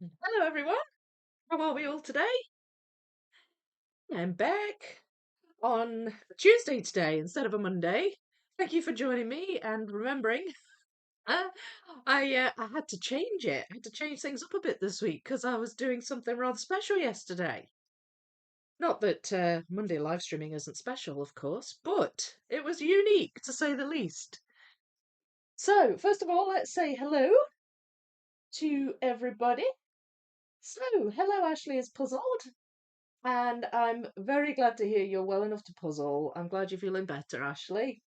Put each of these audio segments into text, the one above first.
Hello, everyone. How are we all today? I'm back on a Tuesday today instead of a Monday. Thank you for joining me and remembering. Uh, I had to change it. I had to change things up a bit this week because I was doing something rather special yesterday. Not that Monday live streaming isn't special, of course, but it was unique to say the least. So, first of all, let's say hello to everybody. So, hello, Ashley is puzzled. And I'm very glad to hear you're well enough to puzzle. I'm glad you're feeling better, Ashley.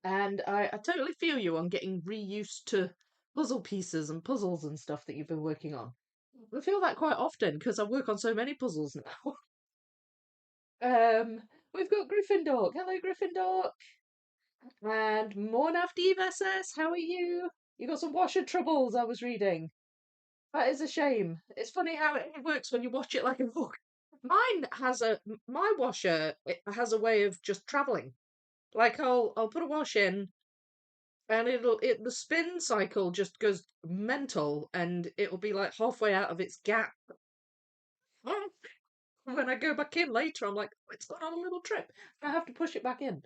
And I totally feel you on getting reused to puzzle pieces and puzzles and stuff that you've been working on. I feel that quite often because I work on so many puzzles now. We've got Gryffindor. Hello, Gryffindor. And Mornav DVSS, how are you? You got some washer troubles, I was reading. That is a shame. It's funny how it works when you watch it like a book. My washer it has a way of just traveling. Like I'll put a wash in and the spin cycle just goes mental and it'll be like halfway out of its gap. When I go back in later, I'm like, "Oh, it's gone on a little trip. I have to push it back in."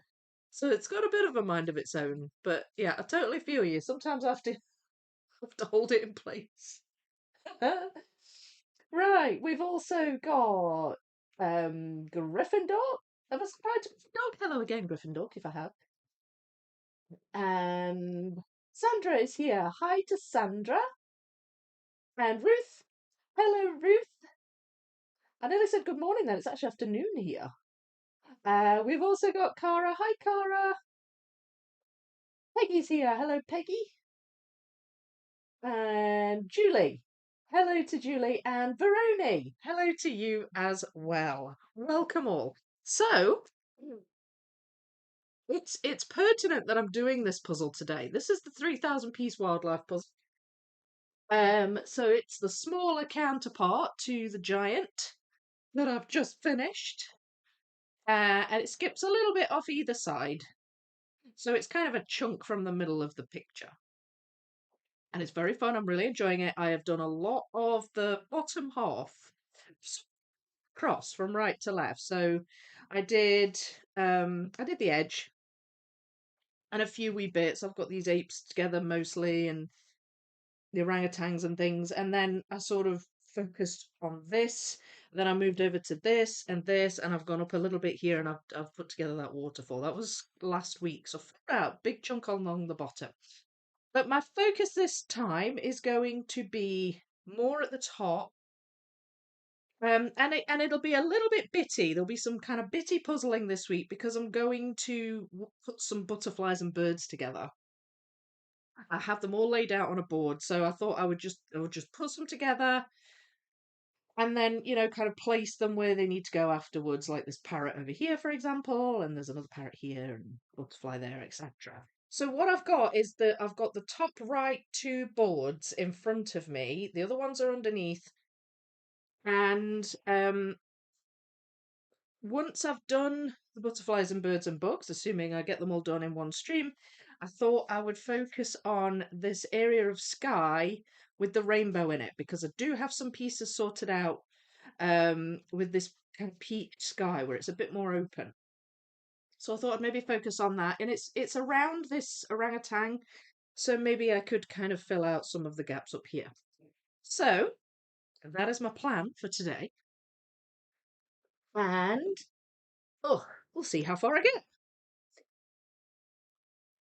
So it's got a bit of a mind of its own. But yeah, I totally feel you. Sometimes I have to hold it in place. Right, we've also got Gryffindor. Have I subscribed to Gryffindor? Hello again, Gryffindor, if I have. And Sandra is here. Hi to Sandra. And Ruth. Hello, Ruth. I nearly said good morning then. It's actually afternoon here. We've also got Cara. Hi, Cara. Peggy's here. Hello, Peggy. And Julie. Hello to Julie and Veroni. Hello to you as well. Welcome all. So, it's pertinent that I'm doing this puzzle today. This is the 3,000 piece wildlife puzzle. So it's the smaller counterpart to the giant that I've just finished. And it skips a little bit off either side. So it's kind of a chunk from the middle of the picture. And it's very fun. I'm really enjoying it. I have done a lot of the bottom half cross from right to left. So I did I did the edge and a few wee bits. I've got these apes together mostly and the orangutans and things. And then I sort of focused on this. Then I moved over to this, and I've gone up a little bit here, and I've put together that waterfall. That was last week, so far out big chunk along the bottom. But my focus this time is going to be more at the top. And it'll be a little bit bitty. There'll be some kind of bitty puzzling this week because I'm going to put some butterflies and birds together. I have them all laid out on a board, so I thought I would just put them together and then kind of place them where they need to go afterwards, like this parrot over here, for example, and there's another parrot here and butterfly there, etc. So what I've got is that I've got the top right two boards in front of me. The other ones are underneath, and once I've done the butterflies and birds and bugs, assuming I get them all done in one stream, I thought I would focus on this area of sky with the rainbow in it because I do have some pieces sorted out with this kind of peach sky where it's a bit more open. So I thought I'd maybe focus on that, and it's around this orangutan, so maybe I could kind of fill out some of the gaps up here. So that is my plan for today, and oh, we'll see how far I get.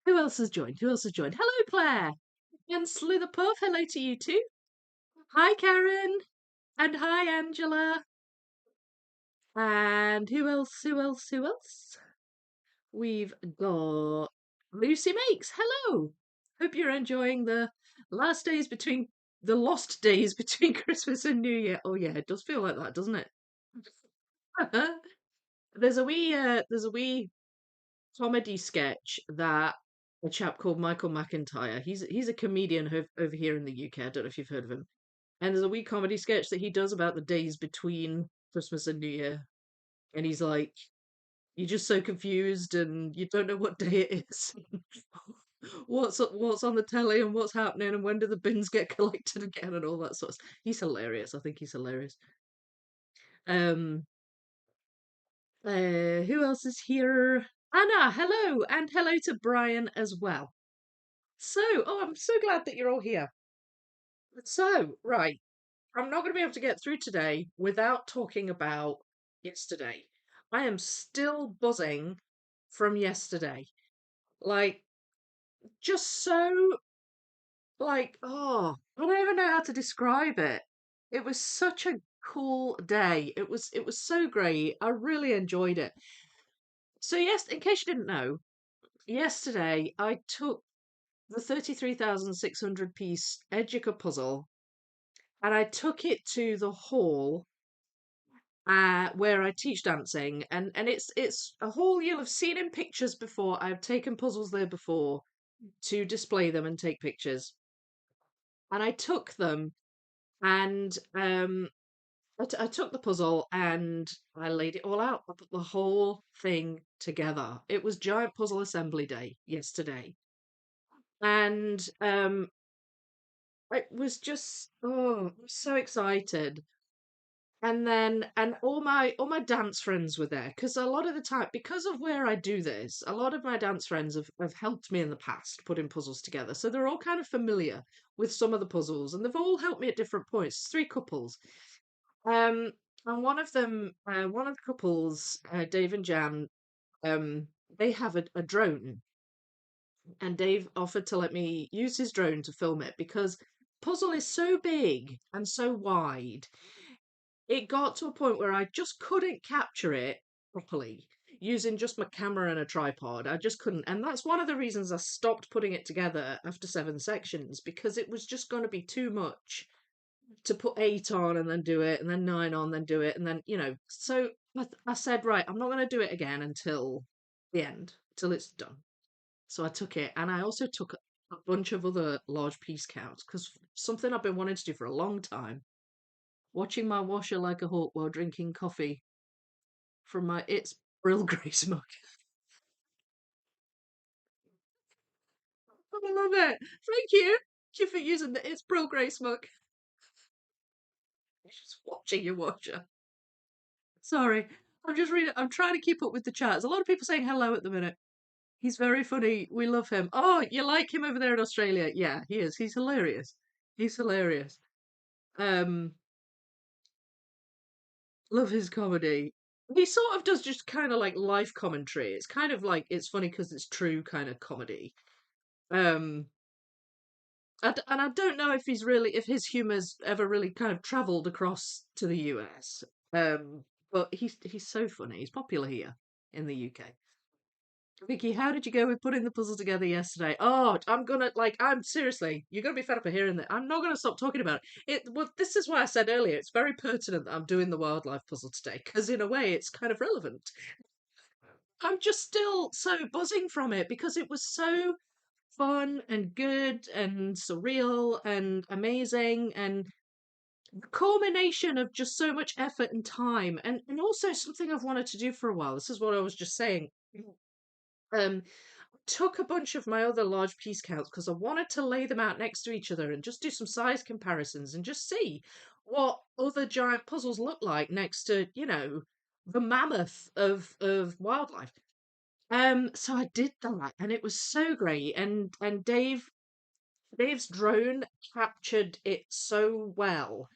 Who else has joined? Who else has joined? Hello, Claire and Slitherpuff. Hello to you too. Hi, Karen, and hi, Angela, and who else? Who else? Who else? We've got Lucy Makes. Hello. Hope you're enjoying the lost days between Christmas and New Year. Oh yeah, it does feel like that, doesn't it? There's a wee comedy sketch that a chap called Michael McIntyre. He's a comedian over here in the UK. I don't know if you've heard of him. And there's a wee comedy sketch that he does about the days between Christmas and New Year. And he's like, you're just so confused and you don't know what day it is. what's on the telly and what's happening and when do the bins get collected again and all that sort of stuff. He's hilarious. I think he's hilarious. Um, who else is here? Anna, hello, and hello to Brian as well. I'm so glad that you're all here. So, right, I'm not going to be able to get through today without talking about yesterday. I am still buzzing from yesterday. Like, just so, I don't even know how to describe it. It was such a cool day. It was so great. I really enjoyed it. So, yes, in case you didn't know, yesterday I took the 33,600 piece Educa puzzle and I took it to the hall where I teach dancing, and it's a hall you'll have seen in pictures before. I've taken puzzles there before to display them and take pictures, and I took them and I took the puzzle and I laid it all out. I put the whole thing together. It was giant puzzle assembly day yesterday, and it was just I was so excited. And all my dance friends were there because a lot of the time, because of where I do this, a lot of my dance friends have helped me in the past putting puzzles together. So they're all kind of familiar with some of the puzzles, and they've all helped me at different points. Three couples. Um, and one of the couples, Dave and Jan, um, they have a drone, and Dave offered to let me use his drone to film it because puzzle is so big and so wide. It got to a point where I just couldn't capture it properly using just my camera and a tripod. I just couldn't. And that's one of the reasons I stopped putting it together after 7 sections because it was just going to be too much to put 8 on and then do it, and then 9 on, then do it. And then, so I said, right, I'm not going to do it again until the end, till it's done. So I took it. And I also took a bunch of other large piece counts because something I've been wanting to do for a long time, watching my washer like a hawk while drinking coffee from my It's Brill Grace mug. I love it. Thank you. Thank you for using the It's Brill Grace mug. Just watching your washer. Sorry. I'm just reading. I'm trying to keep up with the chats. A lot of people saying hello at the minute. He's very funny. We love him. Oh, you like him over there in Australia? Yeah, he is. He's hilarious. He's hilarious. Um, love his comedy. He sort of does just kind of like life commentary. It's kind of like it's funny because it's true kind of comedy. Um, and I don't know if if his humor's ever really kind of travelled across to the US. But he's so funny. He's popular here in the UK. Vicky, how did you go with putting the puzzle together yesterday? Oh, I'm seriously, you're gonna be fed up of hearing that. I'm not gonna stop talking about it. Well, this is why I said earlier, it's very pertinent that I'm doing the wildlife puzzle today, because in a way it's kind of relevant. I'm just still so buzzing from it because it was so fun and good and surreal and amazing and the culmination of just so much effort and time and also something I've wanted to do for a while. This is what I was just saying. Um, took a bunch of my other large piece counts because I wanted to lay them out next to each other and just do some size comparisons and just see what other giant puzzles look like next to, the mammoth of wildlife. So I did that, and it was so great. And Dave's drone captured it so well.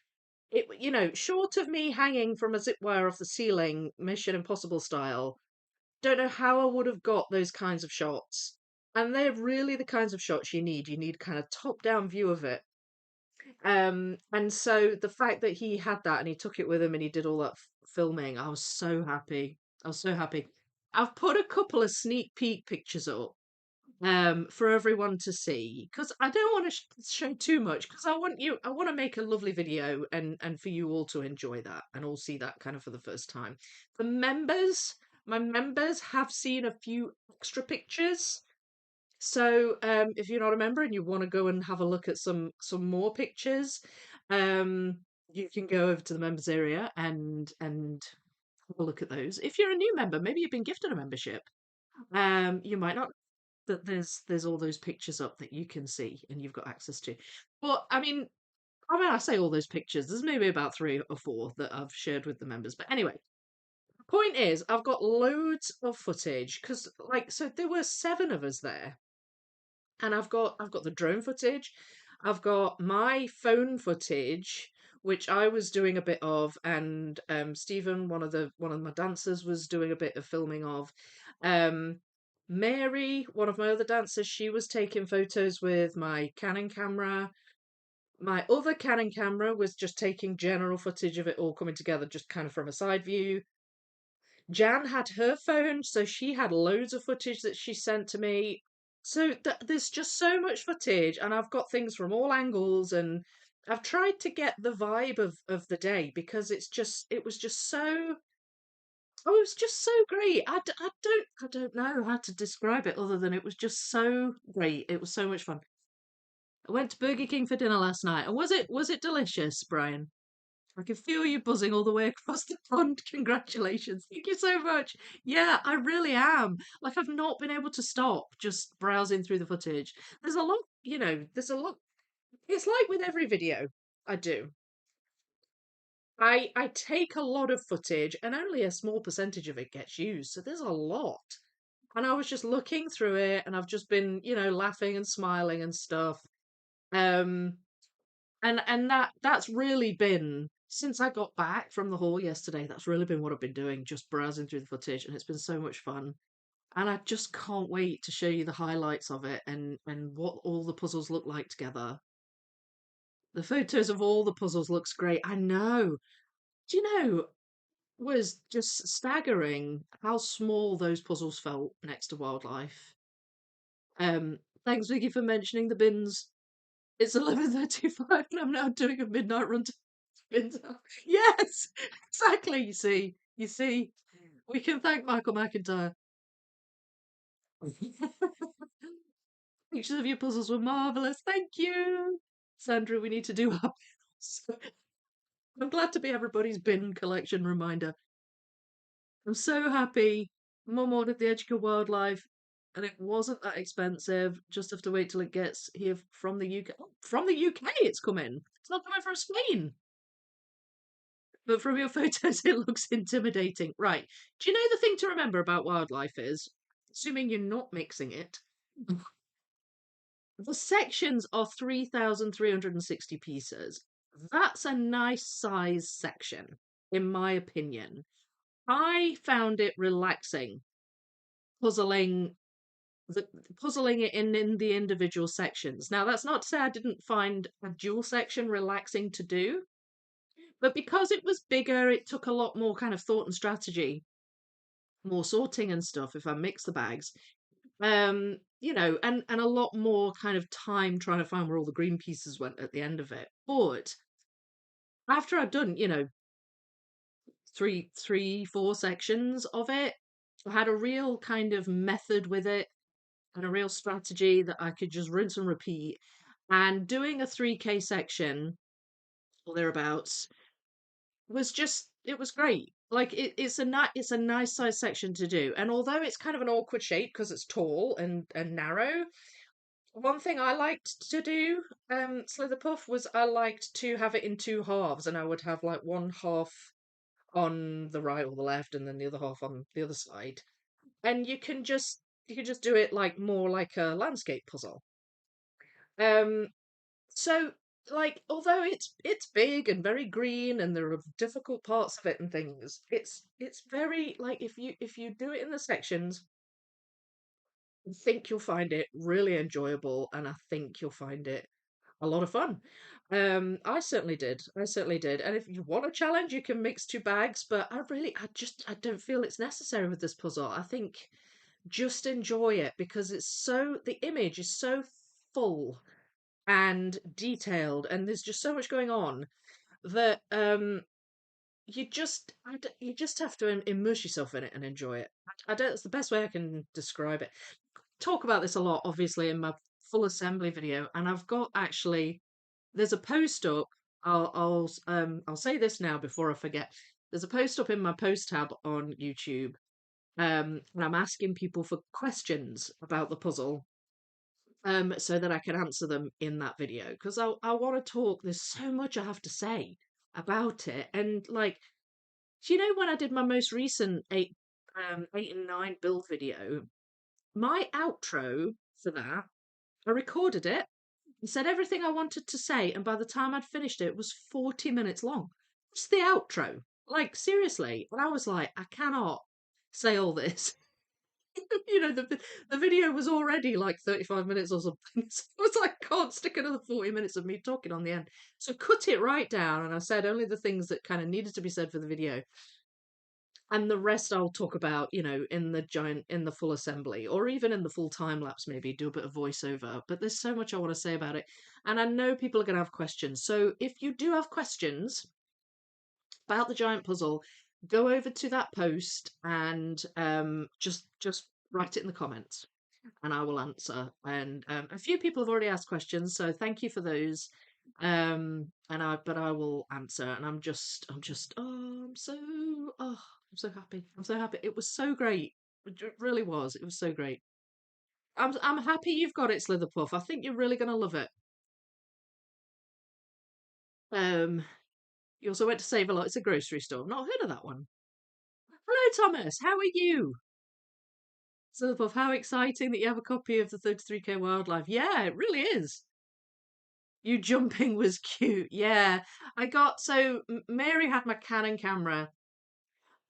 Short of me hanging from a zip wire off the ceiling, Mission Impossible style, don't know how I would have got those kinds of shots. And they're really the kinds of shots you need. You need kind of top-down view of it. And so the fact that he had that and he took it with him and he did all that filming, I was so happy. I was so happy. I've put a couple of sneak peek pictures up for everyone to see because I don't want to show too much because I want to make a lovely video and for you all to enjoy that and all see that kind of for the first time. The members, my members have seen a few extra pictures. So if you're not a member and you want to go and have a look at some more pictures, um you can go over to the members area and have a look at those. If you're a new member, maybe you've been gifted a membership. You might not. that there's all those pictures up that you can see and you've got access to. But I say all those pictures. There's maybe about three or four that I've shared with the members. But anyway, the point is, I've got loads of footage because, like, so there were seven of us there, and I've got the drone footage, I've got my phone footage, which I was doing a bit of, and Stephen, one of my dancers, was doing a bit of filming of. Um, Mary, one of my other dancers, she was taking photos with my Canon camera. My other Canon camera was just taking general footage of it all coming together, just kind of from a side view. Jan had her phone, so she had loads of footage that she sent to me. So there's just so much footage, and I've got things from all angles, and I've tried to get the vibe of the day because it was just so, oh, it was just so great. I don't know how to describe it other than it was just so great. It was so much fun. I went to Burger King for dinner last night, and was it delicious, Brian? I can feel you buzzing all the way across the pond. Congratulations. Thank you so much. Yeah, I really am. Like, I've not been able to stop just browsing through the footage. There's a lot, there's a lot. It's like with every video I do. I take a lot of footage and only a small percentage of it gets used. So there's a lot. And I was just looking through it and I've just been, laughing and smiling and stuff. Um, and that's really been since I got back from the hall yesterday, that's really been what I've been doing, just browsing through the footage, and it's been so much fun. And I just can't wait to show you the highlights of it and what all the puzzles look like together. The photos of all the puzzles looks great. I know. Do you know, was just staggering how small those puzzles felt next to wildlife. Thanks, Vicky, for mentioning the bins. It's 11:35 and I'm now doing a midnight run to bins out. Yes, exactly. You see, we can thank Michael McIntyre. Pictures of your puzzles were marvelous. Thank you, Sandra. We need to do our bins. I'm glad to be everybody's bin collection reminder. I'm so happy. Mum ordered the Educa Wildlife, and it wasn't that expensive. Just have to wait till it gets here from the UK. Oh, from the UK, it's coming. It's not coming from Spain. But from your photos, it looks intimidating. Right. Do you know the thing to remember about wildlife is, assuming you're not mixing it, the sections are 3,360 pieces. That's a nice size section, in my opinion. I found it relaxing puzzling the puzzling it in the individual sections. Now, that's not to say I didn't find a dual section relaxing to do, but because it was bigger, it took a lot more kind of thought and strategy, more sorting and stuff if I mix the bags. And a lot more kind of time trying to find where all the green pieces went at the end of it. But after I'd done, four sections of it, I had a real kind of method with it and a real strategy that I could just rinse and repeat. And doing a 3K section or thereabouts was just it was great. Like it's a nice size section to do. And although it's kind of an awkward shape because it's tall and narrow, one thing I liked to do, Slitherpuff, was I liked to have it in two halves, and I would have like one half on the right or the left, and then the other half on the other side. And you can just do it like more like a landscape puzzle. Um, so like although it's big and very green and there are difficult parts of it and things, it's very like if you do it in the sections, I think you'll find it really enjoyable and I think you'll find it a lot of fun. I certainly did. I certainly did. And if you want a challenge, you can mix two bags, but I don't feel it's necessary with this puzzle. I think just enjoy it because the image is so full and detailed and there's just so much going on that you just have to immerse yourself in it and enjoy it. I don't It's the best way I can describe it. Talk about this a lot obviously in my full assembly video, and I've got actually there's a post up. I'll say this now before I forget. There's a post up in my post tab on YouTube And I'm asking people for questions about the puzzle, so that I can answer them in that video because I want to talk. There's so much I have to say about it, and like, do you know when I did my most recent 8 and 9 build video, my outro for that, I recorded it and said everything I wanted to say, and by the time I'd finished it, it was 40 minutes long. It's the outro. Like, seriously. And I was like, I cannot say all this. The video was already like 35 minutes or something. So I was like, can't stick another 40 minutes of me talking on the end. So cut it right down, and I said only the things that kind of needed to be said for the video. And the rest I'll talk about, in the full assembly, or even in the full time lapse, maybe do a bit of voiceover. But there's so much I want to say about it. And I know people are going to have questions. So if you do have questions about the giant puzzle, go over to that post and just write it in the comments, and I will answer. And a few people have already asked questions, so thank you for those. But I will answer, and I'm so happy. I'm so happy. It was so great. It really was. It was so great. I'm happy you've got it, Slitherpuff. I think you're really gonna love it. Um, you also went to Save a Lot. It's a grocery store. I've not heard of that one. Hello, Thomas. How are you? Slitherpuff, how exciting that you have a copy of the 33K Wildlife. Yeah, it really is. You jumping was cute. Yeah. Mary had my Canon camera,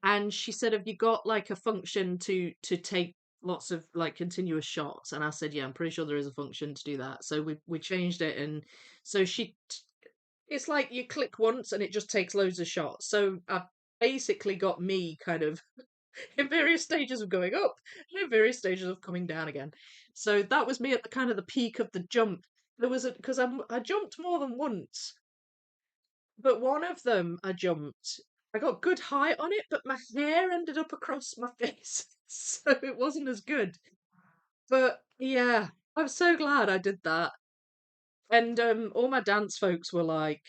and she said, "Have you got like a function to take lots of like continuous shots?" And I said, "Yeah, I'm pretty sure there is a function to do that." So we changed it, and so it's like you click once and it just takes loads of shots. So I basically got me kind of in various stages of going up and in various stages of coming down again. So that was me at the kind of the peak of the jump. There was a because I jumped more than once, but one of them I jumped. I got good height on it, but my hair ended up across my face, so it wasn't as good. But yeah, I'm so glad I did that. And all my dance folks were like,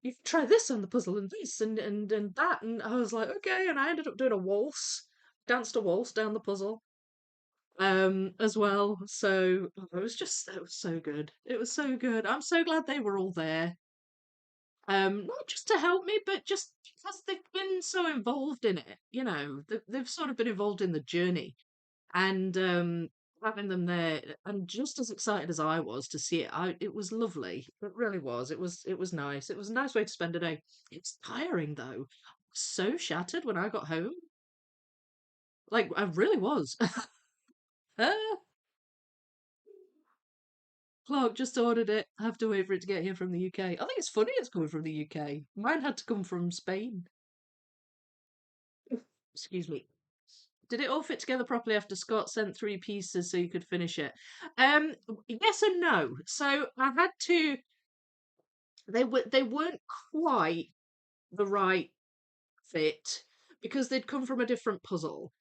"You can try this on the puzzle and this and that," and I was like, "Okay." And I ended up doing a waltz, danced a waltz down the puzzle, as well. So it was so good. It was so good. I'm so glad they were all there. Not just to help me, but just because they've been so involved in it. They've sort of been involved in the journey, and having them there, and just as excited as I was to see it, it was lovely. It really was. It was nice. It was a nice way to spend a day. It's tiring though. So shattered when I got home. Like I really was. Ah, Clark just ordered it. I have to wait for it to get here from the UK. I think it's funny it's coming from the UK. Mine had to come from Spain. Excuse me. Did it all fit together properly after Scott sent 3 pieces so you could finish it? Yes and no. So I had to. They weren't quite the right fit because they'd come from a different puzzle.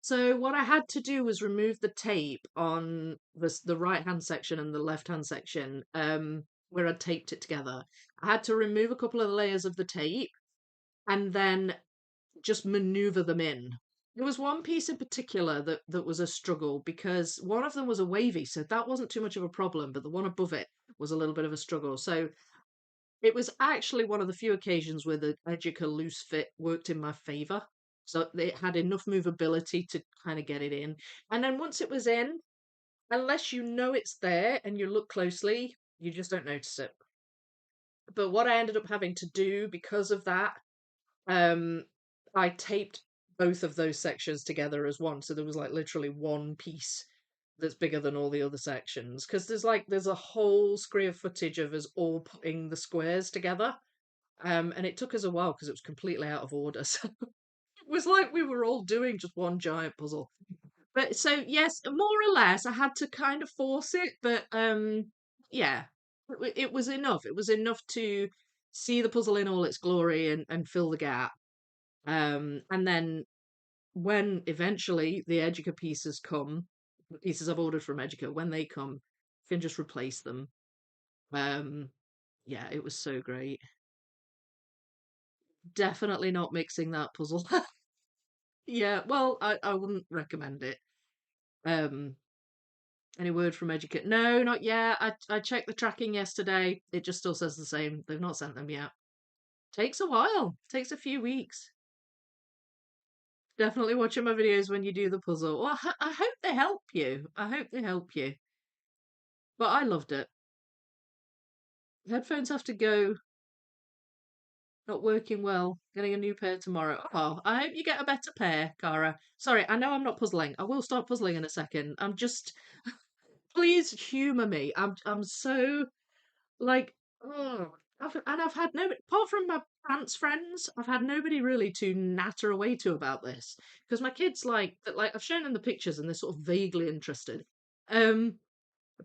So what I had to do was remove the tape on the right hand section and the left hand section, where I'd taped it together. I had to remove a couple of layers of the tape and then just maneuver them in. There was one piece in particular that was a struggle because one of them was a wavy, so that wasn't too much of a problem, but the one above it was a little bit of a struggle. So it was actually one of the few occasions where the Educa loose fit worked in my favour. So it had enough movability to kind of get it in. And then once it was in, unless you know it's there and you look closely, you just don't notice it. But what I ended up having to do because of that, um, I taped both of those sections together as one. So there was like literally one piece that's bigger than all the other sections. Because there's a whole screen of footage of us all putting the squares together. And it took us a while because it was completely out of order. So it was like we were all doing just one giant puzzle. But so yes, more or less, I had to kind of force it, but yeah, it was enough. It was enough to see the puzzle in all its glory and fill the gap. And then when eventually the Educa pieces come, the pieces I've ordered from Educa, when they come, you can just replace them. Um, yeah, it was so great. Definitely not mixing that puzzle. Yeah, well, I wouldn't recommend it. Um, any word from Educa? No, not yet. I checked the tracking yesterday. It just still says the same. They've not sent them yet. Takes a while. Takes a few weeks. Definitely watching my videos when you do the puzzle. Well, I hope they help you. I hope they help you. But I loved it. Headphones have to go. Not working well. Getting a new pair tomorrow. Oh, I hope you get a better pair, Cara. Sorry, I know I'm not puzzling. I will start puzzling in a second. I'm just please humour me. I'm so like oh I've had nobody apart from my pants friends, I've had nobody really to natter away to about this. Because my kids like I've shown them the pictures and they're sort of vaguely interested. Um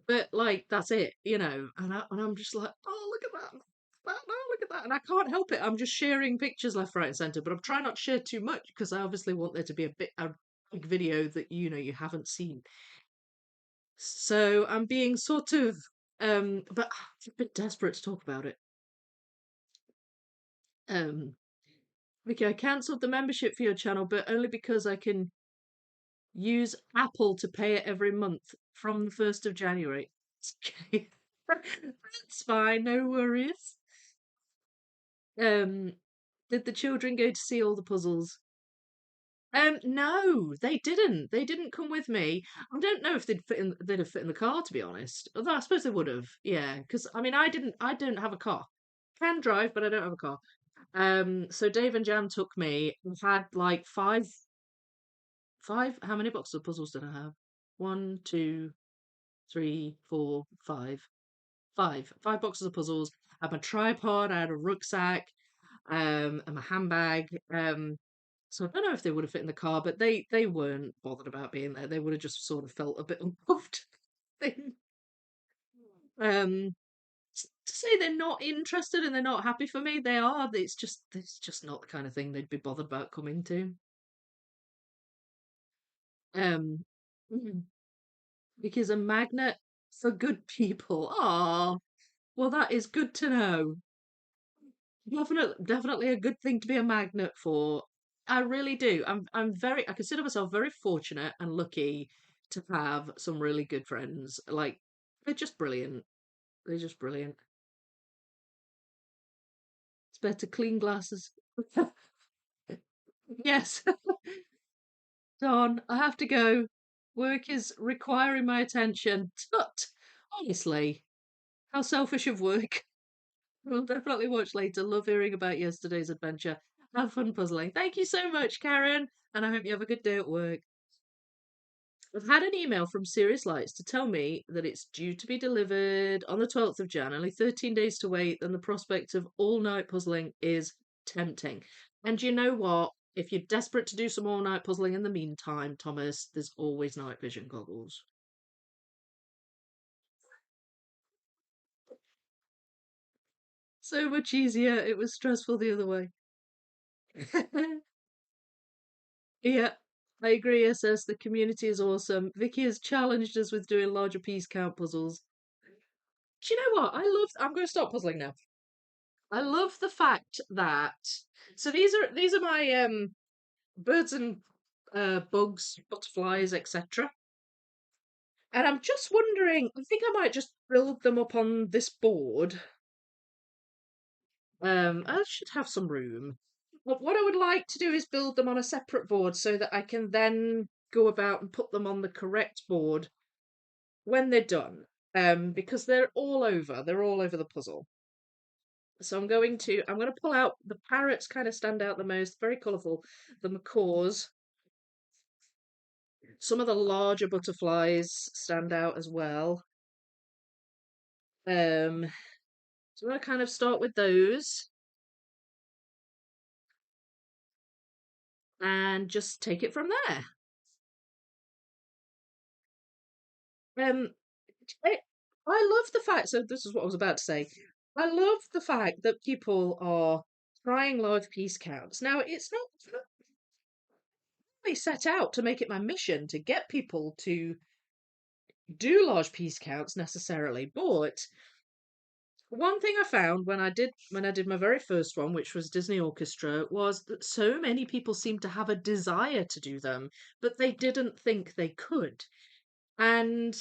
but like that's it, and I'm just like, oh look at that. Oh, look at that. And I can't help it. I'm just sharing pictures left, right, and centre, but I'm trying not to share too much because I obviously want there to be a big video that you haven't seen. So I'm being sort of but I'm a bit desperate to talk about it. Vicky, I cancelled the membership for your channel, but only because I can use Apple to pay it every month from the 1st of January. Okay. That's fine, no worries. Um, did the children go to see all the puzzles? No, they didn't. They didn't come with me. I don't know if they'd have fit in the car, to be honest. Although I suppose they would have. Yeah, because I mean, I don't have a car. Can drive, but I don't have a car. So Dave and Jan took me. I had like five. How many boxes of puzzles did I have? One, two, three, four, five. Five boxes of puzzles. I had my tripod. I had a rucksack. And my handbag. So I don't know if they would have fit in the car, but they weren't bothered about being there. They would have just sort of felt a bit unloved. Thing. Um, to say they're not interested and they're not happy for me, they are. It's just not the kind of thing they'd be bothered about coming to. Um, mm, because a magnet for good people. Ah, well, that is good to know. Definitely a good thing to be a magnet for. I really do. I consider myself very fortunate and lucky to have some really good friends. Like they're just brilliant. They're just brilliant. It's better clean glasses. Yes. Don, I have to go. Work is requiring my attention. Tut. Honestly, how selfish of work. We'll definitely watch later. Love hearing about yesterday's adventure. Have fun puzzling. Thank you so much, Karen, and I hope you have a good day at work. I've had an email from Serious Lights to tell me that it's due to be delivered on the 12th of Jan, only 13 days to wait, and the prospect of all night puzzling is tempting. And you know what? If you're desperate to do some all night puzzling in the meantime, Thomas, there's always night vision goggles. So much easier. It was stressful the other way. Yeah, I agree, SS. The community is awesome. Vicky has challenged us with doing larger piece count puzzles. Do you know what? I'm going to stop puzzling now. I love the fact that so these are my birds and bugs, butterflies, etc. And I'm just wondering, I think I might just build them up on this board. I should have some room. But what I would like to do is build them on a separate board so that I can then go about and put them on the correct board when they're done. Because they're all over the puzzle. So I'm going to pull out the parrots kind of stand out the most, very colourful. The macaws, some of the larger butterflies stand out as well. So I'm going to kind of start with those and just take it from there. Um, I, I love the fact. So this is what I was about to say. I love the fact that people are trying large piece counts. Now it's not really set out to make it my mission to get people to do large piece counts necessarily, but One thing I found when I did my very first one, which was Disney Orchestra, was that so many people seemed to have a desire to do them, but they didn't think they could. And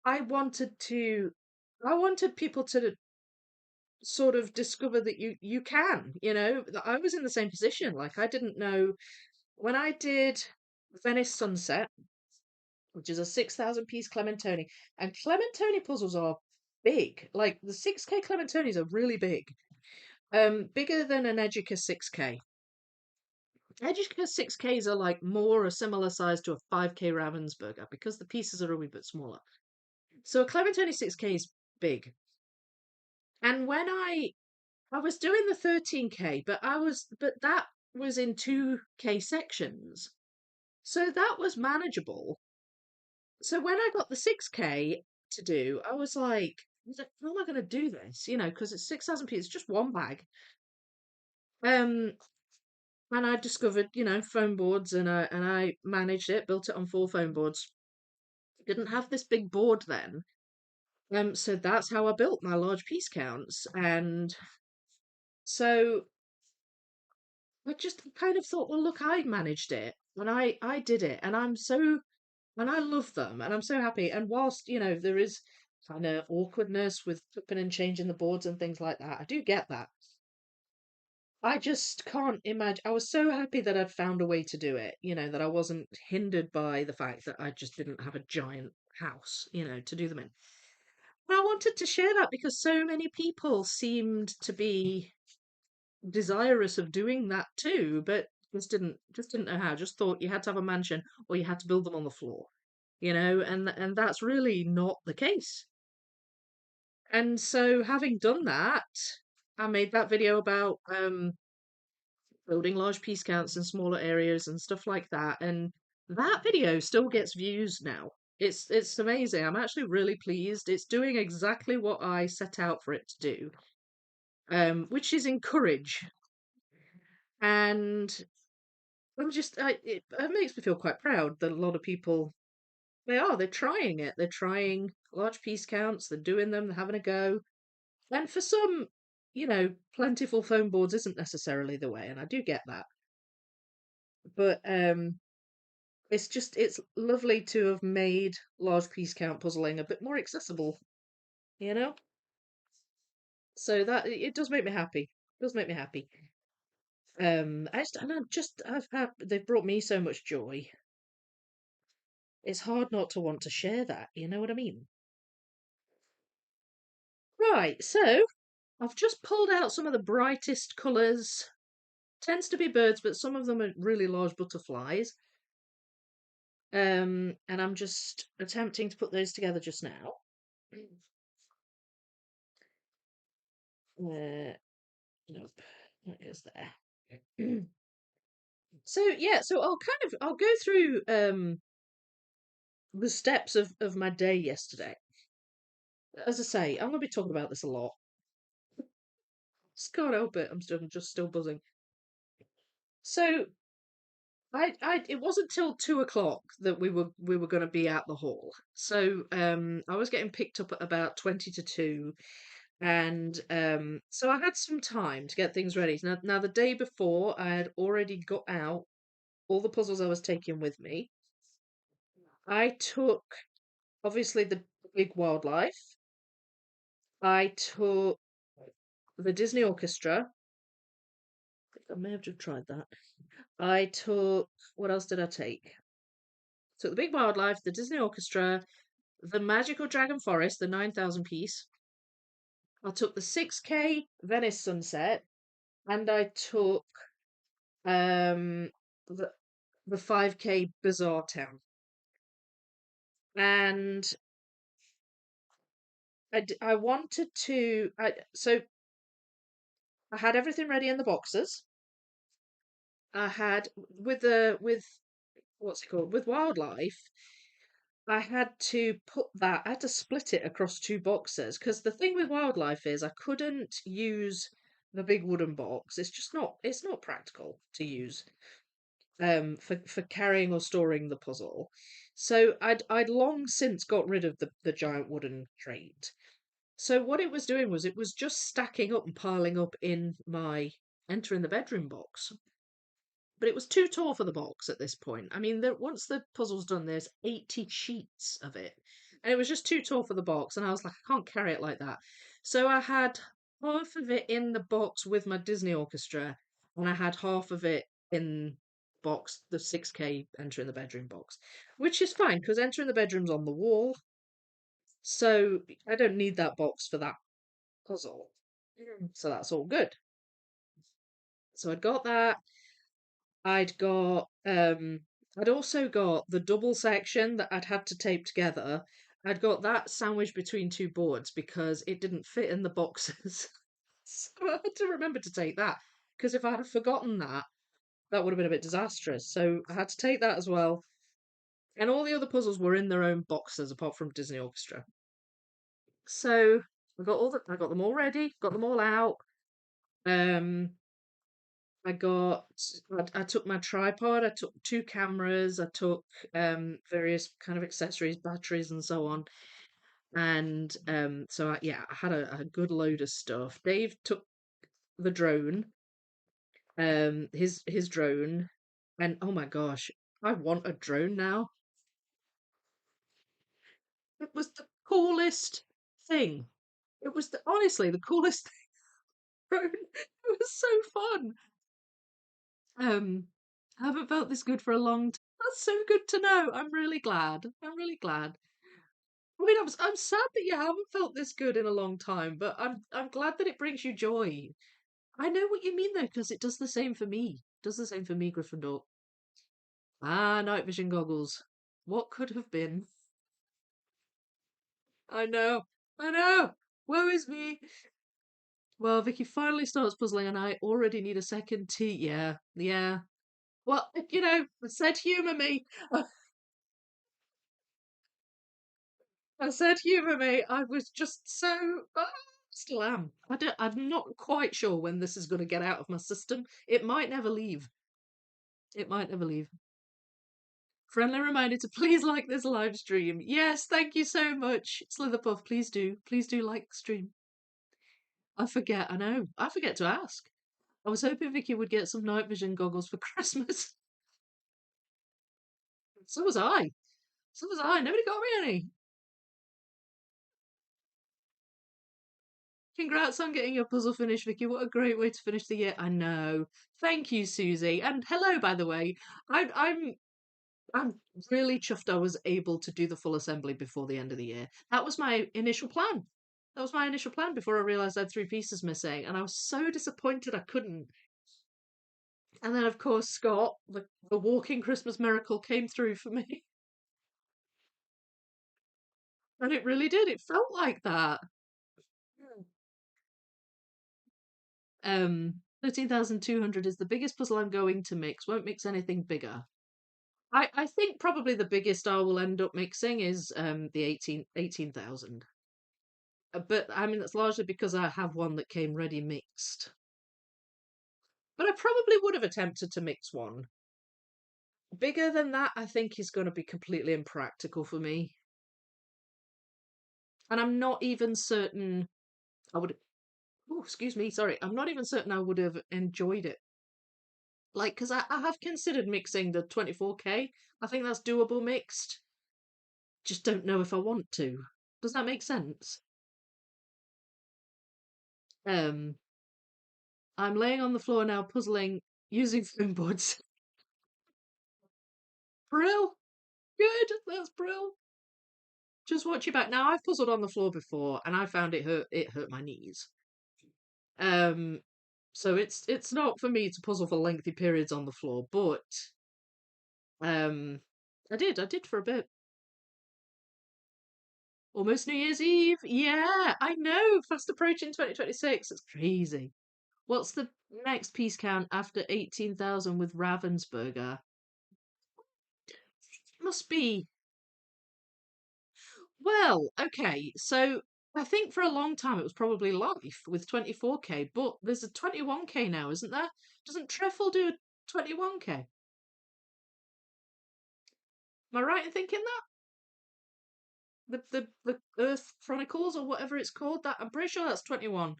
I wanted to I wanted people to sort of discover that you can, that I was in the same position. Like I didn't know when I did Venice Sunset, which is a 6,000 piece Clementoni, and Clementoni puzzles are big. Like the 6K Clementonis are really big. Bigger than an Educa 6K. Educa 6Ks are like more a similar size to a 5K Ravensburger because the pieces are a wee bit smaller. So a Clementoni 6K is big. And when I was doing the 13K, but that was in 2K sections. So that was manageable. So when I got the 6K to do, how am I going to do this? Because it's 6,000 pieces, just one bag. Um, and I discovered, foam boards, and I managed it, built it on 4 foam boards. Didn't have this big board then. So that's how I built my large piece counts. And so I just kind of thought, well, look, I managed it and I did it, and I love them, and I'm so happy. And whilst there is kind of awkwardness with flipping and changing the boards and things like that, I do get that. I just can't imagine. I was so happy that I'd found a way to do it, that I wasn't hindered by the fact that I just didn't have a giant house, to do them in. And I wanted to share that because so many people seemed to be desirous of doing that too, but just didn't know how. Just thought you had to have a mansion or you had to build them on the floor, and that's really not the case. And so having done that, I made that video about building large piece counts in smaller areas and stuff like that. And that video still gets views now. It's amazing. I'm actually really pleased. It's doing exactly what I set out for it to do, which is encourage. And it makes me feel quite proud that a lot of people they're trying it. They're trying large piece counts. They're doing them. They're having a go. And for some, plentiful foam boards isn't necessarily the way, and I do get that. But it's lovely to have made large piece count puzzling a bit more accessible, you know? So that it does make me happy. It does make me happy. They've brought me so much joy. It's hard not to want to share that, you know what I mean? Right, so I've just pulled out some of the brightest colours. Tends to be birds, but some of them are really large butterflies. And I'm just attempting to put those together just now. Nope, that is there. So yeah, so I'll go through the steps of my day yesterday. As I say, I'm gonna be talking about this a lot. Just can't help it. I'm just still buzzing. So it wasn't till 2 o'clock that we were going to be at the hall. So I was getting picked up at about 20 to 2, and so I had some time to get things ready. Now the day before, I had already got out all the puzzles I was taking with me. I took obviously the big wildlife. I took the Disney Orchestra. I may have just tried that. I took what else did I take? So the big wildlife, the Disney Orchestra, the Magical Dragon Forest, the 9,000 piece. I took the 6K Venice Sunset, and I took um the the 5K Bazaar Town. And I wanted to so I had everything ready in the boxes. I had with what's it called? With wildlife, I had to split it across 2 boxes because the thing with wildlife is I couldn't use the big wooden box. It's not practical to use for carrying or storing the puzzle. So I'd long since got rid of the giant wooden crate. So what it was doing was it was just stacking up and piling up in my enter in the bedroom box. But it was too tall for the box at this point. I mean, once the puzzle's done, there's 80 sheets of it. And it was just too tall for the box. And I was like, I can't carry it like that. So I had half of it in the box with my Disney orchestra, and I had half of it in box, the 6K enter in the bedroom box, which is fine because enter in the bedroom's on the wall. So I don't need that box for that puzzle. So that's all good. So I'd got that. I'd got I'd also got the double section that I'd had to tape together. I'd got that sandwiched between two boards because it didn't fit in the boxes. So I had to remember to take that because if I had forgotten that, that would have been a bit disastrous. So I had to take that as well. And all the other puzzles were in their own boxes apart from Disney Orchestra. So I got them all ready, got them all out. Um I got, I took my tripod, I took two cameras, I took various kind of accessories, batteries, and so on. And yeah, I had a good load of stuff. Dave took the drone, his drone, and oh my gosh, I want a drone now. It was the coolest thing. It was honestly the coolest drone. It was so fun. I haven't felt this good for a long time. That's so good to know. I'm really glad. I'm really glad. I mean, I'm sad that you haven't felt this good in a long time, but I'm glad that it brings you joy. I know what you mean though, because it does the same for me. It does the same for me, Gryffindor. Ah, night vision goggles. What could have been? I know. I know. Woe is me. Well, Vicky finally starts puzzling, and I already need a second tea. Yeah, yeah. Well, I said humour me. I said humour me. I was just so. Still am. I'm not quite sure when this is going to get out of my system. It might never leave. It might never leave. Friendly reminder to please like this live stream. Yes, thank you so much, Slitherpuff. Please do. Please do like the stream. I forget. I know. I forget to ask. I was hoping Vicky would get some night vision goggles for Christmas. So was I. So was I. Nobody got me any. Congrats on getting your puzzle finished, Vicky. What a great way to finish the year. I know. Thank you, Susie. And hello, by the way. I'm I'm really chuffed I was able to do the full assembly before the end of the year. That was my initial plan. That was my initial plan before I realised I had three pieces missing, and I was so disappointed I couldn't. And then, of course, Scott, the walking Christmas miracle, came through for me. And it really did. It felt like that. 13,200 is the biggest puzzle I'm going to mix. Won't mix anything bigger. I think probably the biggest I will end up mixing is the 18,000. But I mean, that's largely because I have one that came ready mixed. But I probably would have attempted to mix one. Bigger than that, I think, is going to be completely impractical for me. And I'm not even certain I would. Oh, excuse me, sorry. I'm not even certain I would have enjoyed it. Like, because I have considered mixing the 24K. I think that's doable mixed. Just don't know if I want to. Does that make sense? Um, I'm laying on the floor now, puzzling using foam boards. Brill! Good, that's brill. Just watch your back. Now I've puzzled on the floor before, and I found it hurt my knees. Um, so it's not for me to puzzle for lengthy periods on the floor, but um, I did for a bit. Almost New Year's Eve. Yeah, I know. Fast approaching 2026. It's crazy. What's the next piece count after 18,000 with Ravensburger? Must be. Well, okay, so I think for a long time it was probably Life with 24K, but there's a 21K now, isn't there? Doesn't Treffle do a 21K? Am I right in thinking that? the Earth Chronicles or whatever it's called. That I'm pretty sure that's 21.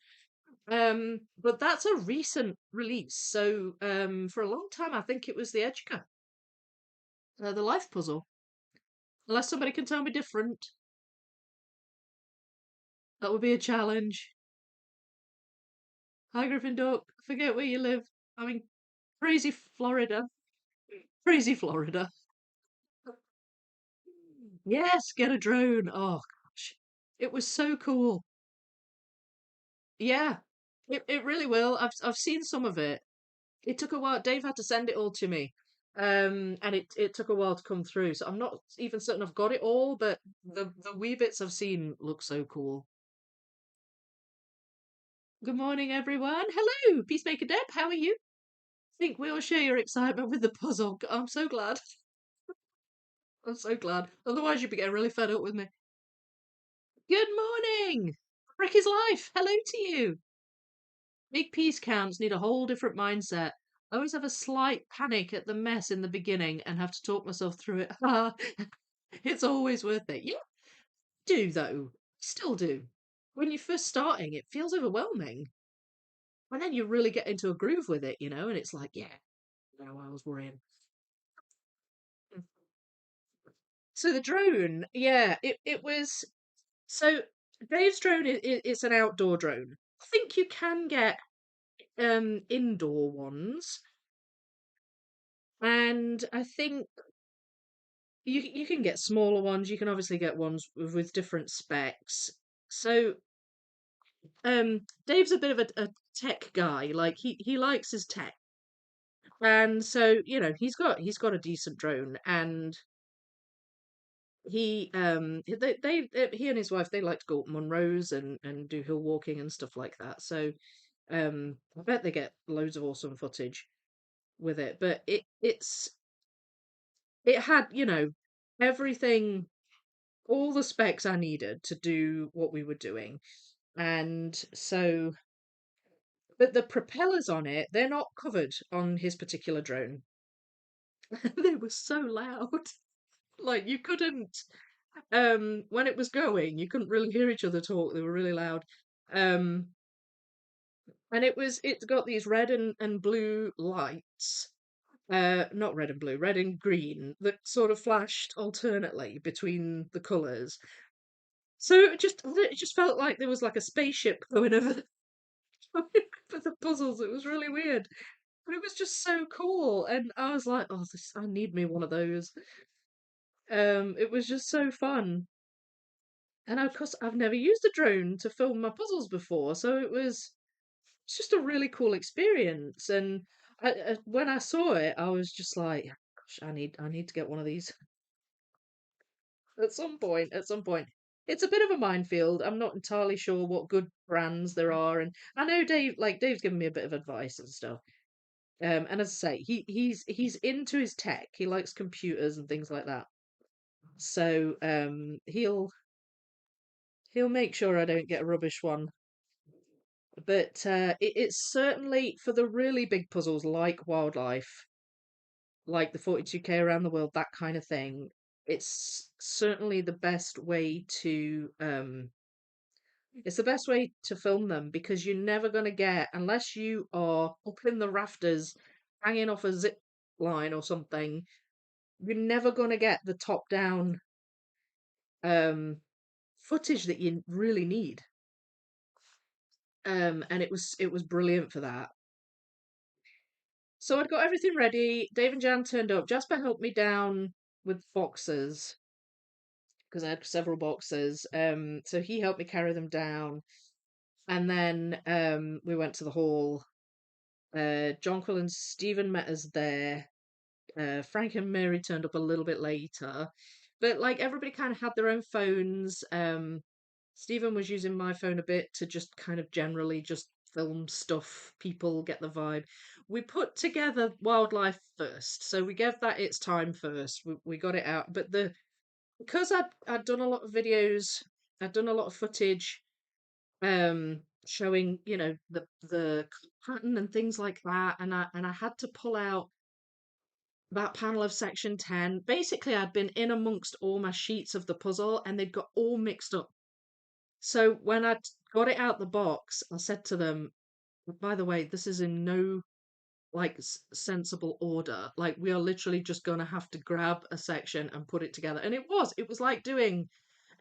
But that's a recent release. So for a long time, I think it was the Educa, the life puzzle. Unless somebody can tell me different, that would be a challenge. Hi, Griffin Duck. Forget where you live. I'm in crazy Florida. Crazy Florida. Yes, get a drone. Oh gosh, it was so cool. Yeah, it really will. I've seen some of it. It took a while. Dave had to send it all to me, and it took a while to come through. So I'm not even certain I've got it all, but the wee bits I've seen look so cool. Good morning, everyone. Hello, Peacemaker Deb. How are you? Think we all share your excitement with the puzzle. I'm so glad. I'm so glad. Otherwise, you'd be getting really fed up with me. Good morning. Ricky's life. Hello to you. Big piece counts need a whole different mindset. I always have a slight panic at the mess in the beginning and have to talk myself through it. It's always worth it. Yeah, do though. Still do. When you're first starting, it feels overwhelming. And then you really get into a groove with it, and it's like, yeah, no, I was worrying. So the drone, yeah, it was. So Dave's drone is an outdoor drone. I think you can get indoor ones, and I think you can get smaller ones. You can obviously get ones with different specs. So Dave's a bit of a tech guy. Like he likes his tech, and so he's got a decent drone, and he and his wife they like to go up Munros and do hill walking and stuff like that. So I bet they get loads of awesome footage with it. But it had everything, all the specs I needed to do what we were doing. And so, but the propellers on it, they're not covered on his particular drone. They were so loud. Like you couldn't, when it was going, you couldn't really hear each other talk. They were really loud. Um, and it's got these red and blue lights. Not red and blue, red and green that sort of flashed alternately between the colours. So it just felt like there was like a spaceship going over for the puzzles. It was really weird, but it was just so cool. And I was like, oh, I need me one of those. It was just so fun. And of course, I've never used a drone to film my puzzles before, so it's just a really cool experience. And when I saw it, I was just like, gosh, I need to get one of these at some point. At some point, it's a bit of a minefield. I'm not entirely sure what good brands there are, and I know Dave's given me a bit of advice and stuff. And as I say, he's into his tech. He likes computers and things like that. So he'll make sure I don't get a rubbish one. But it's certainly for the really big puzzles like wildlife, like the 42K around the world, that kind of thing. It's certainly the best way to it's the best way to film them because you're never going to get, unless you are up in the rafters hanging off a zip line or something, you're never going to get the top down um footage that you really need. And it was brilliant for that. So I'd got everything ready. Dave and Jan turned up. Jasper helped me down with boxes because I had several boxes. So he helped me carry them down, and then we went to the hall. Jonquil and Stephen met us there. Frank and Mary turned up a little bit later, but like everybody kind of had their own phones. Stephen was using my phone a bit to just kind of generally just film stuff, people get the vibe. We put together wildlife first, so we gave that its time first. We got it out, but the because I'd done a lot of videos, I'd done a lot of footage, showing the pattern and things like that, and I had to pull out that panel of section 10. Basically, I'd been in amongst all my sheets of the puzzle and they'd got all mixed up. So when I got it out the box, I said to them, by the way, this is in no like sensible order. Like we are literally just going to have to grab a section and put it together. And it was like doing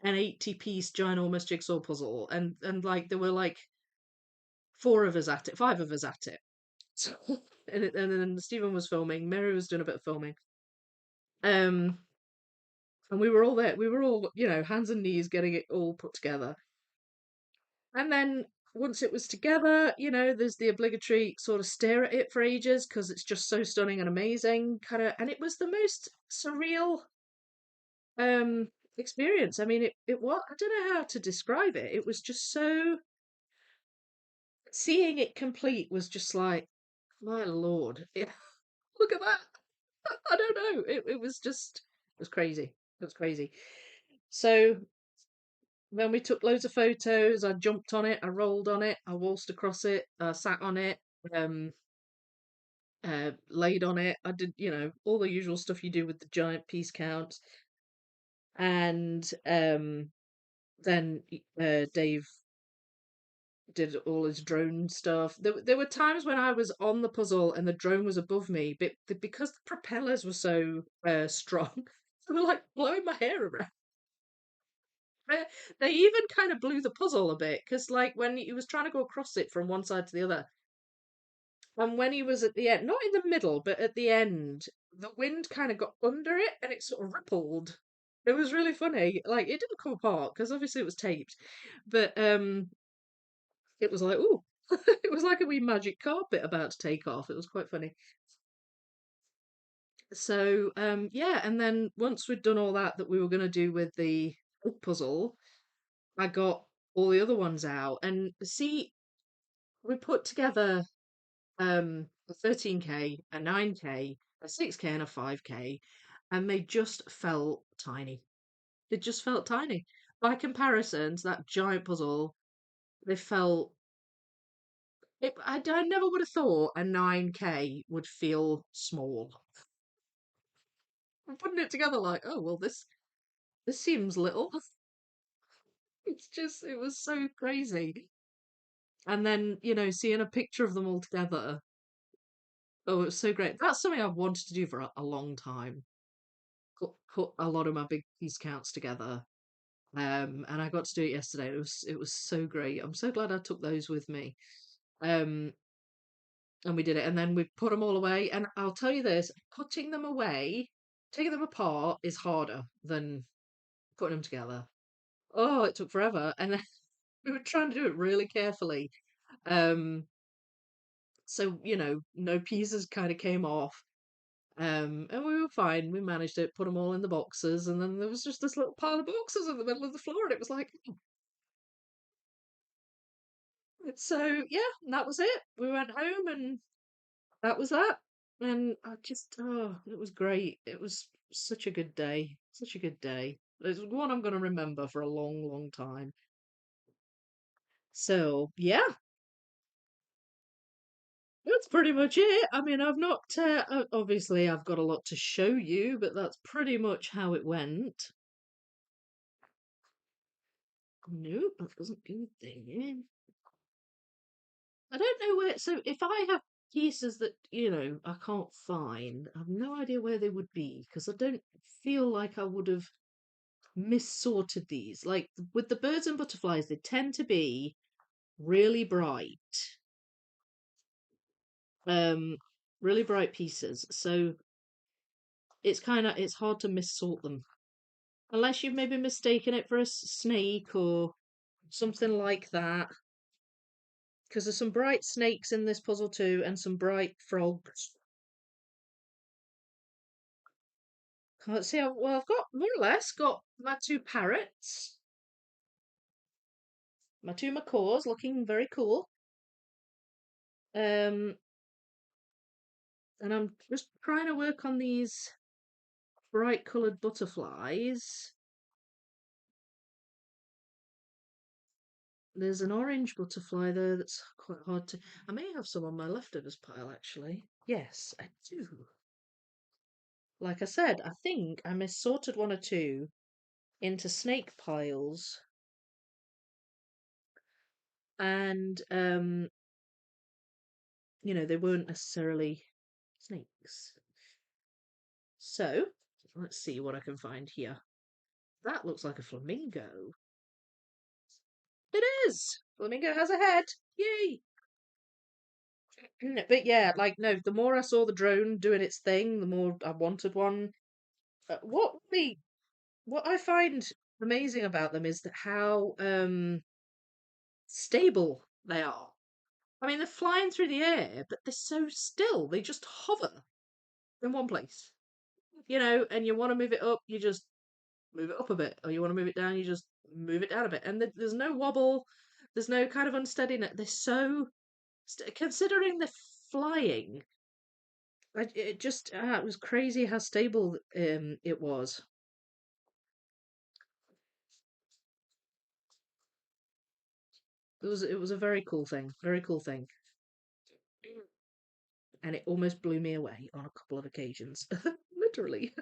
an 80-piece ginormous jigsaw puzzle. And like there were like four of us at it, five of us at it. So, and then Stephen was filming, Mary was doing a bit of filming. Um, and we were all there. We were all, hands and knees getting it all put together. And then once it was together, there's the obligatory sort of stare at it for ages because it's just so stunning and amazing, kind of. And it was the most surreal experience. I mean, it was. I don't know how to describe it. It was just so. Seeing it complete was just like, my lord, look at that. I don't know. It was just. It was crazy. It was crazy. So then we took loads of photos. I jumped on it, I rolled on it, I waltzed across it, I sat on it, um, laid on it. I did, all the usual stuff you do with the giant piece count. And then Dave did all his drone stuff. There were times when I was on the puzzle and the drone was above me, but because the propellers were so strong, they were like blowing my hair around. They even kind of blew the puzzle a bit because, like, when he was trying to go across it from one side to the other, and when he was at the end, not in the middle, but at the end, the wind kind of got under it and it sort of rippled. It was really funny. Like, it didn't come apart because obviously it was taped, but it was like, ooh, it was like a wee magic carpet about to take off. It was quite funny. So, yeah, and then once we'd done all that we were going to do with the puzzle, I got all the other ones out and see we put together a 13K, a 9K, a 6K, and a 5K, and they just felt tiny. They just felt tiny. By comparison to that giant puzzle, they felt. I never would have thought a 9K would feel small. I'm putting it together like, oh well, this seems little. It's just it was so crazy. And then seeing a picture of them all together. Oh, it was so great. That's something I've wanted to do for a long time. Put a lot of my big piece counts together. And I got to do it yesterday. It was so great. I'm so glad I took those with me. Um, and we did it, and then we put them all away. And I'll tell you this: putting them away, taking them apart, is harder than putting them together. Oh, it took forever, and then we were trying to do it really carefully. Um, so no pieces kind of came off. And we were fine. We managed it, put them all in the boxes, and then there was just this little pile of boxes in the middle of the floor, and it was like, so yeah, and that was it. We went home, and that was that. And it was great. It was such a good day. Such a good day. It's one I'm going to remember for a long, long time. So yeah, that's pretty much it. I mean, I've not, obviously, I've got a lot to show you, but that's pretty much how it went. Nope, that doesn't go there. I don't know where. So if I have pieces that I can't find, I have no idea where they would be because I don't feel like I would have missorted these. Like with the birds and butterflies, they tend to be really bright, um, really bright pieces. So it's hard to missort them unless you've maybe mistaken it for a snake or something like that. Because there's some bright snakes in this puzzle too, and some bright frogs. Can't see. Well, I've got more or less got my two parrots, my two macaws, looking very cool. Um, and I'm just trying to work on these bright coloured butterflies. There's an orange butterfly there that's quite hard to. I may have some on my leftovers pile actually. Yes, I do. Like I said, I think I missorted one or two into snake piles, and they weren't necessarily snakes. So let's see what I can find here. That looks like a flamingo. It is! Flamingo has a head. Yay! But yeah, like no, the more I saw the drone doing its thing, the more I wanted one. What I find amazing about them is that how stable they are. I mean, they're flying through the air, but they're so still. They just hover in one place. And you want to move it up, you just move it up a bit, or you want to move it down, you just move it down a bit. And there's no wobble, there's no kind of unsteadiness. They're so, considering they're flying, it was crazy how stable it was. It was a very cool thing, and it almost blew me away on a couple of occasions, literally,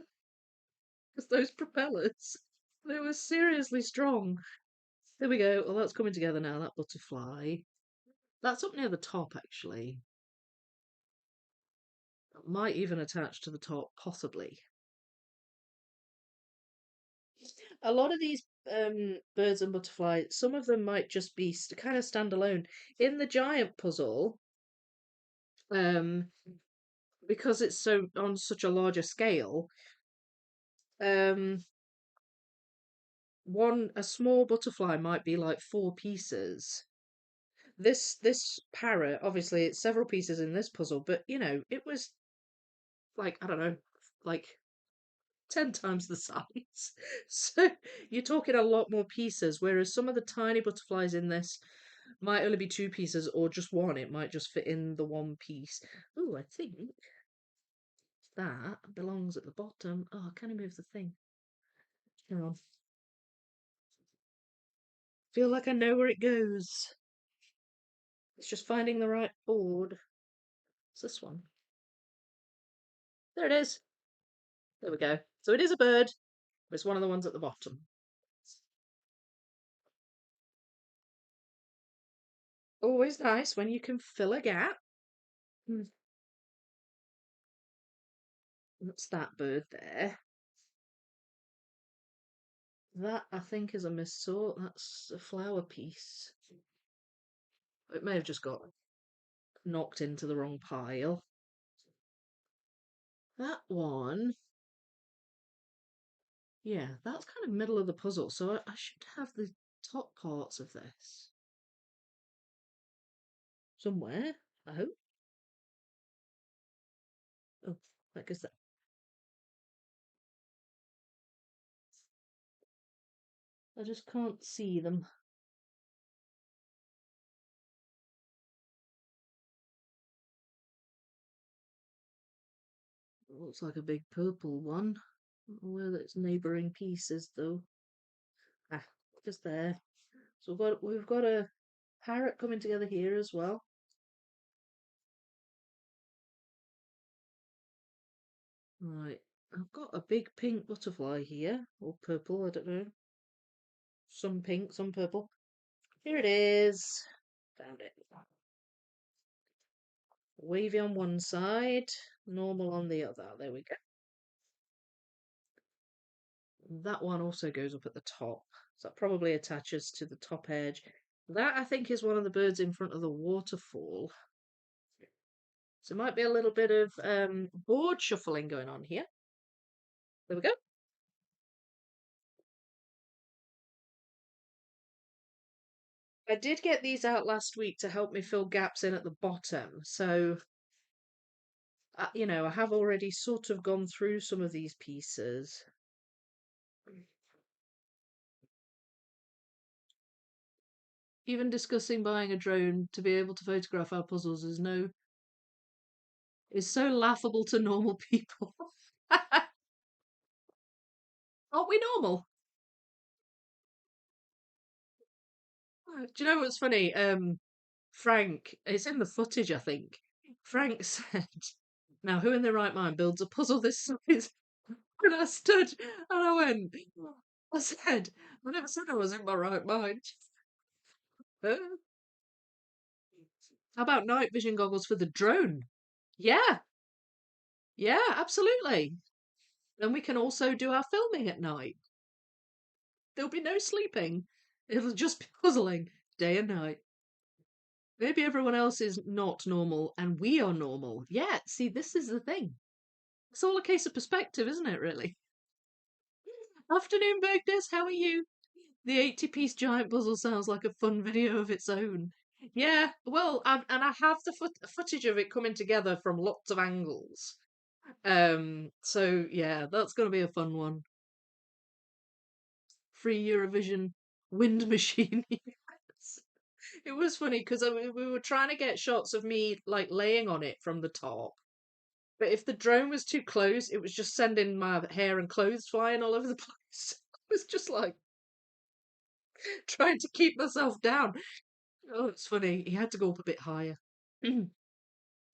because those propellers, they were seriously strong. There we go. Well, that's coming together now. That butterfly. That's up near the top, actually. Might even attach to the top, possibly. A lot of these birds and butterflies, some of them might just be kind of standalone. In the giant puzzle, um, because it's so on such a larger scale, um, a small butterfly might be like four pieces. This parrot, obviously, it's several pieces in this puzzle, but it was like I don't know, like 10 times the size. So you're talking a lot more pieces, whereas some of the tiny butterflies in this might only be two pieces or just one. It might just fit in the one piece. Oh, I think that belongs at the bottom. Oh, can I move the thing? Hang on. Feel like I know where it goes. It's just finding the right board. It's this one. There it is. There we go. So it is a bird. But it's one of the ones at the bottom. Always nice when you can fill a gap. Hmm, that's that bird there. That, I think, is a missort. That's a flower piece. It may have just got knocked into the wrong pile. That one, yeah, that's kind of middle of the puzzle. So I should have the top parts of this somewhere, I hope. Oh, that goes there. I just can't see them. It looks like a big purple one. I don't know where its neighbouring piece is, though. Ah, just there. So we've got a parrot coming together here as well. Right, I've got a big pink butterfly here, or purple, I don't know. Some pink, some purple. Here it is. Found it. Wavy on one side, normal on the other. There we go. That one also goes up at the top. So that probably attaches to the top edge. That, I think, is one of the birds in front of the waterfall. So it might be a little bit of board shuffling going on here. There we go. I did get these out last week to help me fill gaps in at the bottom. So, I have already sort of gone through some of these pieces. Even discussing buying a drone to be able to photograph our puzzles is so laughable to normal people. Aren't we normal? Do you know what's funny? Frank, it's in the footage, I think. Frank said, "Now, who in their right mind builds a puzzle this size And I stood and I went, I said, I never said I was in my right mind. How about night vision goggles for the drone? Yeah, yeah, absolutely. Then we can also do our filming at night. There'll be no sleeping. It'll just be puzzling day and night. Maybe everyone else is not normal and we are normal. Yeah, see, this is the thing. It's all a case of perspective, isn't it, really? Afternoon, Bergnes, how are you? The 80-piece giant puzzle sounds like a fun video of its own. Yeah, well, and I have the footage of it coming together from lots of angles. So yeah, that's going to be a fun one. Free Eurovision wind machine. Yes. It was funny because we were trying to get shots of me like laying on it from the top. But if the drone was too close, it was just sending my hair and clothes flying all over the place. I was just like trying to keep myself down. Oh, it's funny. He had to go up a bit higher.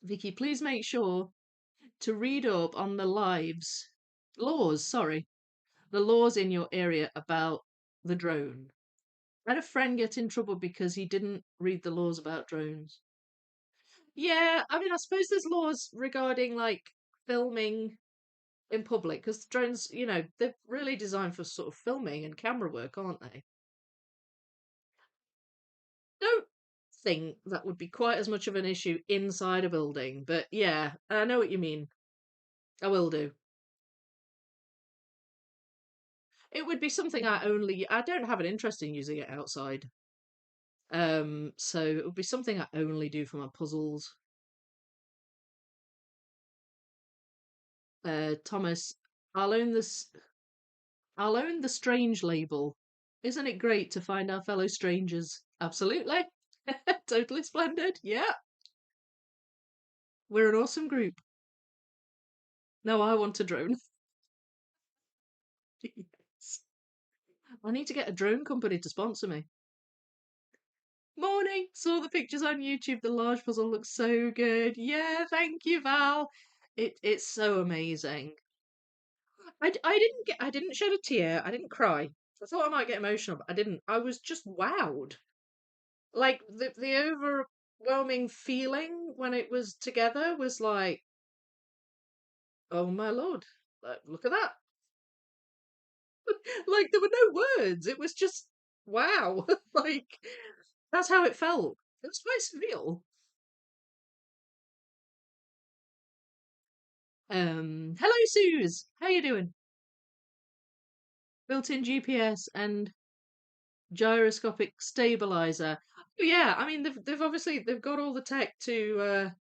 Vicky, please make sure to read up on the laws, sorry, the laws in your area about the drone. I had a friend get in trouble because he didn't read the laws about drones. Yeah, I mean, I suppose there's laws regarding like filming in public because drones, they're really designed for sort of filming and camera work, aren't they? Don't think that would be quite as much of an issue inside a building, but yeah, I know what you mean. I will do. It would be something I don't have an interest in using it outside. So it would be something I only do for my puzzles. Thomas, I'll own this. I'll own the strange label. Isn't it great to find our fellow strangers? Absolutely. Totally splendid. Yeah. We're an awesome group. Now I want a drone. Yes. I need to get a drone company to sponsor me. Morning. Saw the pictures on YouTube. The large puzzle looks so good. Yeah, thank you, Val. It's so amazing. I didn't shed a tear. I didn't cry. I thought I might get emotional, but I didn't. I was just wowed. Like the overwhelming feeling when it was together was like, oh my lord, look at that. Like there were no words. It was just wow. Like that's how it felt. It was quite surreal. Hello, Suze. How you doing? Built-in GPS and gyroscopic stabilizer. Oh, yeah, I mean they've obviously they've got all the tech to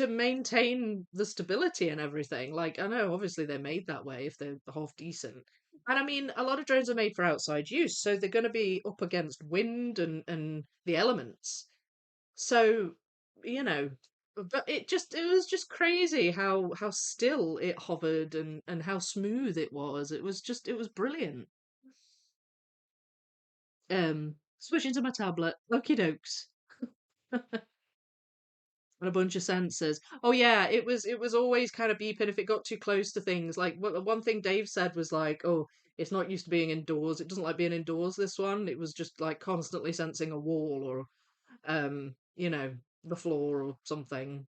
maintain the stability and everything. Like I know obviously they're made that way if they're half decent. And I mean a lot of drones are made for outside use, so they're going to be up against wind and the elements. So, you know, but it was just crazy how still it hovered and how smooth it was. It was brilliant. Switching to my tablet. Okie dokes. And a bunch of sensors. Oh yeah, it was always kind of beeping if it got too close to things. Like one thing Dave said was like, "Oh, it's not used to being indoors. It doesn't like being indoors." This one, it was just like constantly sensing a wall or the floor or something.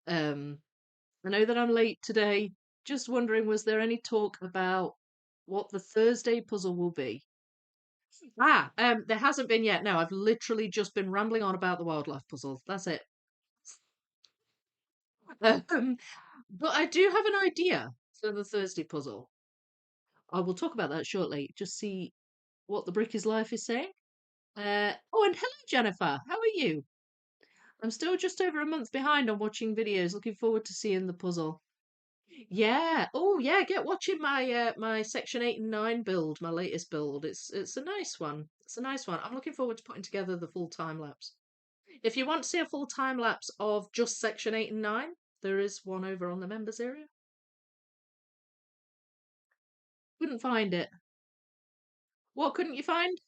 Um, I know that I'm late today. Just wondering, was there any talk about what the Thursday puzzle will be? There hasn't been yet. No, I've literally just been rambling on about the wildlife puzzle. That's it. Um, but I do have an idea for the Thursday puzzle. I will talk about that shortly. Just see what the Brick is Life is saying. Oh, and hello, Jennifer. How are you? I'm still just over a month behind on watching videos. Looking forward to seeing the puzzle. Yeah. Oh, yeah. Get watching my Section 8 and 9 build, my latest build. It's a nice one. It's a nice one. I'm looking forward to putting together the full time lapse. If you want to see a full time lapse of just Section 8 and 9, there is one over on the members area. Couldn't find it. What couldn't you find?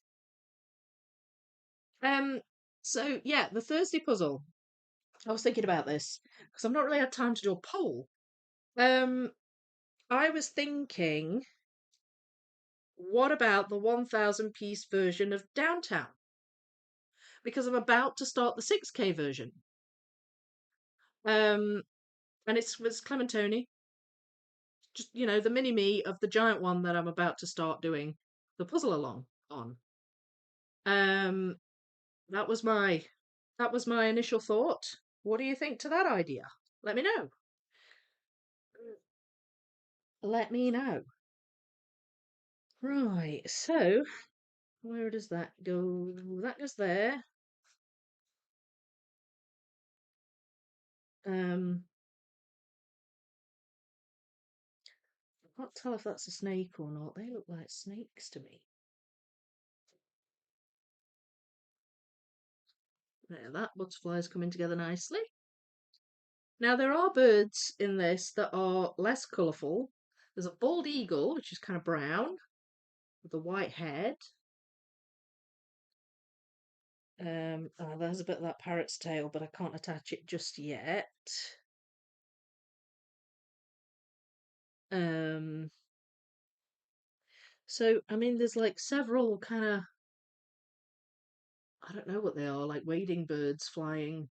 Um, so yeah, the Thursday puzzle. I was thinking about this because I've not really had time to do a poll. Um, I was thinking, what about the 1,000 piece version of Downtown? Because I'm about to start the 6K version. Um, and it's Clementoni, just the mini me of the giant one that I'm about to start doing the puzzle along on. Um, that was my initial thought. What do you think to that idea? Let me know. Let me know. Right, so where does that go? That goes there. Um, I can't tell if that's a snake or not. They look like snakes to me. There, that butterfly's coming together nicely. Now, there are birds in this that are less colourful. There's a bald eagle, which is kind of brown, with a white head. There's a bit of that parrot's tail, but I can't attach it just yet. Um, so, I mean, there's like several kind of, I don't know what they are, like wading birds flying,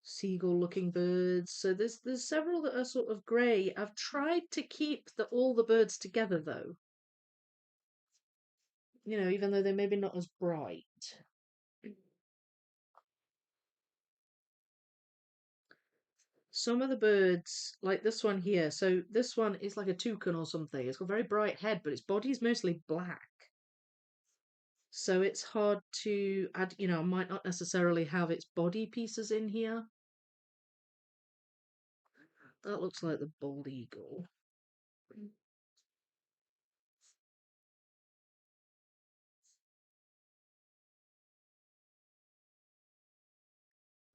seagull-looking birds. So there's several that are sort of grey. I've tried to keep all the birds together though. Even though they're maybe not as bright. Some of the birds, like this one here, so this one is like a toucan or something. It's got a very bright head, but its body's mostly black. So it's hard to add, I might not necessarily have its body pieces in here. That looks like the bald eagle.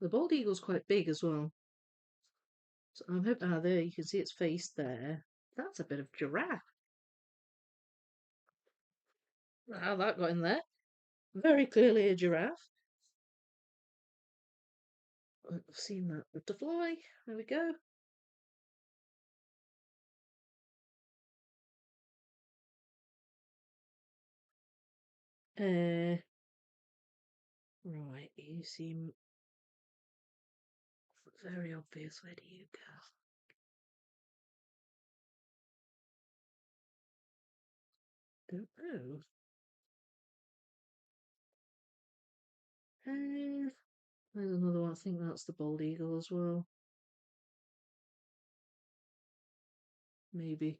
The bald eagle's quite big as well. So I'm hoping, there you can see its face there. That's a bit of giraffe. How that got in there? Very clearly a giraffe. I've seen that butterfly. There we go. Uh, right, you seem very obvious. Where do you go? Don't know. There's another one. I think that's the bald eagle as well. Maybe. Is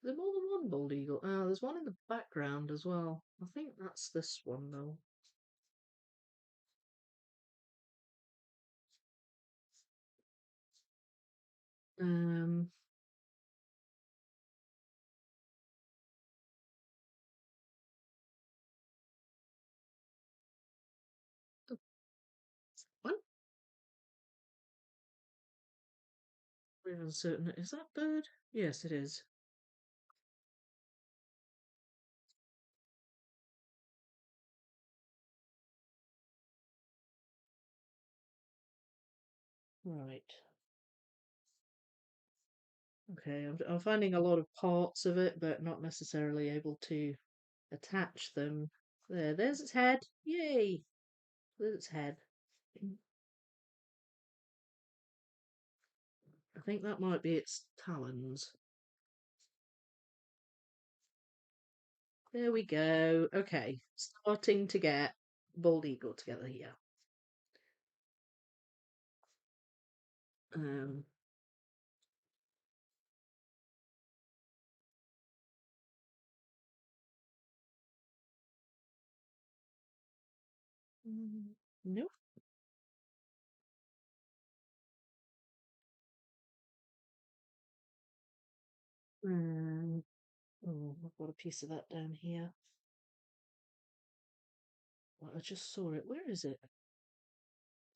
there more than one bald eagle? There's one in the background as well. I think that's this one though. Um, oh, one. We're uncertain. Is that bird? Yes, it is. Right. Okay, I'm finding a lot of parts of it, but not necessarily able to attach them. There's its head. Yay! There's its head. I think that might be its talons. There we go. Okay, starting to get bald eagle together here. Um, nope. Oh, I've got a piece of that down here. Well, I just saw it. Where is it?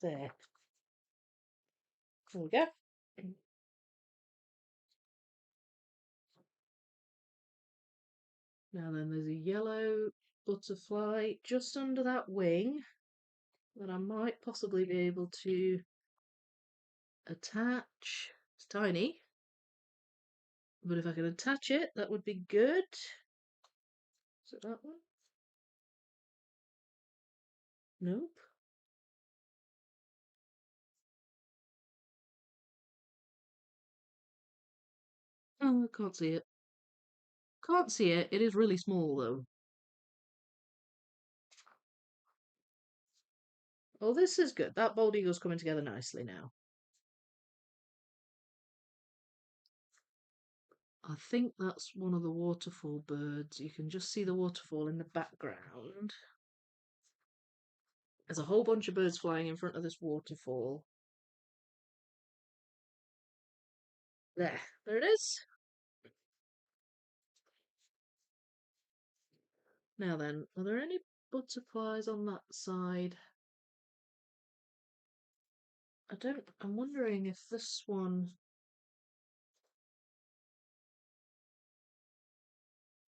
There. There we go. Now then, there's a yellow butterfly just under that wing. that I might possibly be able to attach. It's tiny, but if I can attach it, that would be good. Is it that one? Nope. Oh, I can't see it. Can't see it. It is really small though. Oh, this is good. That bald eagle's coming together nicely now. I think that's one of the waterfall birds. You can just see the waterfall in the background. There's a whole bunch of birds flying in front of this waterfall. There it is. Now then, are there any butterflies on that side? I'm wondering if this one,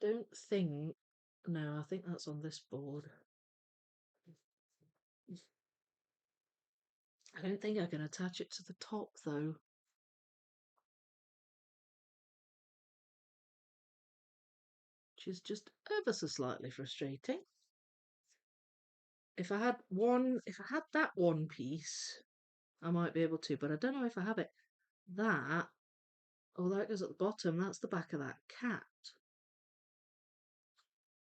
don't think, no, I think that's on this board. I don't think I can attach it to the top though. Which is just ever so slightly frustrating. If I had that one piece, I might be able to, but I don't know if I have it. That, oh, that goes at the bottom. That's the back of that cat.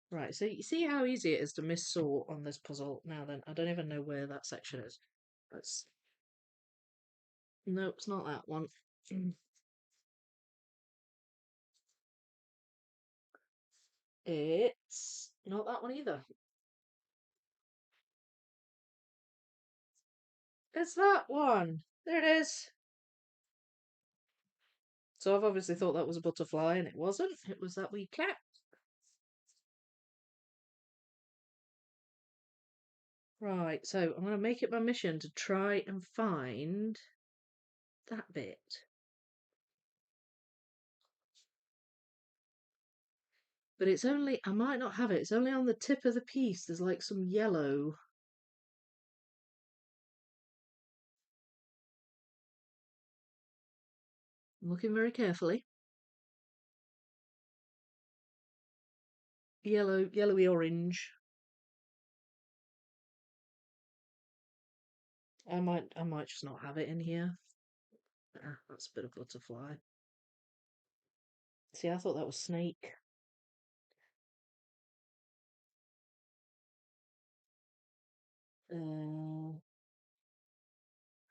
Right, so you see how easy it is to missort on this puzzle. Now then, I don't even know where that section is. That's no, it's not that one. It's not that one either. It's that one. There it is. So I've obviously thought that was a butterfly, and it wasn't. It was that wee cat. Right, so I'm going to make it my mission to try and find that bit. But it's only, I might not have it, it's only on the tip of the piece. There's like some yellow. I'm looking very carefully. Yellowy orange. I might just not have it in here. Ah, that's a bit of butterfly. See, I thought that was snake. Uh,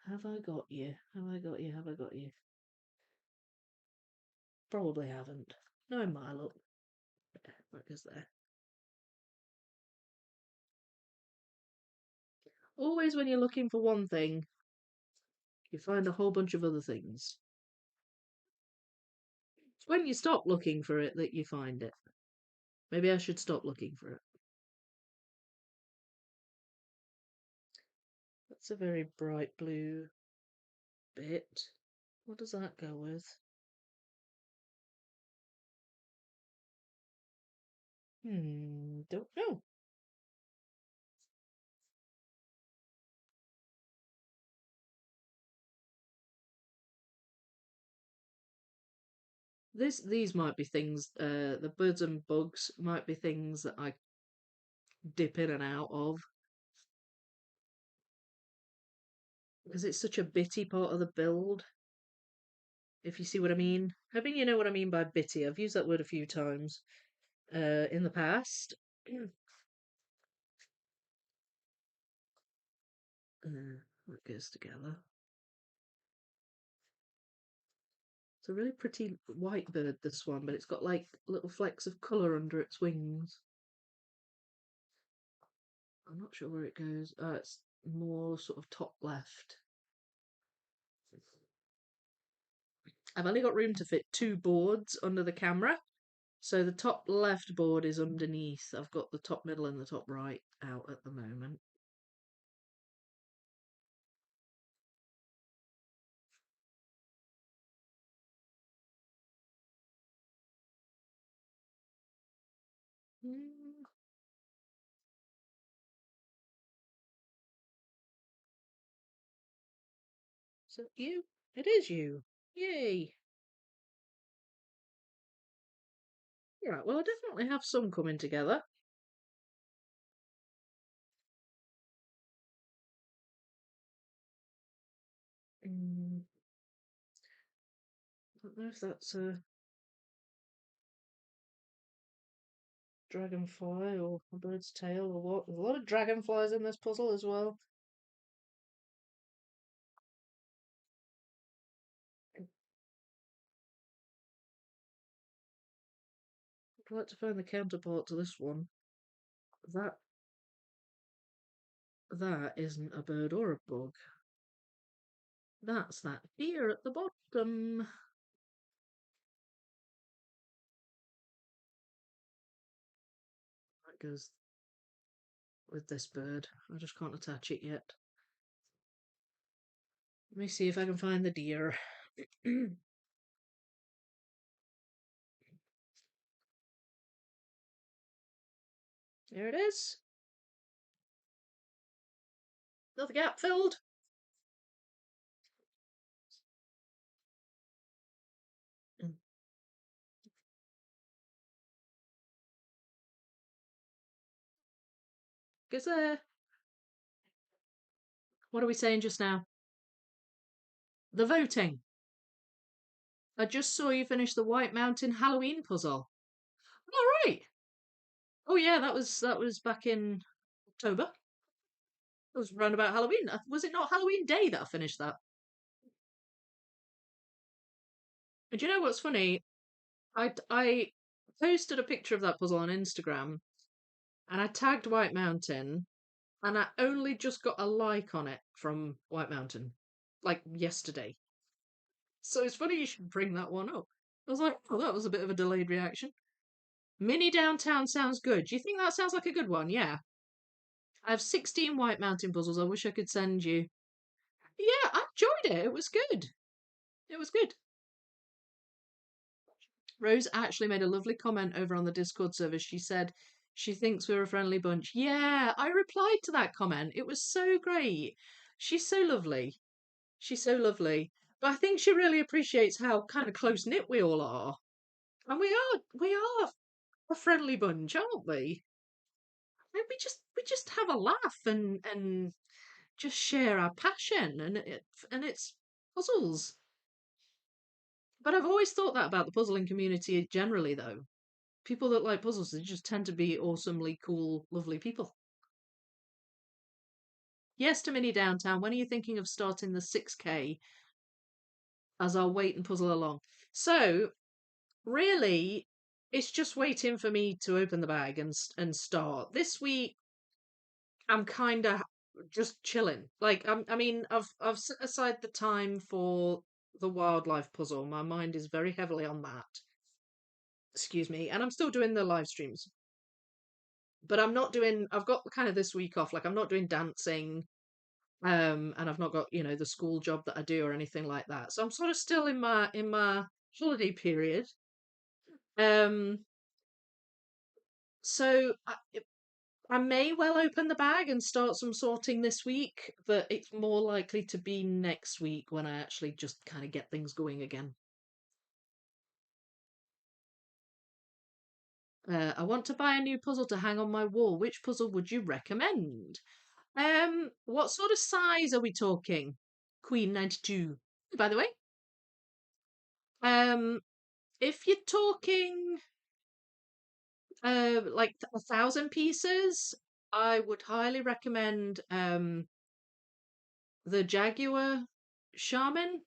have I got you? Have I got you? Have I got you? Probably haven't. No, my look. What is there? Always when you're looking for one thing, you find a whole bunch of other things. It's when you stop looking for it that you find it. Maybe I should stop looking for it. That's a very bright blue bit. What does that go with? Don't know. These might be things, the birds and bugs might be things that I dip in and out of. Because it's such a bitty part of the build, if you see what I mean. I mean, you know what I mean by bitty. I've used that word a few times in the past. That goes together. It's a really pretty white bird, this one, but it's got like little flecks of colour under its wings. I'm not sure where it goes. It's more sort of top left. I've only got room to fit two boards under the camera, so the top left board is underneath. I've got the top middle and the top right out at the moment. Mm, Is it you? It is you. Yay. Right, well, I definitely have some coming together. Mm, I don't know if that's a dragonfly or a bird's tail or what. There's a lot of dragonflies in this puzzle as well. I'd like to find the counterpart to this one. That that isn't a bird or a bug. That's that deer at the bottom. That goes with this bird. I just can't attach it yet. Let me see if I can find the deer. There it is. Another gap filled. Goes there. What are we saying just now? The voting. I just saw you finish the White Mountain Halloween puzzle. All right. Oh yeah, that was back in October. It was round about Halloween. Was it not Halloween Day that I finished that? And do you know what's funny? I posted a picture of that puzzle on Instagram and I tagged White Mountain and I only just got a like on it from White Mountain, like yesterday. So it's funny you should bring that one up. I was like, oh, that was a bit of a delayed reaction. Mini Downtown sounds good. Do you think that sounds like a good one? Yeah. I have 16 White Mountain puzzles. I wish I could send you. Yeah, I enjoyed it. It was good. It was good. Rose actually made a lovely comment over on the Discord server. She said she thinks we're a friendly bunch. Yeah, I replied to that comment. It was so great. She's so lovely. She's so lovely. But I think she really appreciates how kind of close knit we all are. And we are a friendly bunch, aren't we? And we just have a laugh and just share our passion and it's puzzles. But I've always thought that about the puzzling community generally though. People that like puzzles, they just tend to be awesomely cool, lovely people. Yes to Mini Downtown. When are you thinking of starting the 6K as I'll wait and puzzle along? So, really, it's just waiting for me to open the bag and start. This week, I'm kind of just chilling. Like, I mean, I've set aside the time for the wildlife puzzle. My mind is very heavily on that. Excuse me, and I'm still doing the live streams, but I'm not doing. I've got kind of this week off. Like, I'm not doing dancing. And I've not got the school job that I do or anything like that. So I'm sort of still in my holiday period. Um, so I may well open the bag and start some sorting this week, but it's more likely to be next week when I actually just kind of get things going again. I want to buy a new puzzle to hang on my wall. Which puzzle would you recommend? What sort of size are we talking? Queen 92. By the way, um, if you're talking like 1,000 pieces, I would highly recommend the Jaguar Shaman,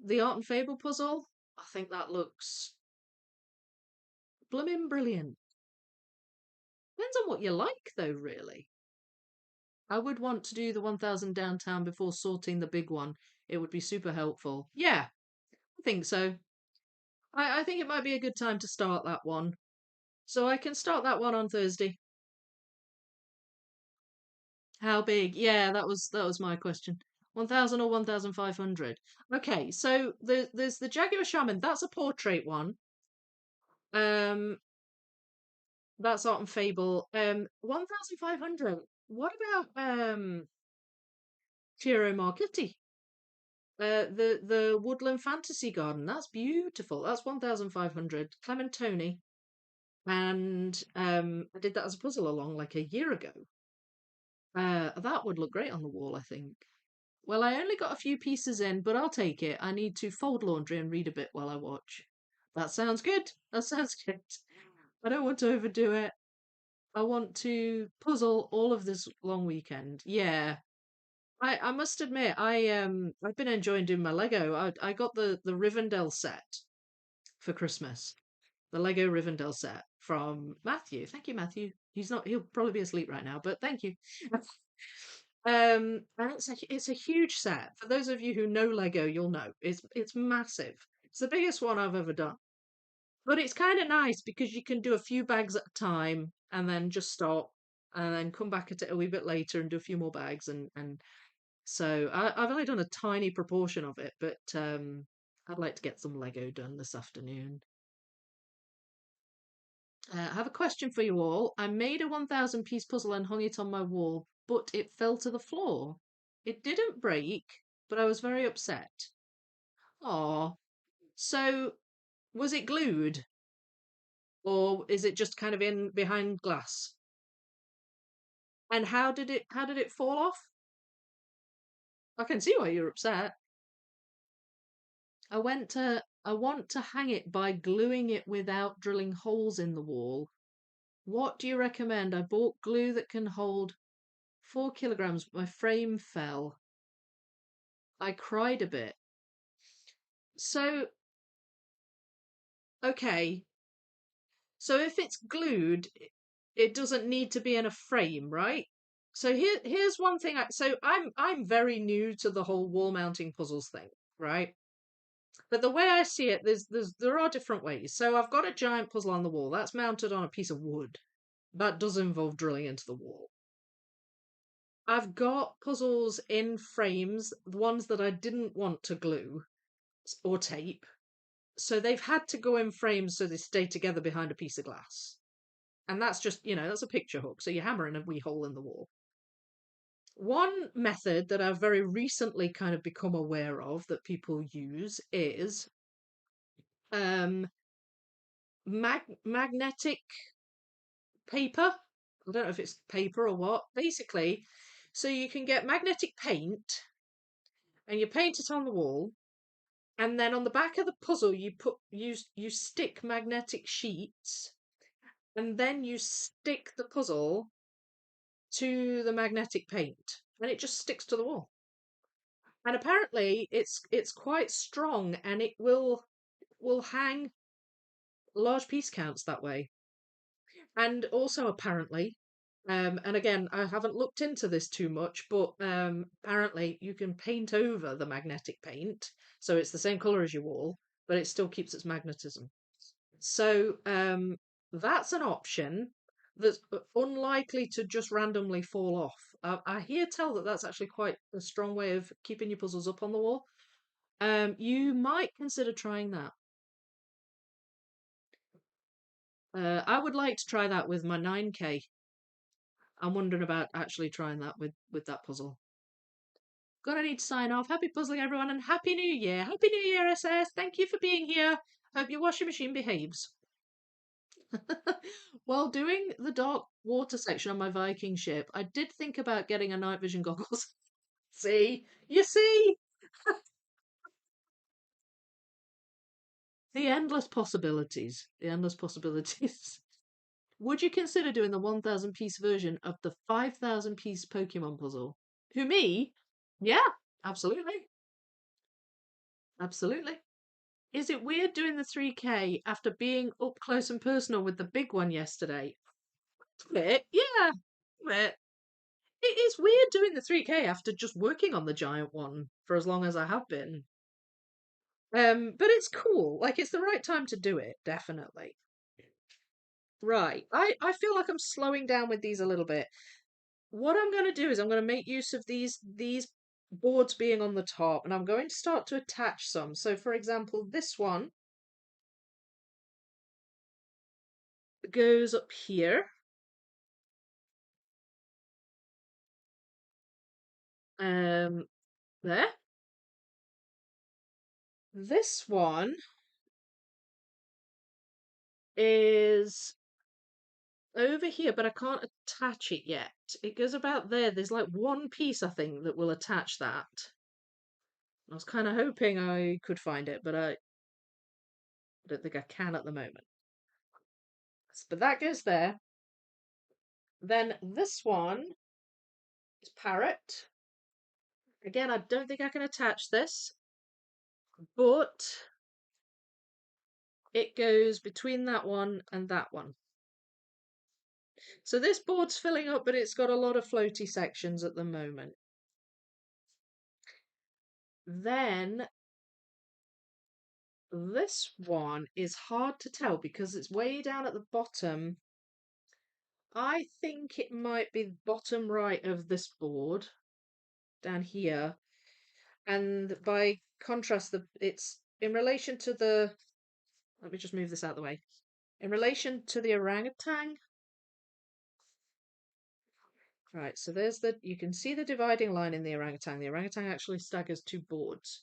the Art and Fable puzzle. I think that looks blooming brilliant. Depends on what you like, though, really. I would want to do the 1,000 downtown before sorting the big one. It would be super helpful. Yeah, I think so. I think it might be a good time to start that one. So I can start that one on Thursday. How big? Yeah, that was my question. 1,000 or 1,500? Okay, so there's the Jaguar Shaman. That's a portrait one. Um, that's Art and Fable. 1,500. What about Piero Marchetti? The Woodland Fantasy Garden. That's beautiful. That's 1,500. Clementoni. And I did that as a puzzle along like a year ago. That would look great on the wall, I think. Well, I only got a few pieces in, but I'll take it. I need to fold laundry and read a bit while I watch. That sounds good. That sounds good. I don't want to overdo it. I want to puzzle all of this long weekend. Yeah. I must admit, I've been enjoying doing my Lego. I got the Rivendell set for Christmas. The Lego Rivendell set from Matthew. Thank you, Matthew. He'll probably be asleep right now, but thank you. And it's a huge set. For those of you who know Lego, you'll know. It's massive. It's the biggest one I've ever done. But it's kind of nice because you can do a few bags at a time and then just stop and then come back at it a wee bit later and do a few more bags and so I've only done a tiny proportion of it, but I'd like to get some Lego done this afternoon. I have a question for you all. I made a 1,000 piece puzzle and hung it on my wall, but it fell to the floor. It didn't break, but I was very upset. Aw. So, was it glued? Or is it just kind of in behind glass? And how did it fall off? I can see why you're upset. I want to hang it by gluing it without drilling holes in the wall. What do you recommend? I bought glue that can hold 4 kilograms, but my frame fell. I cried a bit. So, okay. So if it's glued, it doesn't need to be in a frame, right? So here's one thing. So I'm very new to the whole wall mounting puzzles thing, right? But the way I see it, there are different ways. So I've got a giant puzzle on the wall that's mounted on a piece of wood. That does involve drilling into the wall. I've got puzzles in frames, the ones that I didn't want to glue or tape. So they've had to go in frames so they stay together behind a piece of glass. And that's just, that's a picture hook. So you're hammering a wee hole in the wall. One method that I've very recently kind of become aware of that people use is um, magnetic paper. I don't know if it's paper or what. Basically, so you can get magnetic paint and you paint it on the wall, and then on the back of the puzzle you stick magnetic sheets, and then you stick the puzzle to the magnetic paint, and it just sticks to the wall. And apparently it's quite strong, and it will hang large piece counts that way. And also apparently, and again, I haven't looked into this too much, but apparently you can paint over the magnetic paint, so it's the same color as your wall, but it still keeps its magnetism. So that's an option that's unlikely to just randomly fall off. I hear tell that that's actually quite a strong way of keeping your puzzles up on the wall. You might consider trying that. I would like to try that with my 9K. I'm wondering about actually trying that with that puzzle. Gonna need to sign off. Happy puzzling, everyone, and Happy New Year! Happy New Year, SS! Thank you for being here. Hope your washing machine behaves. While doing the dark water section on my Viking ship, I did think about getting a night vision goggles. See? You see? The endless possibilities. The endless possibilities. Would you consider doing the 1,000 piece version of the 5,000 piece Pokemon puzzle? Who, me? Yeah, absolutely. Absolutely. Is it weird doing the 3K after being up close and personal with the big one yesterday? A bit, yeah. A bit. It is weird doing the 3K after just working on the giant one for as long as I have been. But it's cool. Like, it's the right time to do it, definitely. Right. I feel like I'm slowing down with these a little bit. What I'm going to do is I'm going to make use of these boards being on the top, and I'm going to start to attach some. So, for example, this one goes up here. Um, there. This one is over here, but I can't attach it yet. It goes about there. There's like one piece, I think, that will attach that. I was kind of hoping I could find it, but I don't think I can at the moment. But that goes there. Then this one is parrot. Again, I don't think I can attach this, but it goes between that one and that one. So this board's filling up, but it's got a lot of floaty sections at the moment. Then this one is hard to tell because it's way down at the bottom. I think it might be the bottom right of this board, down here. And by contrast, it's in relation to the. Let me just move this out of the way. In relation to the orangutan. Right, so there's you can see the dividing line in the orangutan. The orangutan actually staggers two boards.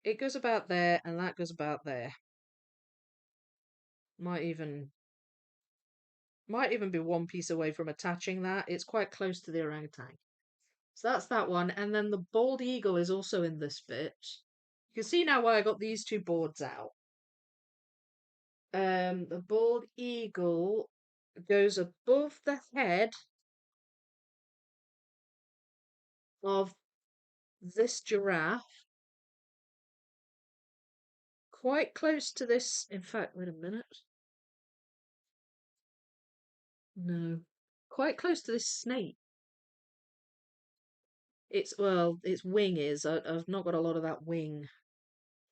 It goes about there, and that goes about there. Might even be one piece away from attaching that. It's quite close to the orangutan. So that's that one. And then the bald eagle is also in this bit. You can see now why I got these two boards out. The bald eagle goes above the head of this giraffe, quite close to this. In fact, wait a minute. No, quite close to this snake. Its wing is. I've not got a lot of that wing.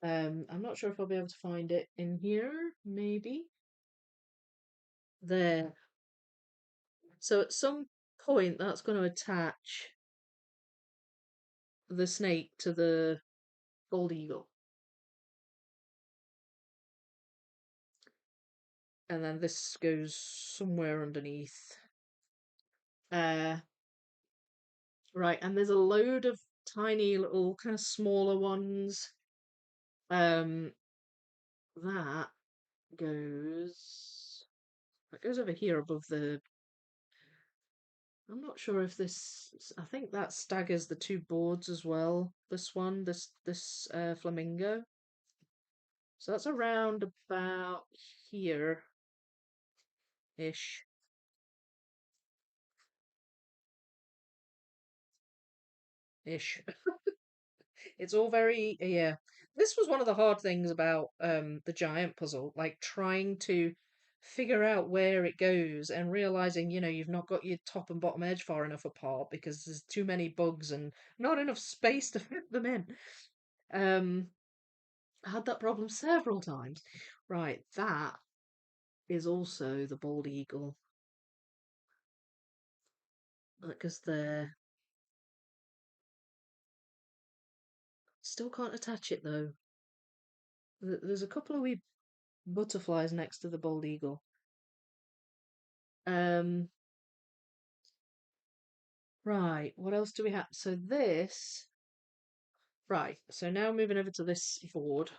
I'm not sure if I'll be able to find it in here. Maybe there. So at some point, that's going to attach the snake to the bald eagle, and then this goes somewhere underneath. Right, and there's a load of tiny little kind of smaller ones. That goes over here above the. I'm not sure if this. I think that staggers the two boards as well. This one, this flamingo. So that's around about here ish. Ish. It's all very, yeah. This was one of the hard things about the giant puzzle, like trying to figure out where it goes and realizing, you've not got your top and bottom edge far enough apart because there's too many bugs and not enough space to fit them in. Um, I had that problem several times. Right, that is also the bald eagle. Because there. Still can't attach it though. There's a couple of wee butterflies next to the bald eagle. Um, right, what else do we have? So this, right, so now moving over to this board,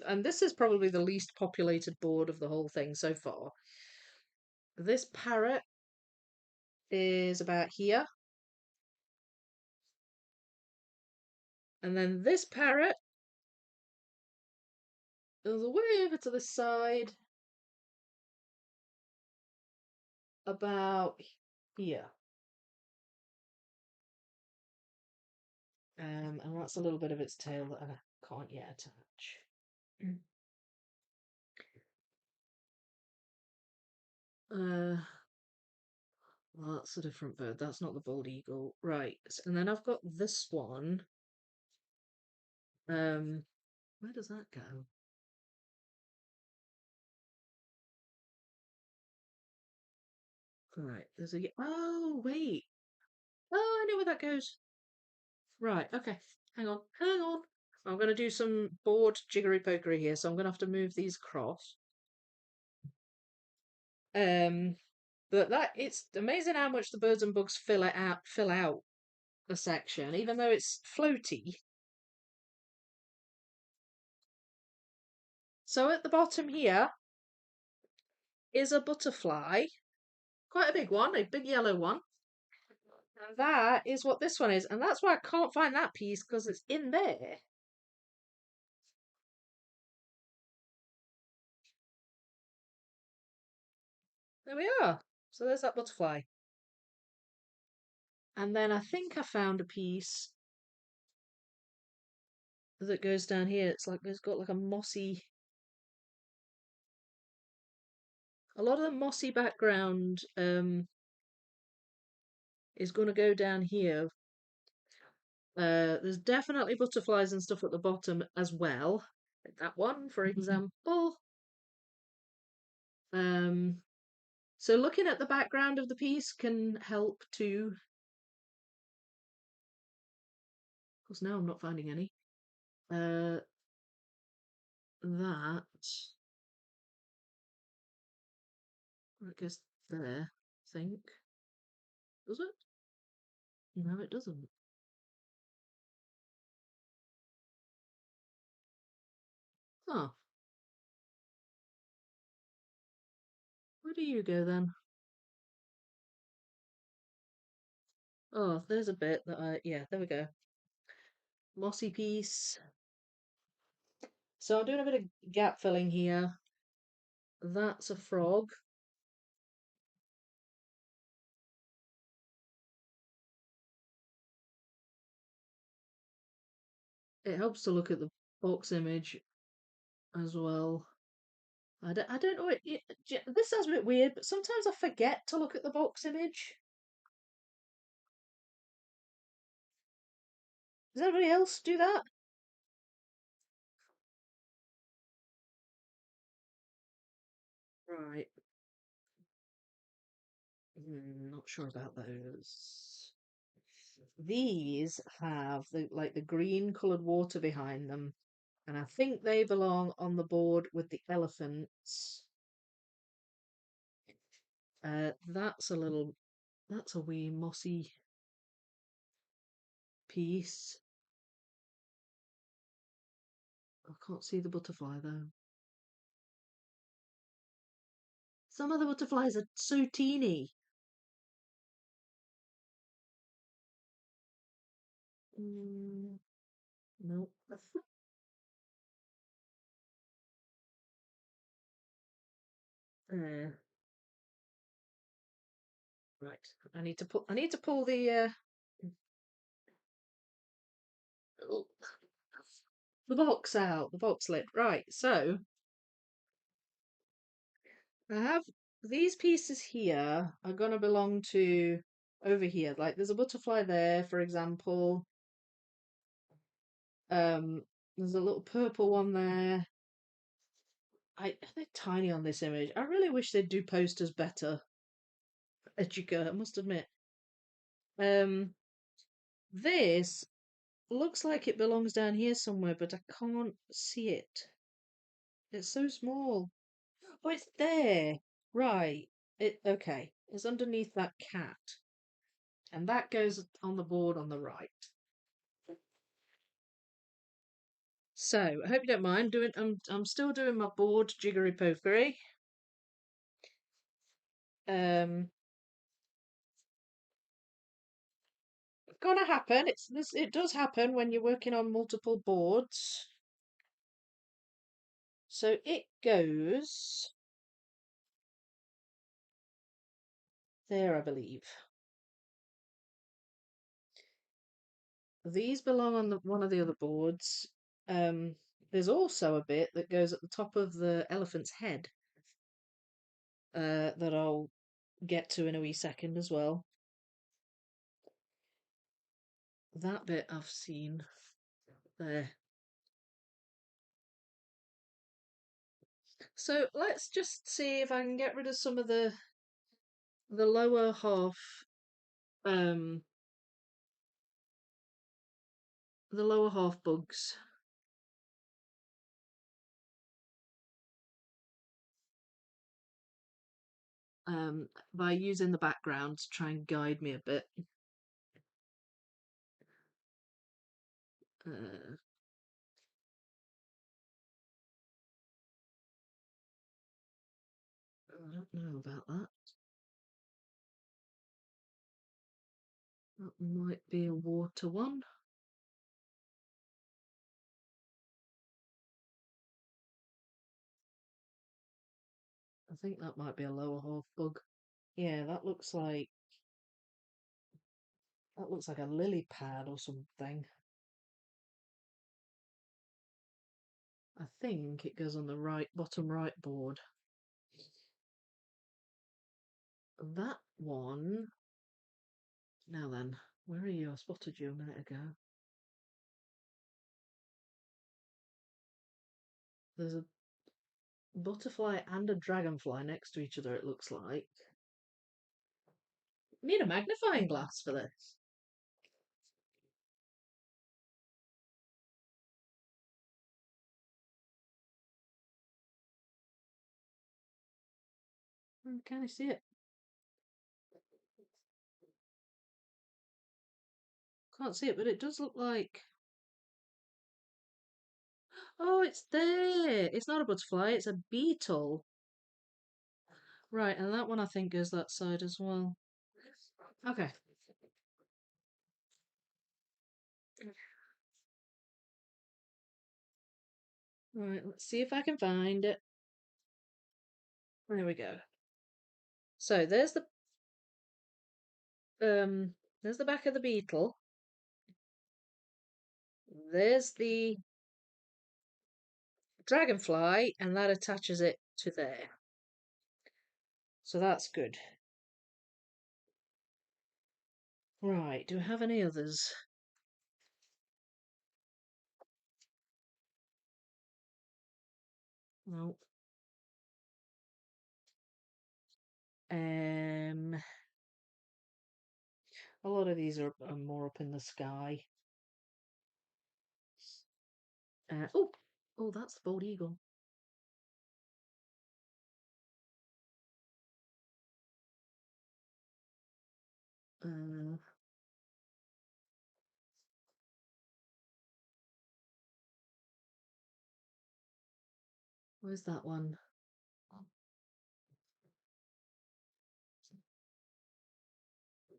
and this is probably the least populated board of the whole thing so far. This parrot is about here, and then this parrot is way over to the side, about here. And that's a little bit of its tail that I can't yet attach. Well, that's a different bird. That's not the bald eagle. Right. And then I've got this one. Where does that go? Right. There's a. Oh, wait. Oh, I know where that goes. Right. Okay. Hang on. Hang on. I'm going to do some board jiggery pokery here, so I'm going to have to move these across. But it's amazing how much the birds and bugs fill out a section, even though it's floaty. So at the bottom here is a butterfly, quite a big one, a big yellow one. And that is what this one is. And that's why I can't find that piece because it's in there. There we are. So there's that butterfly. And then I think I found a piece that goes down here. It's got like a mossy, a lot of the mossy background is going to go down here. There's definitely butterflies and stuff at the bottom as well. Like that one, for example. Um, so looking at the background of the piece can help too. Of course, now I'm not finding any. That goes there, I think. Does it? No, it doesn't. Oh, where do you go then? Oh, there's a bit that yeah, there we go. Mossy piece. So I'm doing a bit of gap filling here. That's a frog. It helps to look at the box image as well. I don't know. This sounds a bit weird, but sometimes I forget to look at the box image. Does anybody else do that? Right. Not sure about those. These have the green coloured water behind them, and I think they belong on the board with the elephants. That's a wee mossy piece. I can't see the butterfly though. Some of the butterflies are so teeny. Mm, no. Uh, right. I need to pull oh, the box out, the box lid. Right. So I have these pieces here are gonna belong to over here. Like there's a butterfly there, for example. Um, there's a little purple one there. They're tiny on this image. I really wish they'd do posters better. Educa, I must admit. Um, this looks like it belongs down here somewhere, but I can't see it. It's so small. Oh, it's there. Right. It okay. It's underneath that cat. And that goes on the board on the right. So I hope you don't mind doing I'm still doing my board jiggery pokery. Um Gonna happen. It does happen when you're working on multiple boards. So it goes there, I believe. These belong on one of the other boards. There's also a bit that goes at the top of the elephant's head that I'll get to in a wee second as well. That bit I've seen there. So let's just see if I can get rid of some of the lower half um the lower half bugs by using the background to try and guide me a bit. Uh, know about that. That might be a water one. I think that might be a lower half bug. Yeah, that looks like a lily pad or something. I think it goes on the right bottom right board. That one. Now then, where are you? I spotted you a minute ago. There's a butterfly and a dragonfly next to each other, it looks like. Need a magnifying glass for this. Can I see it? Can't see it, but it does look like. Oh, it's there! It's not a butterfly, it's a beetle. Right, and that one I think goes that side as well. Okay. Right, let's see if I can find it. There we go. So there's the back of the beetle. There's the dragonfly, and that attaches it to there. So that's good. Right, do we have any others? No. A lot of these are more up in the sky. Oh, that's the bald eagle. Uh, where's that one?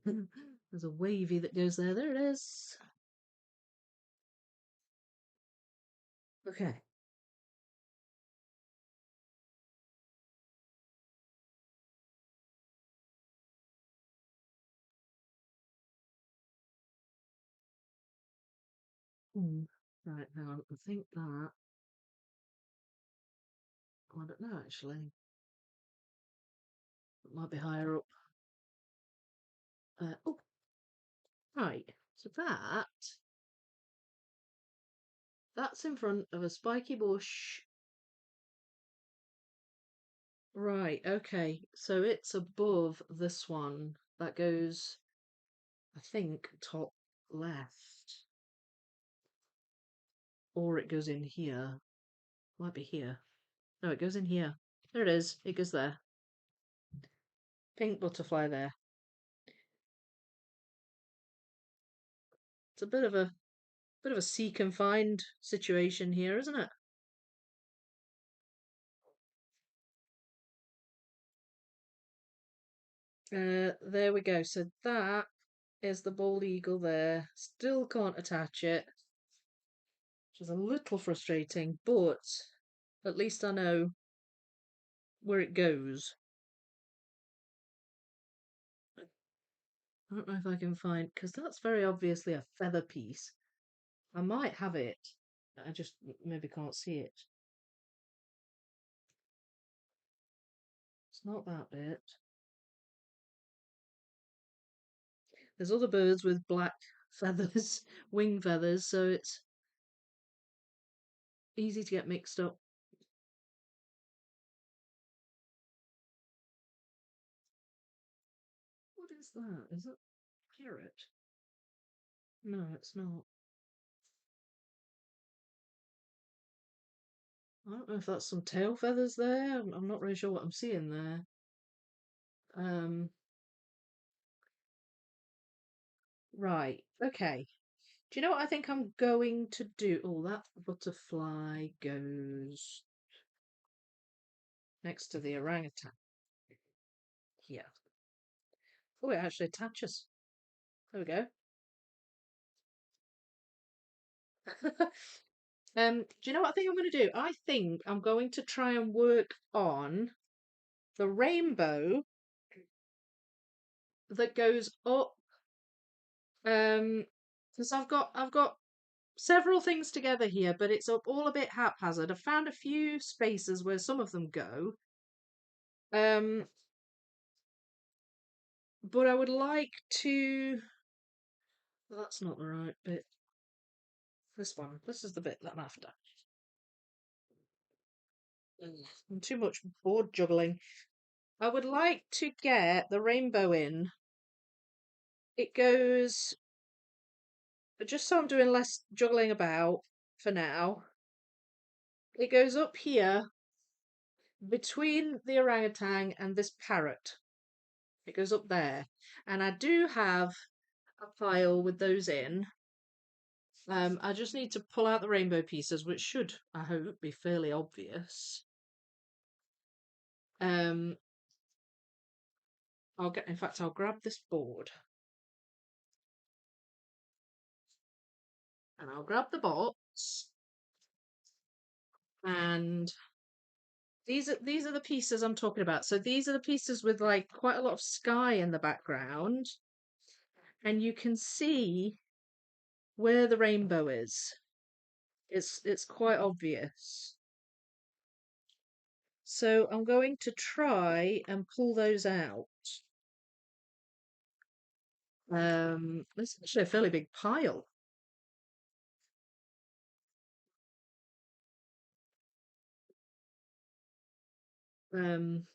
There's a wavy that goes there. There it is. Okay. Right, now I think that. Oh, I don't know actually. It might be higher up. Oh, right. So that's in front of a spiky bush. Right, okay. So it's above this one. That goes, I think, top left. Or it goes in here. Might be here. No, it goes in here. There it is. It goes there. Pink butterfly there. It's a bit of a seek and find situation here, isn't it? There we go. So that is the bald eagle there. Still can't attach it, which is a little frustrating, but at least I know where it goes. I don't know if I can find, because that's very obviously a feather piece. I might have it. I just maybe can't see it. It's not that bit. There's other birds with black feathers, wing feathers, so it's easy to get mixed up. What is that? Is it parrot? No, it's not. I don't know if that's some tail feathers there. I'm not really sure what I'm seeing there. Um, right. Okay. Do you know what I think I'm going to do? Oh, that butterfly goes next to the orangutan. here. Oh, it actually attaches. There we go. Do you know what I think I'm going to do? I think I'm going to try and work on the rainbow that goes up. Because I've got several things together here, but it's up all a bit haphazard. I've found a few spaces where some of them go. But I would like to. Well, that's not the right bit. This one. This is the bit that I'm after. I'm too much board juggling. I would like to get the rainbow in. It goes, just so I'm doing less juggling about for now, it goes up here between the orangutan and this parrot. It goes up there. And I do have a pile with those in. I just need to pull out the rainbow pieces, which should, I hope, be fairly obvious. Um, in fact, I'll grab this board. And I'll grab the box. And these are the pieces I'm talking about. So these are the pieces with like quite a lot of sky in the background. And you can see where the rainbow is. It's quite obvious. So I'm going to try and pull those out. This is actually a fairly big pile. I'm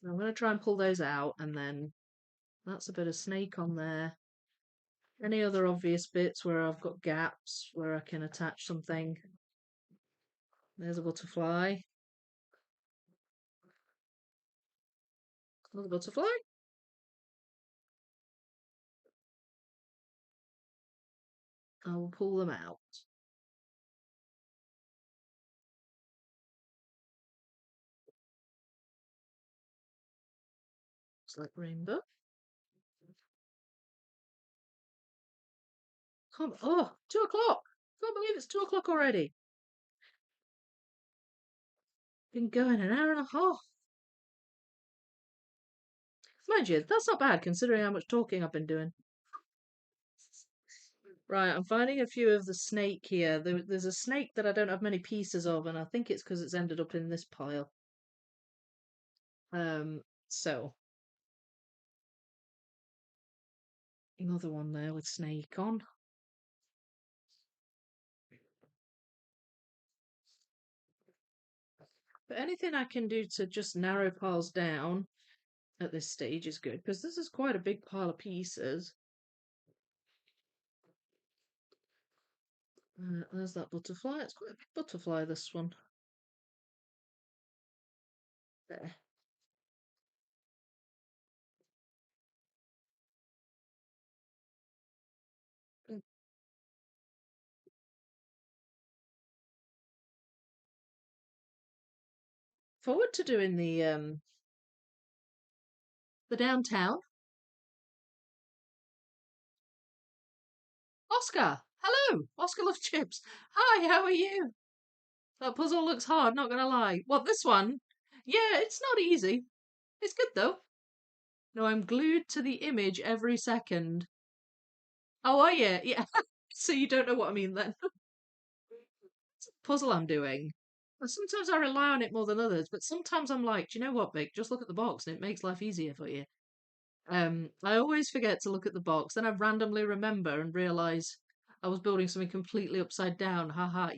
going to try and pull those out, and then that's a bit of snake on there. Any other obvious bits where I've got gaps where I can attach something? There's a butterfly. Another butterfly. I will pull them out. Looks like rainbow. Oh, 2 o'clock. Can't believe it's 2 o'clock already. Been going an hour and a half. Mind you, that's not bad considering how much talking I've been doing. Right, I'm finding a few of the snake here. There's a snake that I don't have many pieces of, and I think it's because it's ended up in this pile. So another one there with snake on. But anything I can do to just narrow piles down at this stage is good, because this is quite a big pile of pieces. There's that butterfly. It's quite a big butterfly, this one. There. Mm. Forward to doing the downtown. Oscar! Hello! Oscar loves chips. Hi, how are you? That puzzle looks hard, not gonna lie. What, this one? Yeah, it's not easy. It's good though. No, I'm glued to the image every second. Oh, are you? Yeah. So you don't know what I mean then. It's a puzzle I'm doing. And sometimes I rely on it more than others, but sometimes I'm like, do you know what, Vic? Just look at the box and it makes life easier for you. I always forget to look at the box. Then I randomly remember and realise I was building something completely upside down. Haha.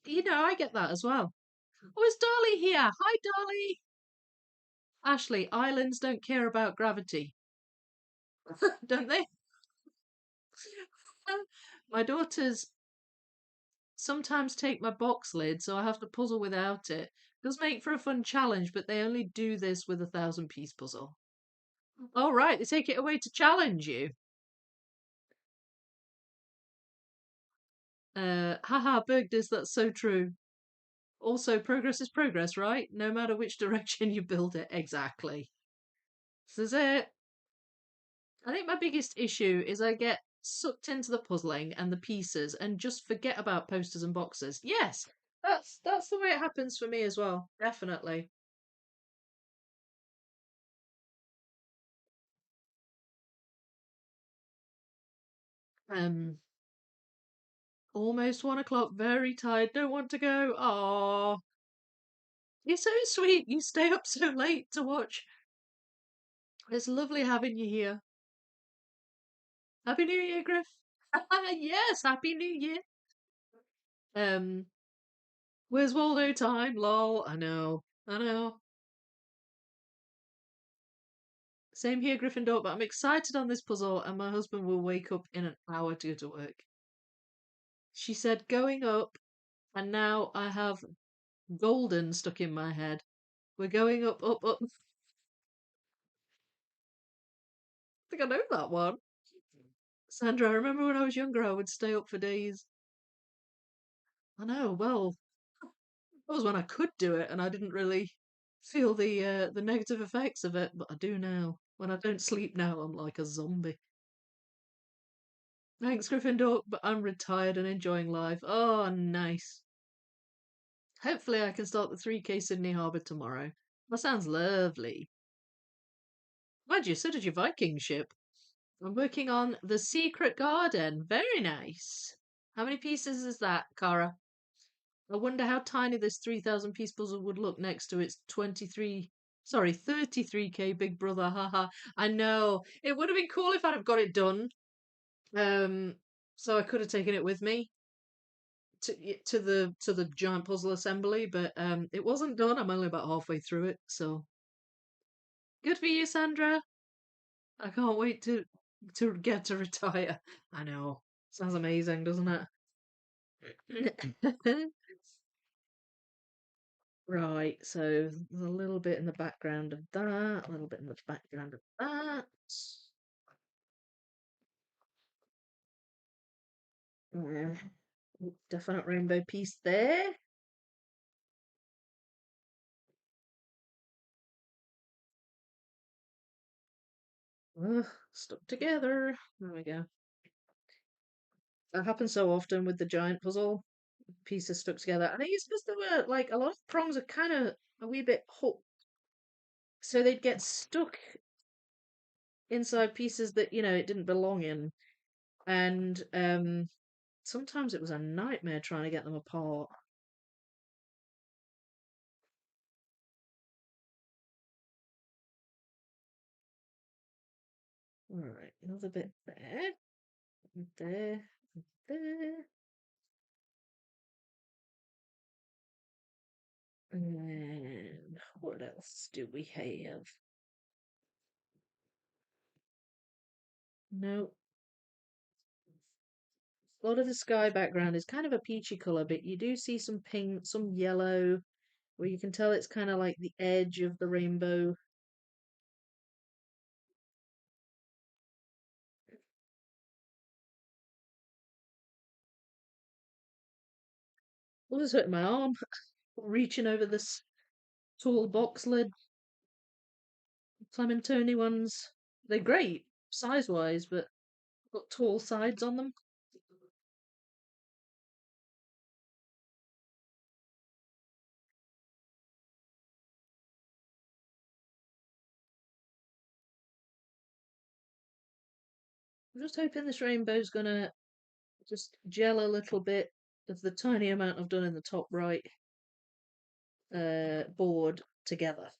You know, I get that as well. Oh, it's Dolly here. Hi, Dolly. Ashley, islands don't care about gravity, don't they? My daughters sometimes take my box lid, so I have to puzzle without it. Does make for a fun challenge, but they only do this with a 1,000 piece puzzle. All right, they take it away to challenge you. Haha, Bergdis, that's so true. Also, progress is progress, right? No matter which direction you build it. Exactly. This is it. I think my biggest issue is I get sucked into the puzzling and the pieces and just forget about posters and boxes. Yes, that's the way it happens for me as well. Definitely. Um, Almost 1 o'clock. Very tired. Don't want to go. Oh, you're so sweet. You stay up so late to watch. It's lovely having you here. Happy New Year, Griff. Yes, Happy New Year. Um, where's Waldo time? Lol. I know. I know. Same here, Gryffindor, but I'm excited on this puzzle, and my husband will wake up in an hour to go to work. She said going up, and now I have golden stuck in my head. We're going up, up, up. I think I know that one. Sandra, I remember when I was younger, I would stay up for days. I know, well, that was when I could do it, and I didn't really feel the negative effects of it, but I do now. When I don't sleep now, I'm like a zombie. Thanks, Gryffindor, but I'm retired and enjoying life. Oh, nice. Hopefully, I can start the 3K Sydney Harbour tomorrow. That sounds lovely. Mind you, so did your Viking ship. I'm working on the Secret Garden. Very nice. How many pieces is that, Cara? I wonder how tiny this 3,000 piece puzzle would look next to its 33K Big Brother. Haha. I know. It would have been cool if I'd have got it done. Um, so I could have taken it with me to the giant puzzle assembly, but it wasn't done. I'm only about halfway through it, so good for you, Sandra. I can't wait to get to retire. I know. Sounds amazing, doesn't it? Right, so there's a little bit in the background of that, a little bit in the background of that. Uh, Definite rainbow piece there. Ugh, stuck together. There we go. That happens so often with the giant puzzle. Pieces stuck together. I think it's because there were like a lot of prongs are kind of a wee bit hooked, so they'd get stuck inside pieces that it didn't belong in, and sometimes it was a nightmare trying to get them apart. All right, another bit there, there, there, and what else do we have? No, a lot of the sky background is kind of a peachy color, but you do see some pink, some yellow, where you can tell it's kind of like the edge of the rainbow. Oh, just hurting my arm, reaching over this tall box lid. Clementoni ones, they're great size wise, but got tall sides on them. I'm just hoping this rainbow's gonna just gel a little bit of the tiny amount I've done in the top right board together.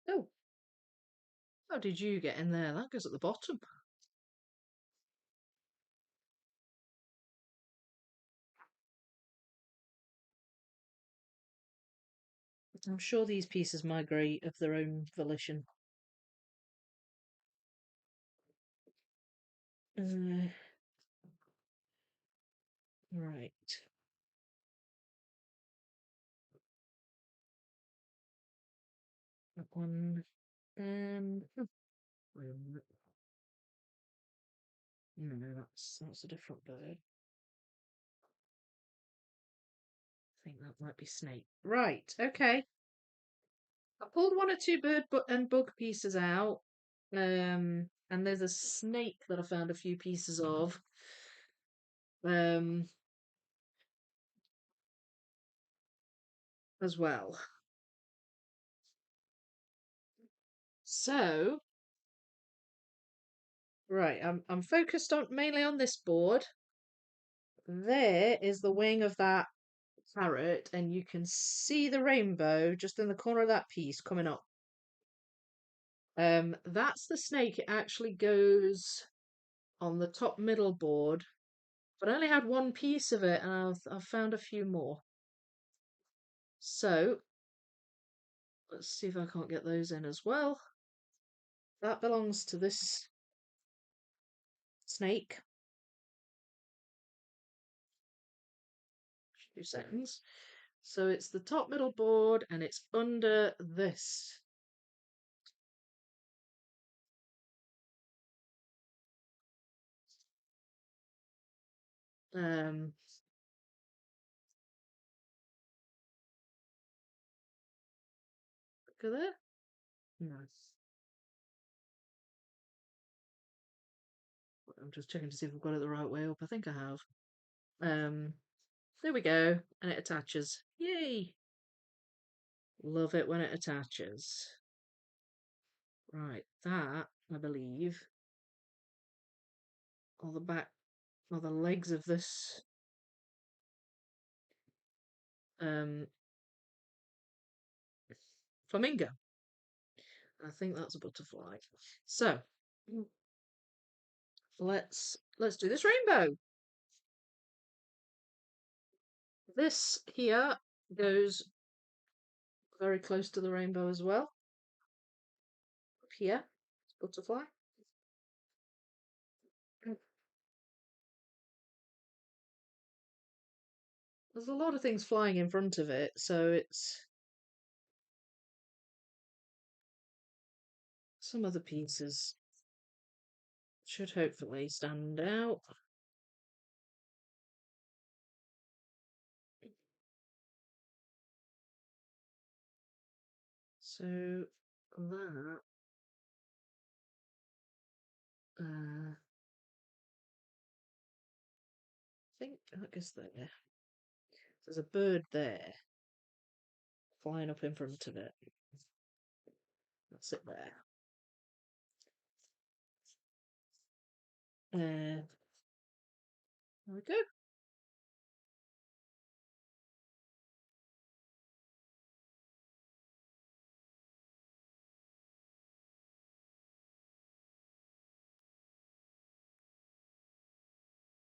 Oh, how did you get in there? That goes at the bottom. I'm sure these pieces migrate of their own volition. Uh, right. That one. Um, No, that's a different bird. I think that might be snake. Right, okay. I pulled one or two and bug pieces out. And there's a snake that I found a few pieces of. Um, as well. So, right, I'm focused on mainly on this board. There is the wing of that parrot, and you can see the rainbow just in the corner of that piece coming up. That's the snake. It actually goes on the top middle board, but I only had one piece of it, and I've found a few more. So let's see if I can't get those in as well. That belongs to this snake. 2 seconds. So it's the top middle board, and it's under this. Um, Look at that. Nice. I'm just checking to see if I've got it the right way up. I think I have. Um, there we go, and it attaches. Yay! Love it when it attaches. Right, that I believe are the back, are the legs of this um flamingo. I think that's a butterfly. So let's do this rainbow. This here goes very close to the rainbow as well. Up here, butterfly. There's a lot of things flying in front of it, so it's some of the pieces should hopefully stand out. So that I think that goes there. There's a bird there flying up in front of it. That's it there. There we go.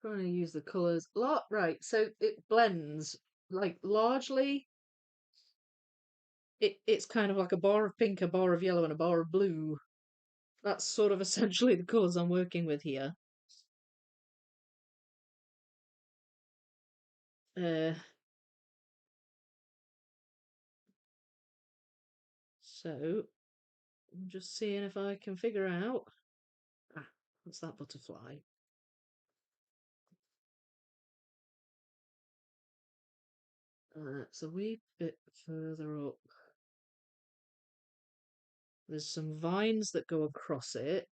Trying to use the colours a lot. Right, so it blends like largely. It's kind of like a bar of pink, a bar of yellow, and a bar of blue. That's sort of essentially the colours I'm working with here. Uh, so I'm just seeing if I can figure out. Ah, what's that butterfly? It's a wee bit further up. There's some vines that go across it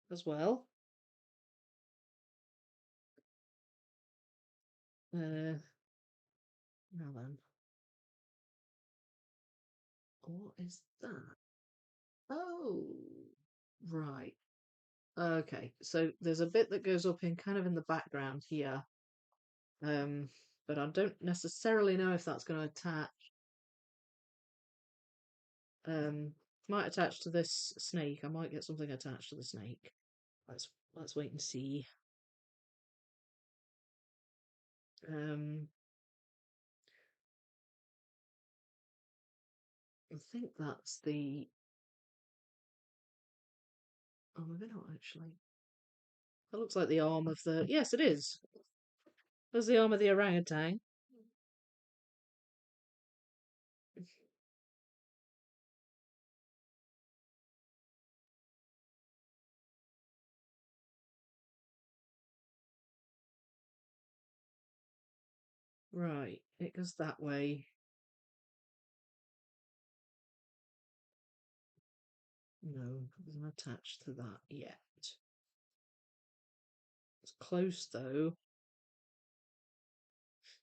as well. Now then, what is that? Oh, right. Okay, so there's a bit that goes up in kind of in the background here. Um, but I don't necessarily know if that's going to attach. Might attach to this snake. I might get something attached to the snake. Let's wait and see. Um, I think that's the. Oh, maybe not actually. That looks like the arm of the. Yes, it is. There's the arm of the orangutan. Right, it goes that way. No, it doesn't attach to that yet. It's close though.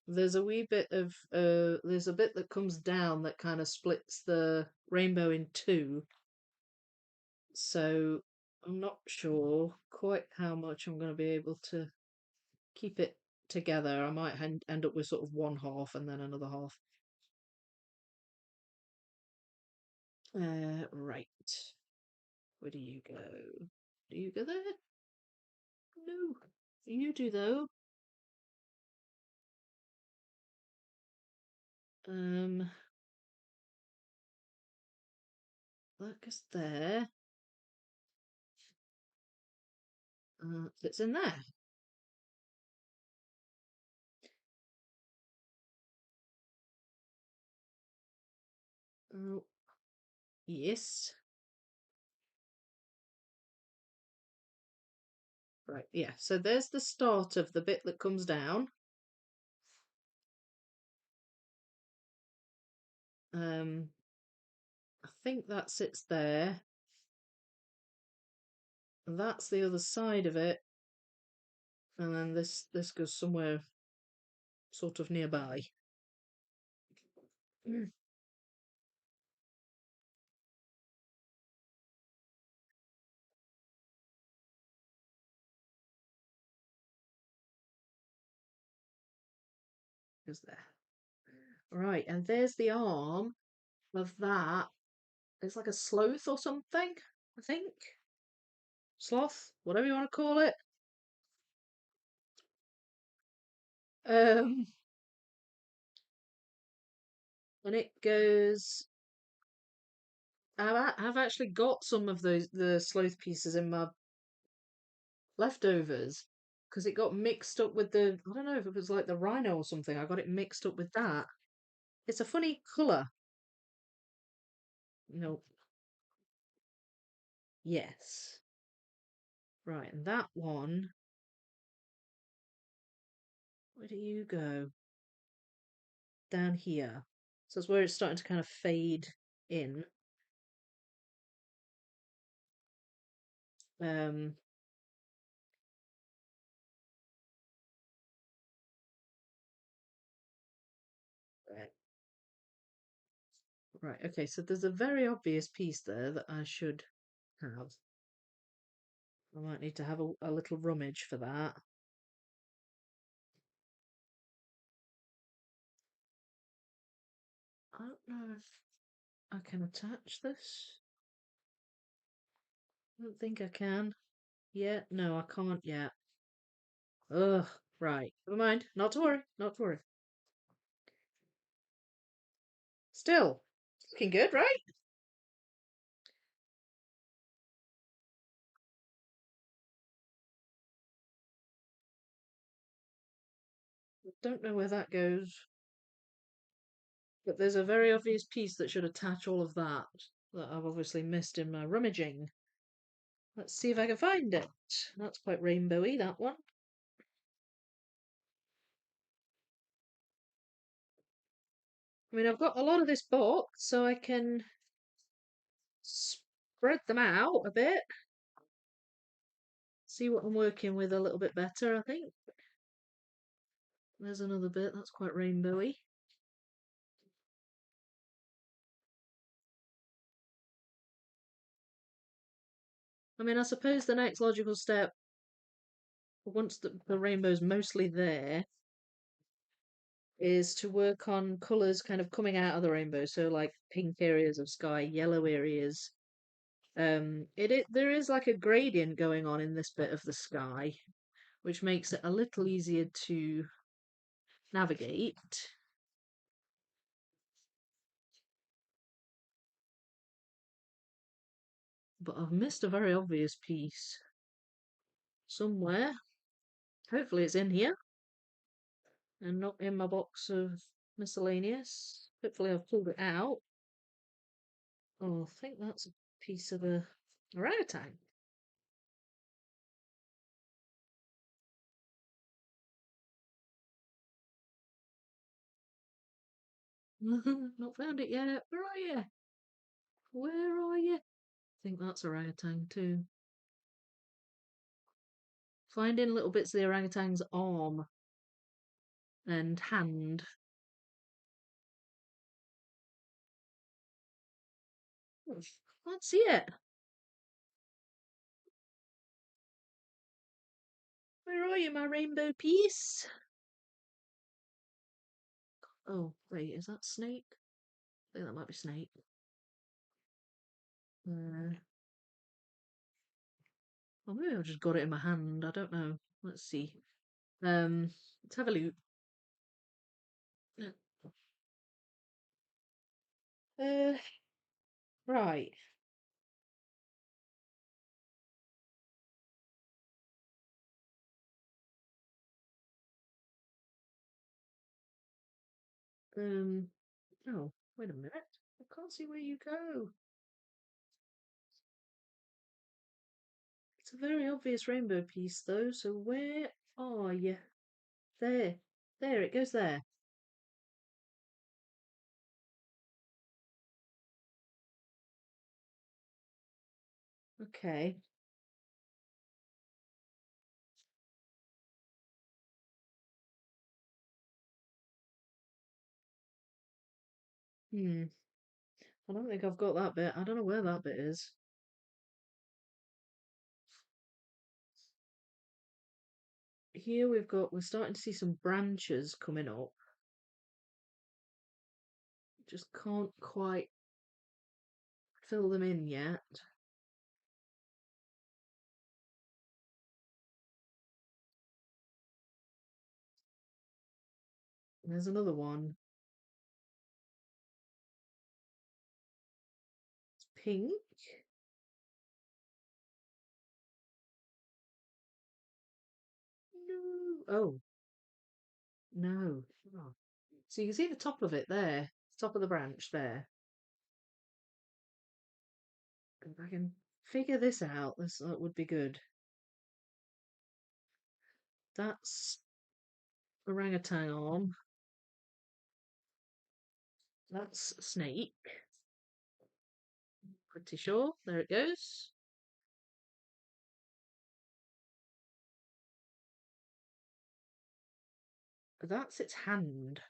There's a wee bit of there's a bit that comes down that kind of splits the rainbow in two. So I'm not sure quite how much I'm going to be able to keep it together. I might end up with sort of one half and then another half. Right. Where do you go? Do you go there? No. You do though. Um, that goes there. It's in there. Oh, yes. Right, yeah. So there's the start of the bit that comes down. I think that sits there. That's the other side of it, and then this goes somewhere sort of nearby. Goes there. Right, and there's the arm of that. It's like a sloth or something, I think. Sloth, whatever you want to call it. Um, and it goes. I've actually got some of the sloth pieces in my leftovers because it got mixed up with the. I don't know if it was like the rhino or something. I got it mixed up with that. It's a funny colour. No, yes. Right, and that one. Where do you go? Down here. So it's where it's starting to kind of fade in. Um, right. Right, okay, so there's a very obvious piece there that I should have. I might need to have a little rummage for that. I don't know if I can attach this. I don't think I can. Yet. No, I can't yet. Ugh, right. Never mind. Not to worry. Not to worry. Still, it's looking good, right? Don't know where that goes. But there's a very obvious piece that should attach all of that I've obviously missed in my rummaging. Let's see if I can find it. That's quite rainbowy, that one. I mean, I've got a lot of this box, so I can spread them out a bit. See what I'm working with a little bit better, I think. There's another bit that's quite rainbowy. I mean, I suppose the next logical step, once the rainbow's mostly there, is to work on colours kind of coming out of the rainbow. So like pink areas of sky, yellow areas. There is like a gradient going on in this bit of the sky, which makes it a little easier to navigate. But I've missed a very obvious piece somewhere. Hopefully it's in here and not in my box of miscellaneous. Hopefully I've pulled it out. Oh, I think that's a piece of a orangutan. Not found it yet. Where are you? Where are you? I think that's orangutan too. Finding little bits of the orangutan's arm and hand. Can't see it. Where are you, my rainbow piece? Oh, wait, is that snake? I think that might be snake. Well, maybe I've just got it in my hand. I don't know. Let's see. Let's have a look. Uh, right. Um. Oh, wait a minute. I can't see where you go. It's a very obvious rainbow piece, though. So where are you? There. There. It goes there. Okay. Hmm. I don't think I've got that bit. I don't know where that bit is. Here we're starting to see some branches coming up. Just can't quite fill them in yet. There's another one. It's pink. No. Oh, no. Oh. So you can see the top of it there. Top of the branch there. If I can figure this out, that would be good. That's orangutan arm. That's snake. Pretty sure. There it goes. That's its hand.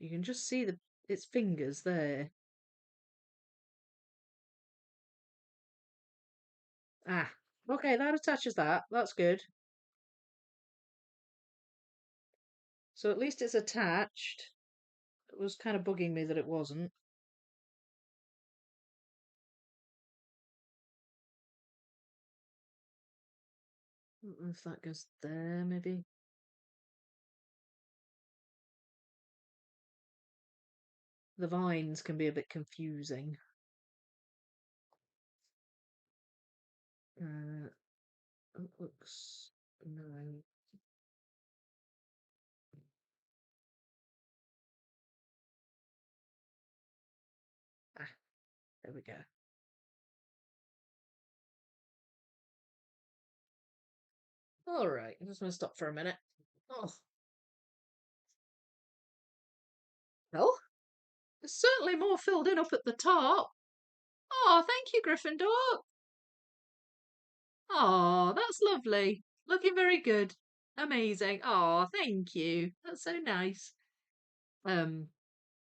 You can just see its fingers there. Ah, okay, that attaches that. That's good. So at least it's attached. It was kind of bugging me that it wasn't. I don't know if that goes there, maybe. The vines can be a bit confusing. It looks no. Ah, there we go. All right, I'm just going to stop for a minute. Oh, well, there's certainly more filled in up at the top. Oh, thank you, Gryffindor. Oh, that's lovely. Looking very good. Amazing. Oh, thank you. That's so nice. Um,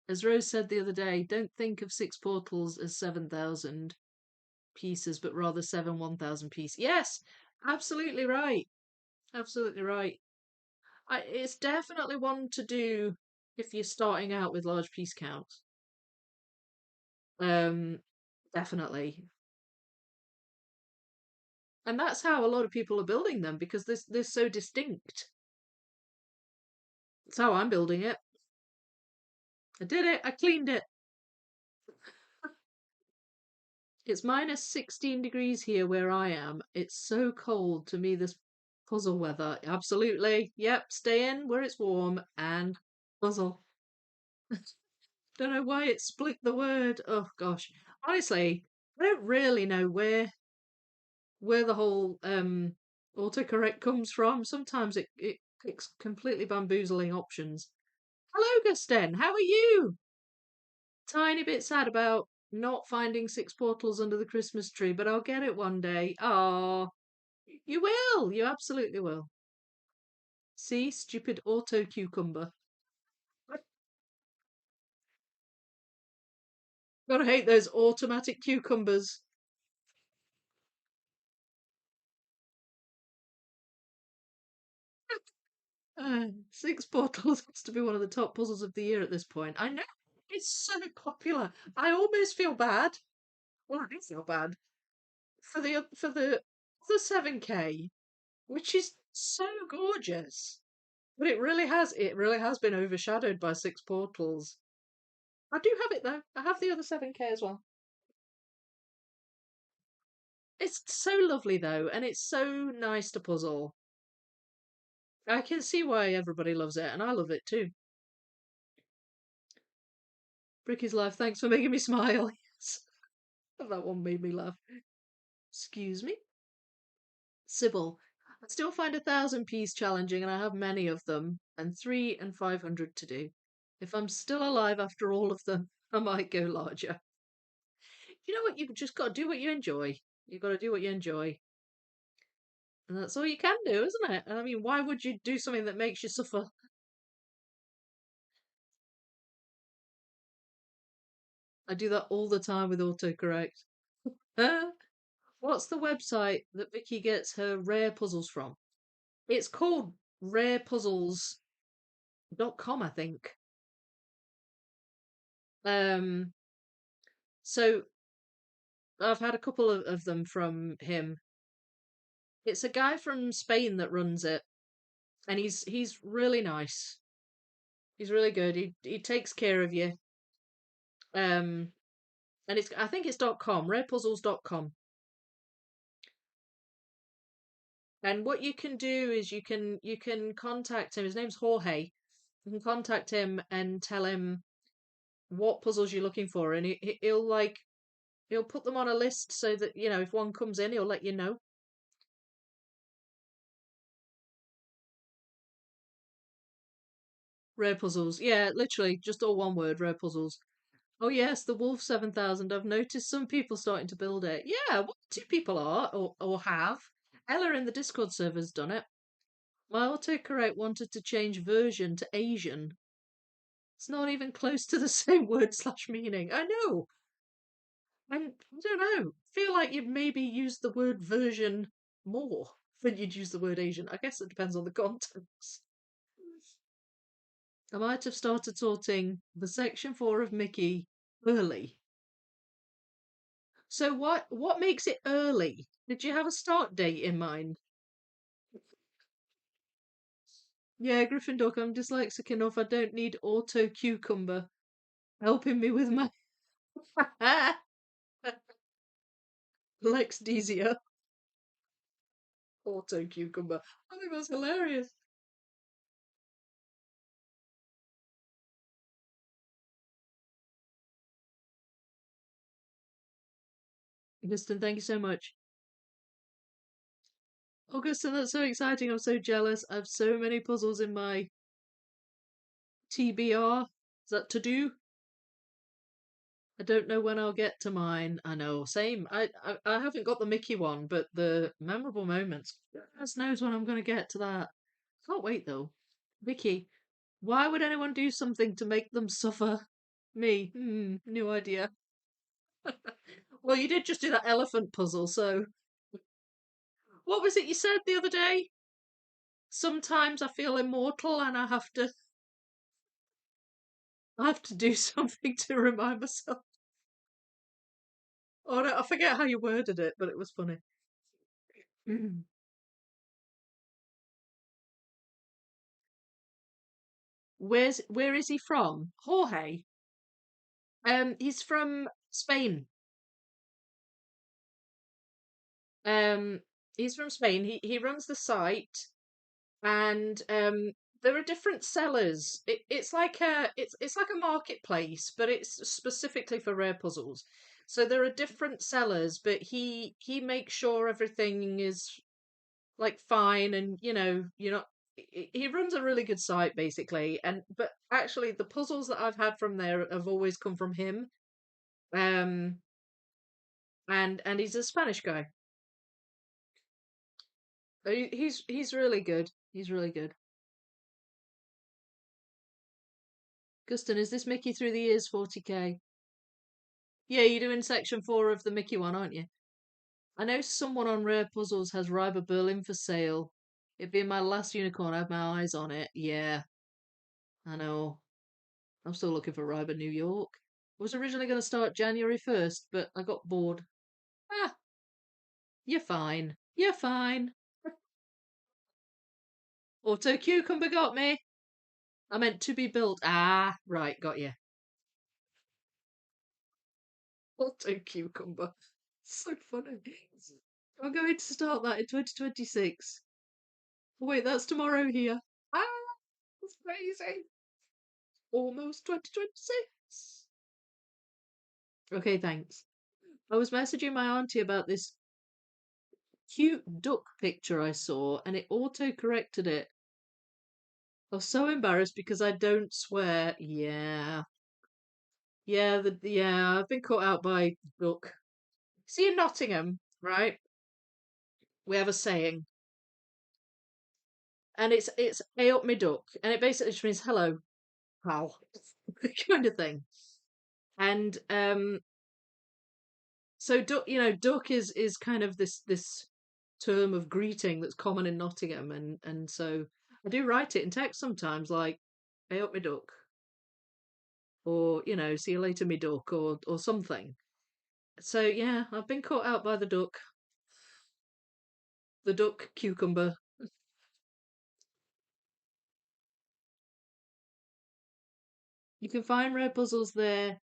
as Rose said the other day, don't think of six portals as 7,000 pieces, but rather 1,000 pieces. Yes, absolutely right. Absolutely right. It's definitely one to do if you're starting out with large piece counts. Um, definitely. And that's how a lot of people are building them because they're so distinct. That's how I'm building it. I did it. I cleaned it. It's minus 16 degrees here where I am. It's so cold to me, this puzzle weather. Absolutely. Yep. Stay in where it's warm and puzzle. Don't know why it split the word. Oh gosh. Honestly, I don't really know where the whole autocorrect comes from. Sometimes it picks completely bamboozling options. Hello, Gusten. How are you? Tiny bit sad about not finding six portals under the Christmas tree, but I'll get it one day. Ah, you will. You absolutely will. See, stupid auto cucumber. Gotta hate those automatic cucumbers. Six portals has to be one of the top puzzles of the year at this point. I know it's so popular. I almost feel bad. Well, I do feel bad for the 7K, which is so gorgeous. But it really has been overshadowed by six portals. I do have it though. I have the other 7K as well. It's so lovely though, and it's so nice to puzzle. I can see why everybody loves it, and I love it too. Bricky's Life, thanks for making me smile. Yes. That one made me laugh. Excuse me. Sybil. I still find 1,000 piece challenging, and I have many of them, and 3 and 500 to do. If I'm still alive after all of them, I might go larger. You know what? You've just got to do what you enjoy. You've got to do what you enjoy. And that's all you can do, isn't it? I mean, why would you do something that makes you suffer? I do that all the time with autocorrect. What's the website that Vicky gets her rare puzzles from? It's called rarepuzzles.com, I think. Um, so I've had a couple of them from him. It's a guy from Spain that runs it, and he's really nice. He's really good. He takes care of you. Um, and I think it's .com, rarepuzzles.com. And what you can do is you can contact him. His name's Jorge. You can contact him and tell him what puzzles you're looking for, and he'll put them on a list so that if one comes in, he'll let you know. Rare puzzles, yeah, literally just all one word. Rare puzzles. Oh yes, the Wolf 7,000. I've noticed some people starting to build it. Yeah, one, two people are or have. Ella in the Discord server's done it. My autocorrect wanted to change version to Asian. It's not even close to the same word slash meaning. I know. I don't know. Feel like you'd maybe use the word version more than you'd use the word Asian. I guess it depends on the context. I might have started sorting the section 4 of Mickey early. So what makes it early? Did you have a start date in mind? Yeah, Gryffindor, I'm dyslexic enough. I don't need auto cucumber helping me with my Lex Desia auto cucumber. I think that's hilarious. Augustin, thank you so much. Augustin, that's so exciting. I'm so jealous. I have so many puzzles in my TBR. Is that to do? I don't know when I'll get to mine. I know, same. I haven't got the Mickey one, but the memorable moments. Goodness knows when I'm going to get to that. Can't wait though. Vicky, why would anyone do something to make them suffer? Me? No idea. Well, you did just do that elephant puzzle, so what was it you said the other day? Sometimes I feel immortal and I have to do something to remind myself. Oh no, I forget how you worded it, but it was funny. Where is he from? Jorge. He's from Spain. Um, he's from Spain. He runs the site, and there are different sellers. It's like a marketplace, but it's specifically for rare puzzles. So there are different sellers, but he makes sure everything is like fine, and you're not. he runs a really good site basically, and but actually the puzzles that I've had from there have always come from him. Um, and he's a Spanish guy. He's really good. He's really good. Guston, is this Mickey through the years 40k? Yeah, you're doing section 4 of the Mickey one, aren't you? I know someone on Rare Puzzles has Ryber Berlin for sale. It being my last unicorn, I have my eyes on it. Yeah, I know. I'm still looking for Ryber New York. I was originally going to start January 1st, but I got bored. Ah, you're fine. You're fine. Auto Cucumber got me. I meant to be built. Ah, right, got you. Auto Cucumber. So funny. I'm going to start that in 2026. Oh, wait, that's tomorrow here. Ah, that's crazy. Almost 2026. Okay, thanks. I was messaging my auntie about this cute duck picture I saw, and it auto corrected it. I was so embarrassed because I don't swear. Yeah. Yeah, I've been caught out by duck. See, in Nottingham, right, we have a saying, and it's "hey up me duck," and it basically just means hello, pal, kind of thing. And so duck, duck is kind of this term of greeting that's common in Nottingham, and so I do write it in text sometimes, like "hey up me duck," or "see you later, me duck," or something. So yeah, I've been caught out by the duck cucumber. You can find rare puzzles there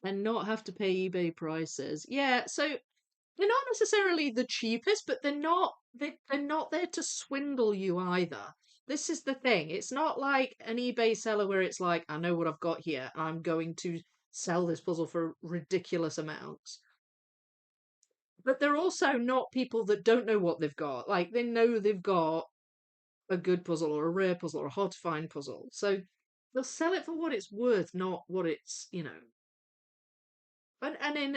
and not have to pay eBay prices. Yeah, so they're not necessarily the cheapest, but they're not there to swindle you either. This is the thing. It's not like an eBay seller where it's like, I know what I've got here. I'm going to sell this puzzle for ridiculous amounts. But they're also not people that don't know what they've got. Like they know they've got a good puzzle or a rare puzzle or a hard to find puzzle. So they'll sell it for what it's worth, not what it's. And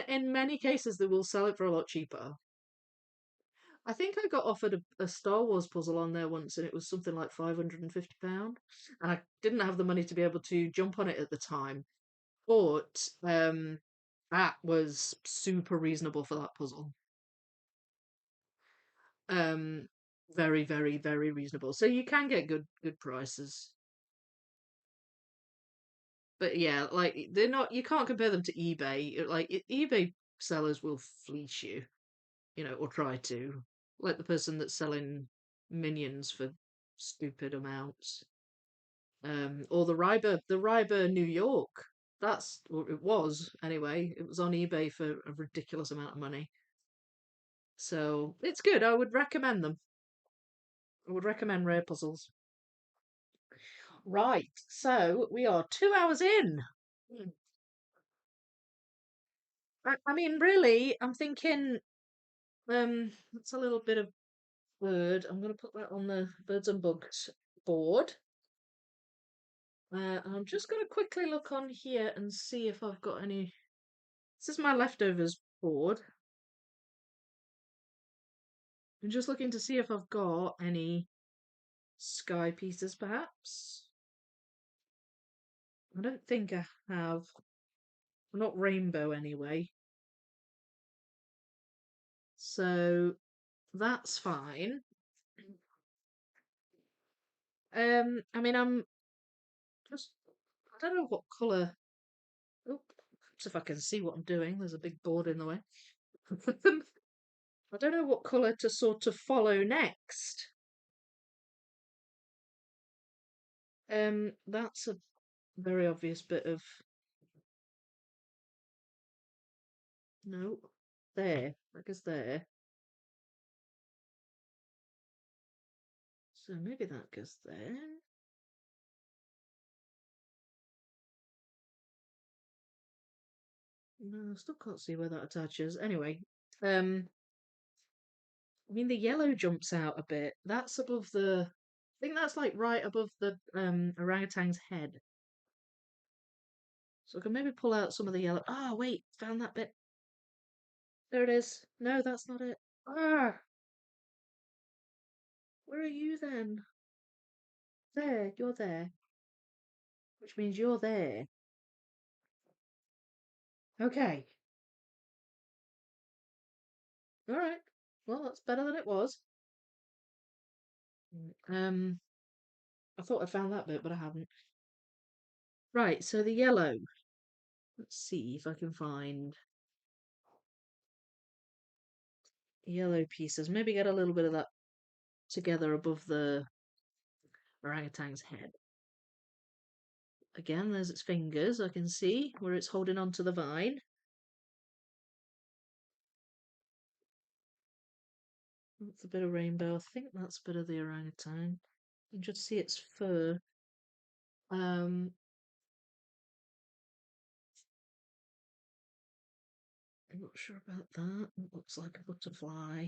in many cases they will sell it for a lot cheaper. I think I got offered a Star Wars puzzle on there once, and it was something like £550, and I didn't have the money to be able to jump on it at the time. But that was super reasonable for that puzzle. Um, very, very, very reasonable. So you can get good prices. But yeah, like they're not. You can't compare them to eBay. Like eBay sellers will fleece you, or try to, like the person that's selling minions for stupid amounts. Or the Ryber New York. Or it was anyway. It was on eBay for a ridiculous amount of money. So it's good. I would recommend them. I would recommend Rare Puzzles. Right. So we are 2 hours in. Hmm. I mean, really, I'm thinking. That's a little bit of bird. I'm going to put that on the birds and bugs board. I'm just going to quickly look on here and see if I've got any. This is my leftovers board. I'm just looking to see if I've got any sky pieces, perhaps. I don't think I have. Not rainbow, anyway. So that's fine. I mean, I'm just. I don't know what colour. Oh, see if I can see what I'm doing. There's a big board in the way. I don't know what colour to sort of follow next. That's a very obvious bit of no. There, that goes there. So maybe that goes there. No, I still can't see where that attaches. Anyway, I mean the yellow jumps out a bit. That's above the. think that's like right above the orangutan's head. So I can maybe pull out some of the yellow. Ah, wait, found that bit. There it is. No, that's not it. Ah, where are you then? There, you're there. Which means you're there. Okay. All right. Well, that's better than it was. I thought I found that bit, but I haven't. Right, so the yellow. Let's see if I can find yellow pieces. Maybe get a little bit of that together above the orangutan's head. Again, there's its fingers. I can see where it's holding onto the vine. That's a bit of rainbow. I think that's a bit of the orangutan. You can just see its fur. Um, I'm not sure about that. It looks like a butterfly.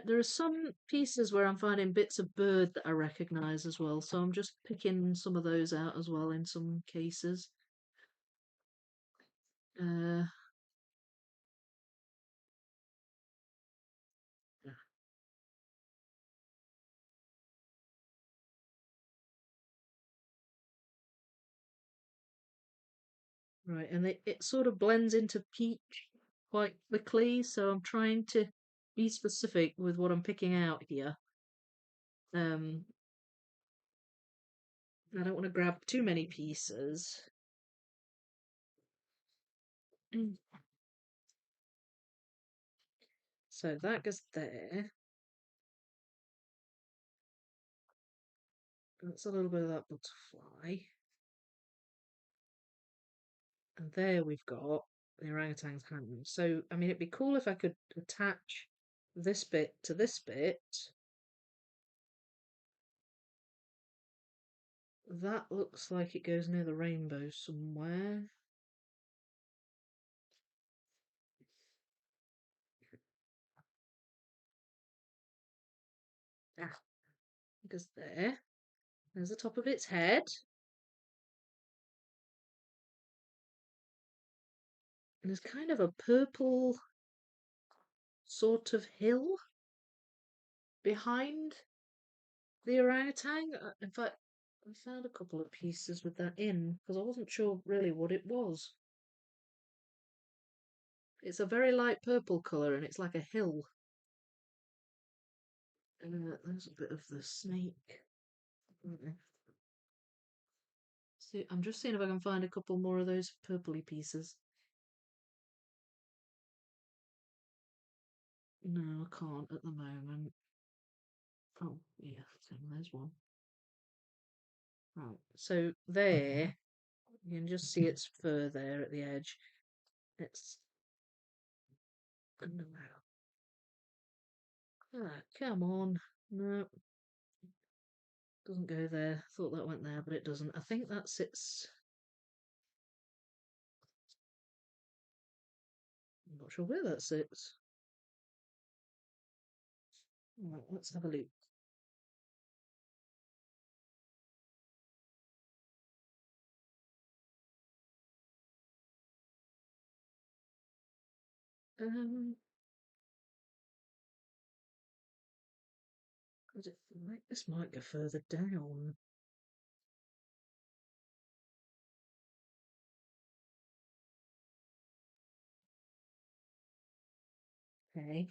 There are some pieces where I'm finding bits of bird that I recognise as well, so I'm just picking some of those out as well in some cases. Uh, right, and it sort of blends into peach quite quickly, so I'm trying to be specific with what I'm picking out here. Um, I don't want to grab too many pieces. So that goes there. That's a little bit of that butterfly. And there we've got the orangutan's hand. So, I mean, it'd be cool if I could attach this bit to this bit. That looks like it goes near the rainbow somewhere. Ah, it goes there. There's the top of its head. And there's kind of a purple sort of hill behind the orangutan. In fact, I found a couple of pieces with that in because I wasn't sure really what it was. It's a very light purple colour and it's like a hill. There's a bit of the snake. See, I'm just seeing if I can find a couple more of those purpley pieces. No, I can't at the moment. Oh, yeah, there's one. Right, so there, you can just see its fur there at the edge. It's underwear. Ah, come on. No, doesn't go there. Thought that went there, but it doesn't. I think that sits. I'm not sure where that sits. Right, let's have a look. Um, does it feel like this might go further down? Okay.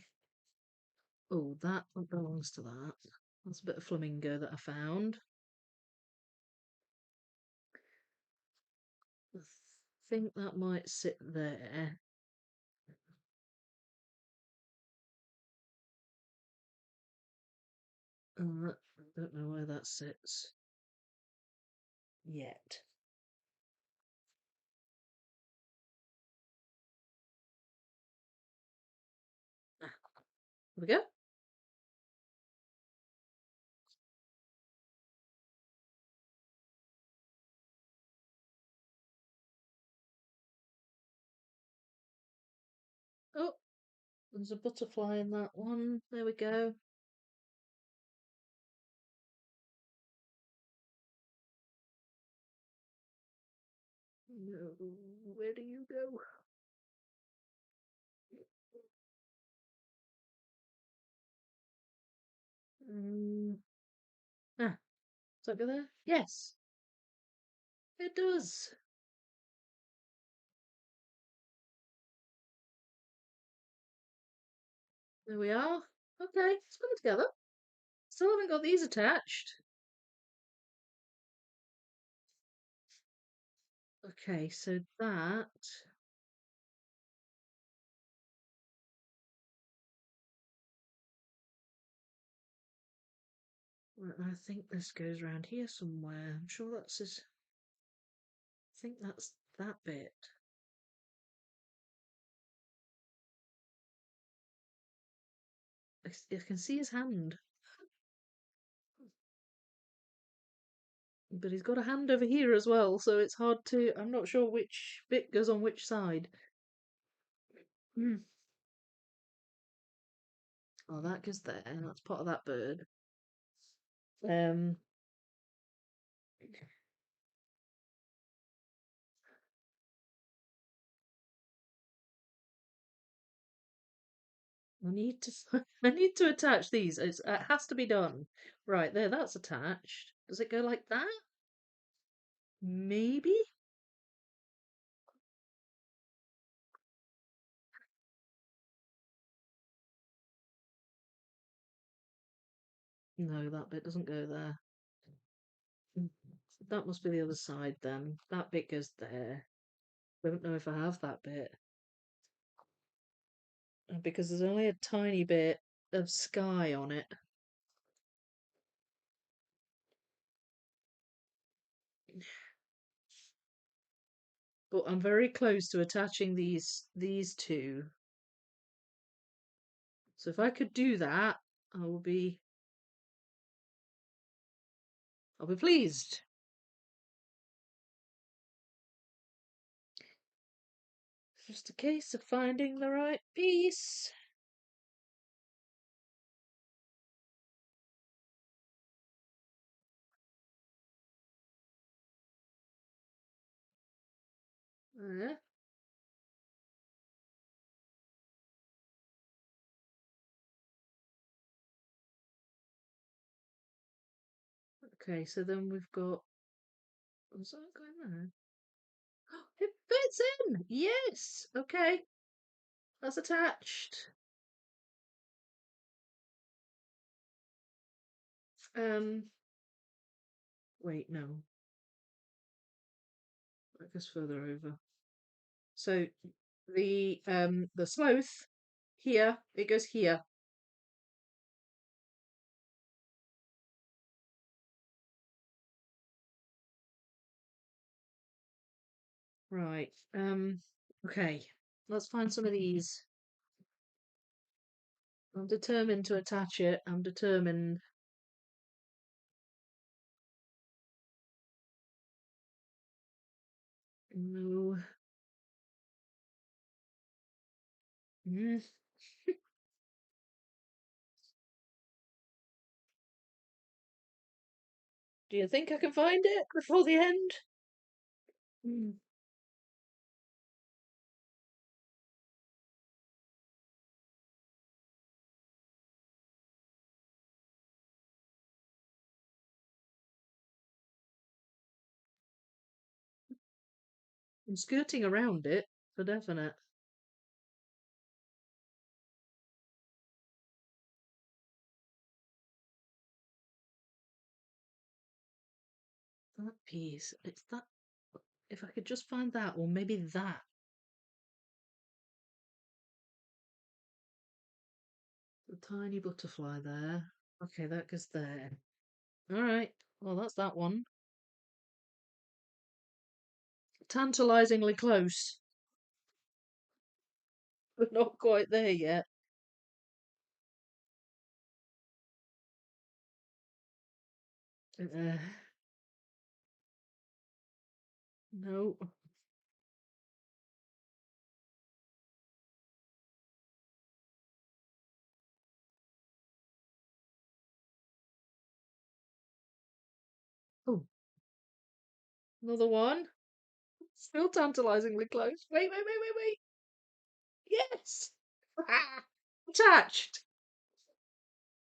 Oh, that belongs to that. That's a bit of flamingo that I found. I think that might sit there. I don't know where that sits yet. Ah, there we go. There's a butterfly in that one. There we go. No, where do you go? Mm. Ah, does that go there? Yes, it does. There we are. Okay, it's coming together. Still haven't got these attached. Okay, so that. Right, I think this goes around here somewhere. I'm sure that's his. I think that's that bit. I can see his hand, but he's got a hand over here as well, so it's hard to. I'm not sure which bit goes on which side. Hmm. Oh, that goes there. That's part of that bird. Um, I need to. I need to attach these. It has to be done. Right there. That's attached. Does it go like that? Maybe. No, that bit doesn't go there. Mm, that must be the other side then. That bit goes there. I don't know if I have that bit. Because there's only a tiny bit of sky on it. But I'm very close to attaching these two. So if I could do that, I will be I'll be pleased. It's just a case of finding the right piece. There. Okay, so then we've got. Is that going there? It fits in! Yes! Okay, that's attached. Um, wait, no. That goes further over. So the sloth here, it goes here. Right. Okay. Let's find some of these. I'm determined to attach it. I'm determined. No. Mm. Do you think I can find it before the end? Mm. I'm skirting around it for definite. That piece. It's that. If I could just find that, or maybe that. The tiny butterfly there. Okay, that goes there. All right. Well, that's that one. Tantalizingly close, but not quite there yet. Uh, no. Another one. Still tantalizingly close. Wait, wait, wait, wait, wait. Yes! Ah, attached.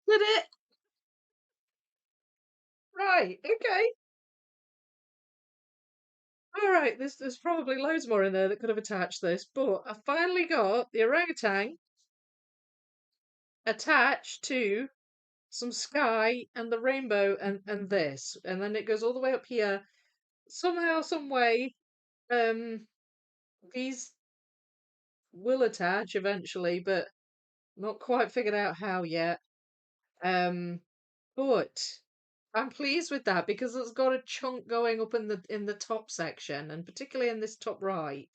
Did it? Right, okay. Alright, there's probably loads more in there that could have attached this, but I finally got the orangutan attached to some sky and the rainbow and this. And then it goes all the way up here. Somehow, some way, these will attach eventually, but not quite figured out how yet. Um, but I'm pleased with that because it's got a chunk going up in the top section, and particularly in this top right,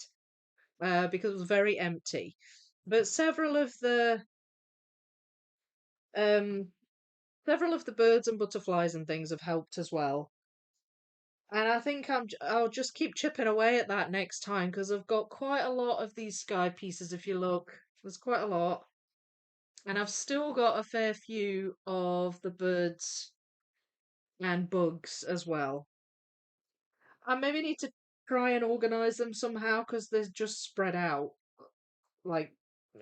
because it was very empty. But um several of the birds and butterflies and things have helped as well. And I think I'll just keep chipping away at that next time because I've got quite a lot of these sky pieces. If you look, there's quite a lot, and I've still got a fair few of the birds and bugs as well. I maybe need to try and organize them somehow because they're just spread out, like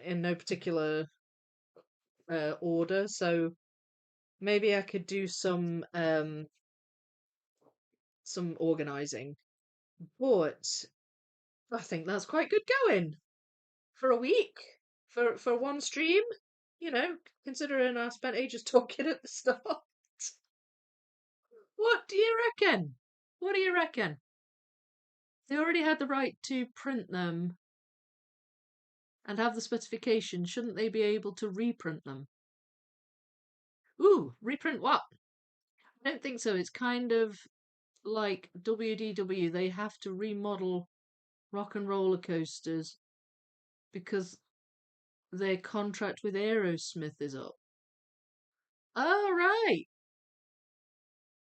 in no particular order. So maybe I could do some organizing. But I think that's quite good going for a week for one stream. You know, considering I spent ages talking at the start. What do you reckon? What do you reckon? They already had the right to print them and have the specification. Shouldn't they be able to reprint them? Ooh, reprint what? I don't think so. It's kind of like WDW. They have to remodel Rock and Roller Coasters because their contract with Aerosmith is up. Oh, right.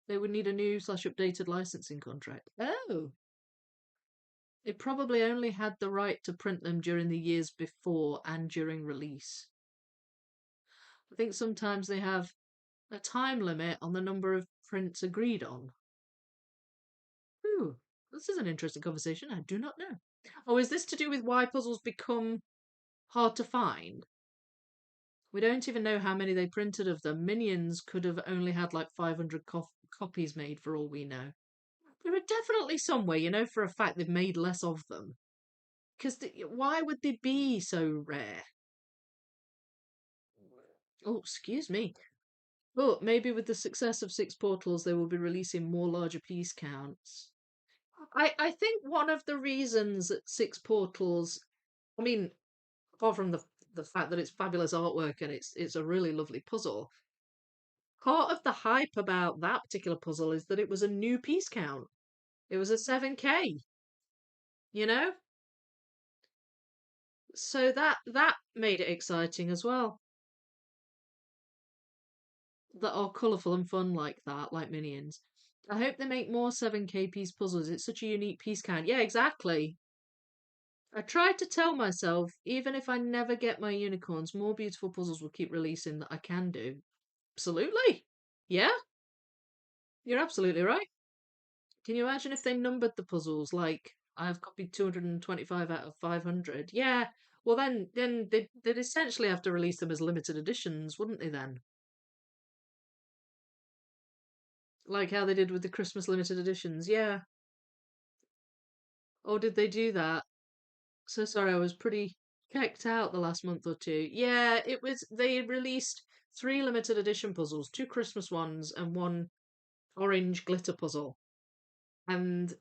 They would need a new slash updated licensing contract. Oh. They probably only had the right to print them during the years before and during release. I think sometimes they have a time limit on the number of prints agreed on. Ooh, this is an interesting conversation. I do not know. Oh, is this to do with why puzzles become hard to find? We don't even know how many they printed of them. Minions could have only had like 500 copies made for all we know. There are definitely some way, for a fact they've made less of them. Because why would they be so rare? Oh, excuse me. But maybe with the success of Six Portals, they will be releasing more larger piece counts. I think one of the reasons that Six Portals, I mean, apart from the fact that it's fabulous artwork and it's a really lovely puzzle, part of the hype about that particular puzzle is that it was a new piece count. It was a 7K, you know? So that made it exciting as well. That are colourful and fun like that, like Minions. I hope they make more 7K piece puzzles. It's such a unique piece count. Yeah, exactly. I tried to tell myself, even if I never get my unicorns, more beautiful puzzles will keep releasing that I can do. Absolutely. Yeah, you're absolutely right. Can you imagine if they numbered the puzzles like I've copied 225 out of 500? Yeah. Well, then they'd essentially have to release them as limited editions, wouldn't they then? Like how they did with the Christmas limited editions. Yeah. Or did they do that? So sorry, I was pretty checked out the last month or two. Yeah, it was. They released three limited edition puzzles, two Christmas ones, and one orange glitter puzzle. And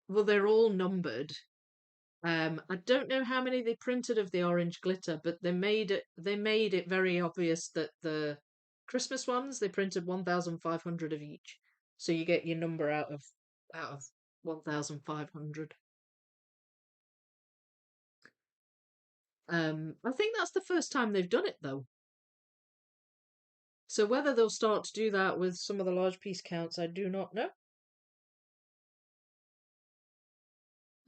well, they're all numbered. I don't know how many they printed of the orange glitter, but they made it very obvious that the Christmas ones they printed 1,500 of each, so you get your number out of 1,500. I think that's the first time they've done it though. So whether they'll start to do that with some of the large piece counts, I do not know.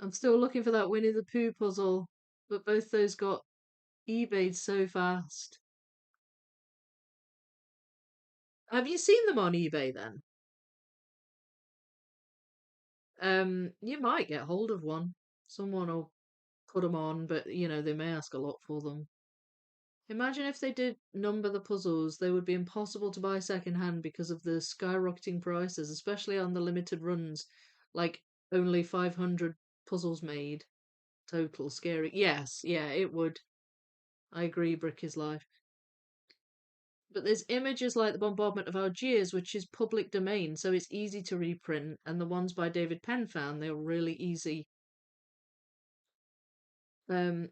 I'm still looking for that Winnie the Pooh puzzle, but both those got eBayed so fast. Have you seen them on eBay then? You might get hold of one. Someone will put them on, but they may ask a lot for them. Imagine if they did number the puzzles, they would be impossible to buy secondhand because of the skyrocketing prices, especially on the limited runs. Like only 500 puzzles made total. Scary. Yes, yeah, it would. I agree, Brick is life. But there's images like the bombardment of Algiers, which is public domain, so it's easy to reprint. And the ones by David Penn found they were really easy. Um,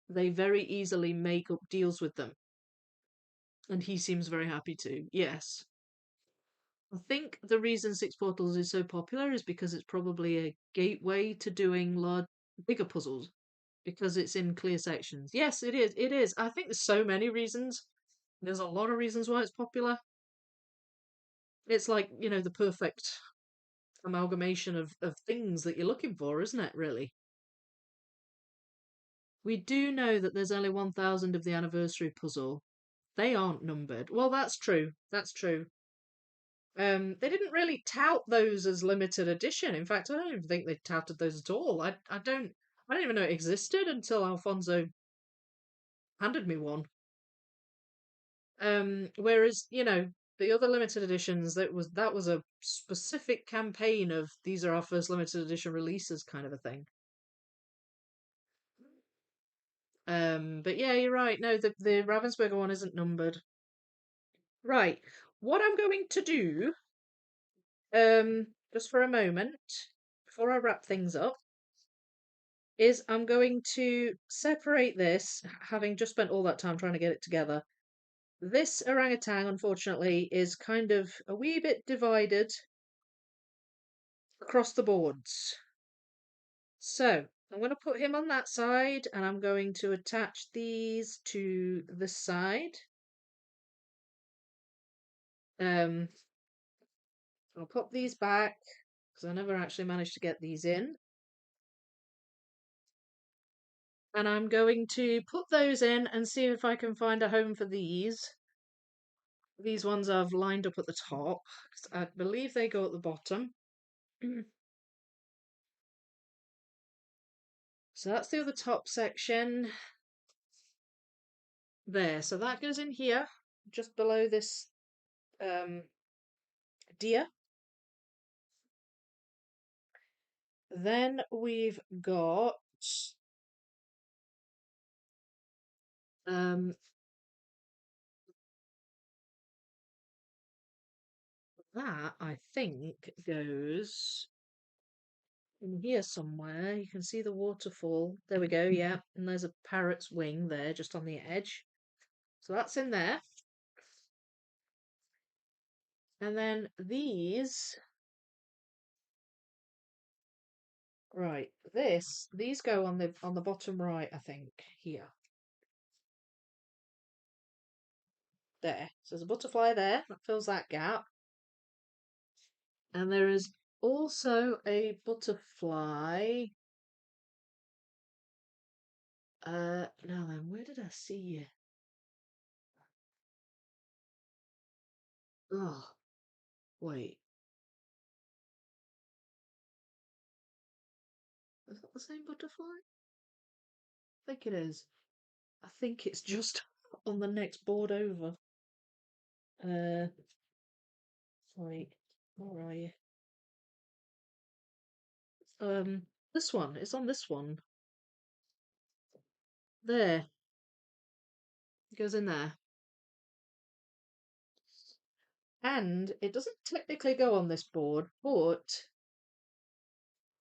they very easily make up deals with them, and he seems very happy to. Yes, I think the reason Six Portals is so popular is because it's probably a gateway to doing bigger puzzles because it's in clear sections. Yes, it is. It is. I think there's so many reasons. There's a lot of reasons why it's popular. It's like, the perfect amalgamation of things that you're looking for, isn't it, really? We do know that there's only 1,000 of the anniversary puzzle. They aren't numbered. Well, that's true. That's true. They didn't really tout those as limited edition. In fact, I don't even think they touted those at all. I don't even know it existed until Alfonso handed me one. Whereas, the other limited editions, that was a specific campaign of these are our first limited edition releases kind of a thing. But yeah, you're right. No, the Ravensburger one isn't numbered. Right. What I'm going to do, just for a moment, before I wrap things up, is I'm going to separate this, having just spent all that time trying to get it together. This orangutan, unfortunately, is kind of a wee bit divided across the boards. So I'm going to put him on that side, and I'm going to attach these to this side. I'll pop these back because I never actually managed to get these in. And I'm going to put those in and see if I can find a home for these. These ones I've lined up at the top. I believe they go at the bottom. So that's the other top section. There, so that goes in here, just below this deer. Then we've got that I think goes in here somewhere. You can see the waterfall. There we go, yeah. And there's a parrot's wing there just on the edge. So that's in there. And then these, right, these go on the bottom right, I think, here. There. So there's a butterfly there, that fills that gap. And there is also a butterfly. Now then, where did I see you? Oh, wait. Is that the same butterfly? I think it is. I think it's just on the next board over. Uh, wait, where are you? This one. It's on this one. There. It goes in there. And it doesn't technically go on this board, but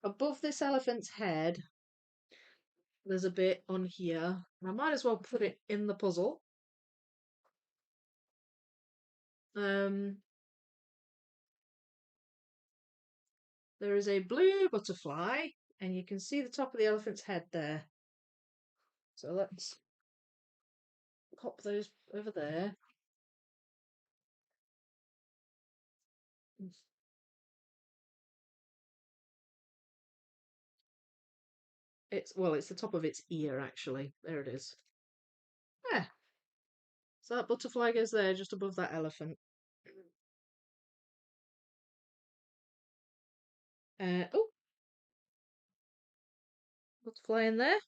above this elephant's head, there's a bit on here. And I might as well put it in the puzzle. Um, there is a blue butterfly, and you can see the top of the elephant's head there. So let's pop those over there. It's the top of its ear actually. There it is. Yeah. So that butterfly goes there just above that elephant. Oh, Butterfly in there.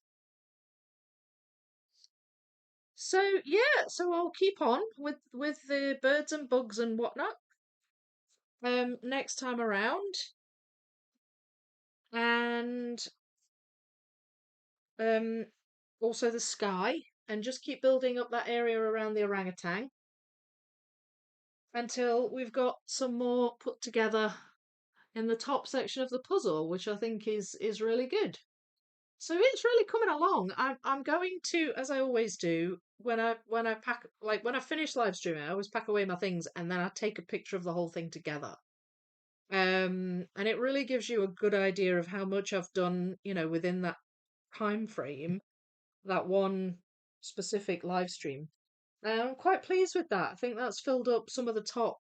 So yeah, so I'll keep on with the birds and bugs and whatnot. Next time around, and um, also the sky, and just keep building up that area around the orangutan until we've got some more put together in the top section of the puzzle, which I think is really good. So it's really coming along. I'm going to, as I always do, when I pack, like when I finish live streaming, I always pack away my things and then I take a picture of the whole thing together. And it really gives you a good idea of how much I've done, within that time frame, that one specific live stream. I'm quite pleased with that. I think that's filled up some of the top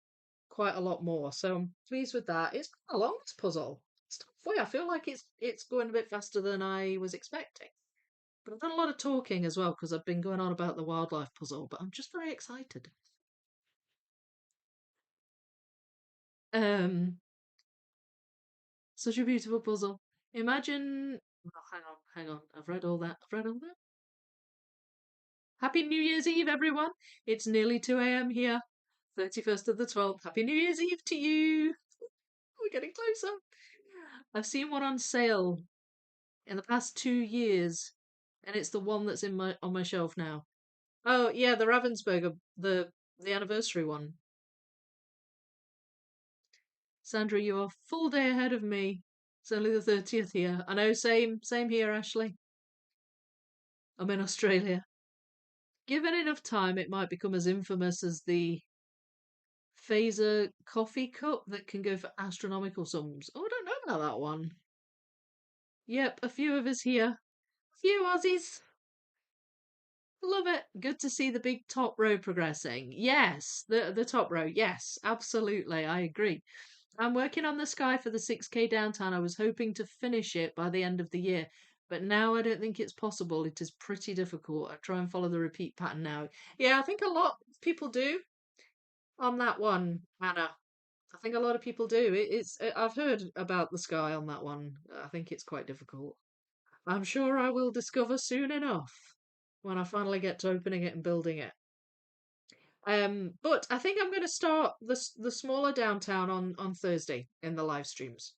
quite a lot more. So I'm pleased with that. It's quite a long, this puzzle. It's halfway. I feel like it's going a bit faster than I was expecting. But I've done a lot of talking as well because I've been going on about the wildlife puzzle, but I'm just very excited. Um, Such a beautiful puzzle. Imagine. Oh, hang on. I've read all that. I've read all that. Happy New Year's Eve, everyone. It's nearly 2 a.m. here. 31st of the 12th. Happy New Year's Eve to you. We're getting closer. I've seen one on sale in the past 2 years, and it's the one that's in my on my shelf now. Oh yeah, the Ravensburger, the anniversary one. Sandra, you are full day ahead of me. It's only the 30th here. I know, same here, Ashley. I'm in Australia. Given enough time, it might become as infamous as the phaser coffee cup that can go for astronomical sums. Oh, I don't know about that one. Yep, a few of us here. A few Aussies. Love it. Good to see the big top row progressing. Yes, the top row. Yes, absolutely. I agree. I'm working on the sky for the 6K downtown. I was hoping to finish it by the end of the year, but now I don't think it's possible. It is pretty difficult. I try and follow the repeat pattern now. Yeah, I think a lot of people do on that one, Anna. I think a lot of people do. I've heard about the sky on that one. I think it's quite difficult. I'm sure I will discover soon enough when I finally get to opening it and building it. But I think I'm going to start the smaller downtown on Thursday in the live streams.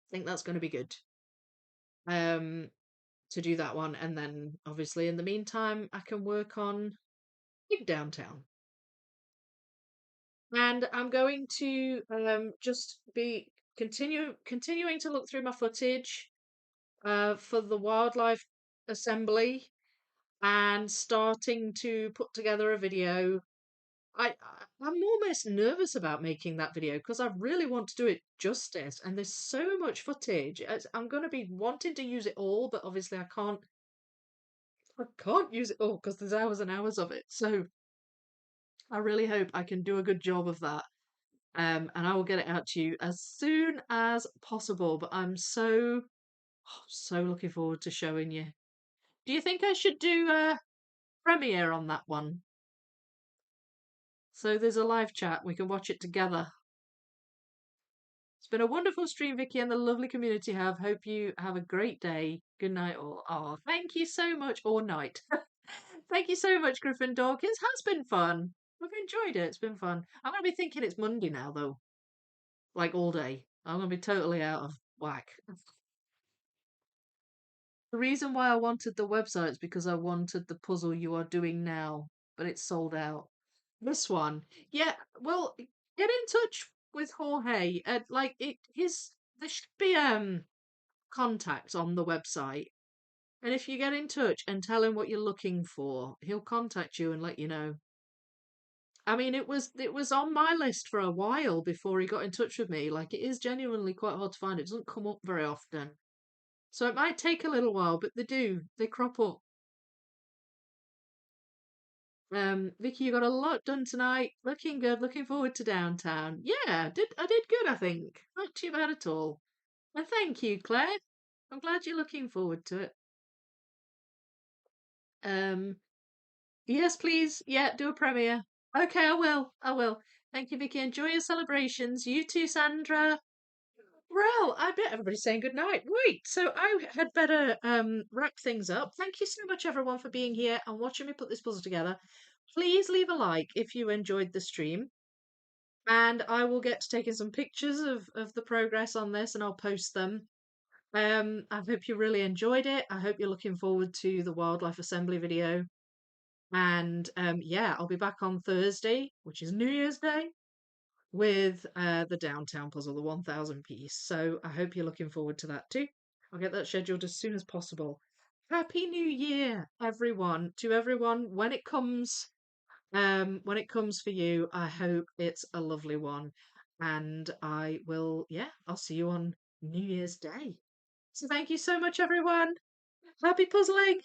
I think that's going to be good. Um, to do that one, and then obviously in the meantime, I can work on big downtown. And I'm going to just be continuing to look through my footage for the wildlife assembly and starting to put together a video. I'm almost nervous about making that video because I really want to do it justice, and there's so much footage. I'm going to be wanting to use it all, but obviously I can't use it all because there's hours and hours of it. So I really hope I can do a good job of that. And I will get it out to you as soon as possible. But I'm so looking forward to showing you. Do you think I should do a premiere on that one? So there's a live chat. We can watch it together. It's been a wonderful stream, Vicky, and the lovely community have. Hope you have a great day. Good night, all. Oh, thank you so much. Or night. Thank you so much, Griffin Dog. It has been fun. I've enjoyed it. It's been fun. I'm going to be thinking it's Monday now, though. Like all day. I'm going to be totally out of whack. The reason why I wanted the website is because I wanted the puzzle you are doing now, but it's sold out. This one, yeah. Well, get in touch with Jorge. Like there should be contact on the website, and if you get in touch and tell him what you're looking for, he'll contact you and let you know. I mean, it was on my list for a while before he got in touch with me. Like, it is genuinely quite hard to find. It doesn't come up very often. So it might take a little while, but they do. They crop up. Vicky, you got a lot done tonight. Looking good. Looking forward to downtown. Yeah, I did good, I think. Not too bad at all. And thank you, Claire. I'm glad you're looking forward to it. Um, yes, please. Yeah, do a premiere. Okay, I will. I will. Thank you, Vicky. Enjoy your celebrations. You too, Sandra. Well, I bet everybody's saying good night. Right, so I had better wrap things up. Thank you so much, everyone, for being here and watching me put this puzzle together. Please leave a like if you enjoyed the stream, and I will get to taking some pictures of the progress on this, and I'll post them. I hope you really enjoyed it. I hope you're looking forward to the wildlife assembly video. And yeah, I'll be back on Thursday, which is New Year's Day, with the downtown puzzle, the 1000 piece. So I hope you're looking forward to that too. I'll get that scheduled as soon as possible. Happy New Year, everyone! To everyone, when it comes for you, I hope it's a lovely one. And yeah, I'll see you on New Year's Day. So thank you so much, everyone. Happy puzzling!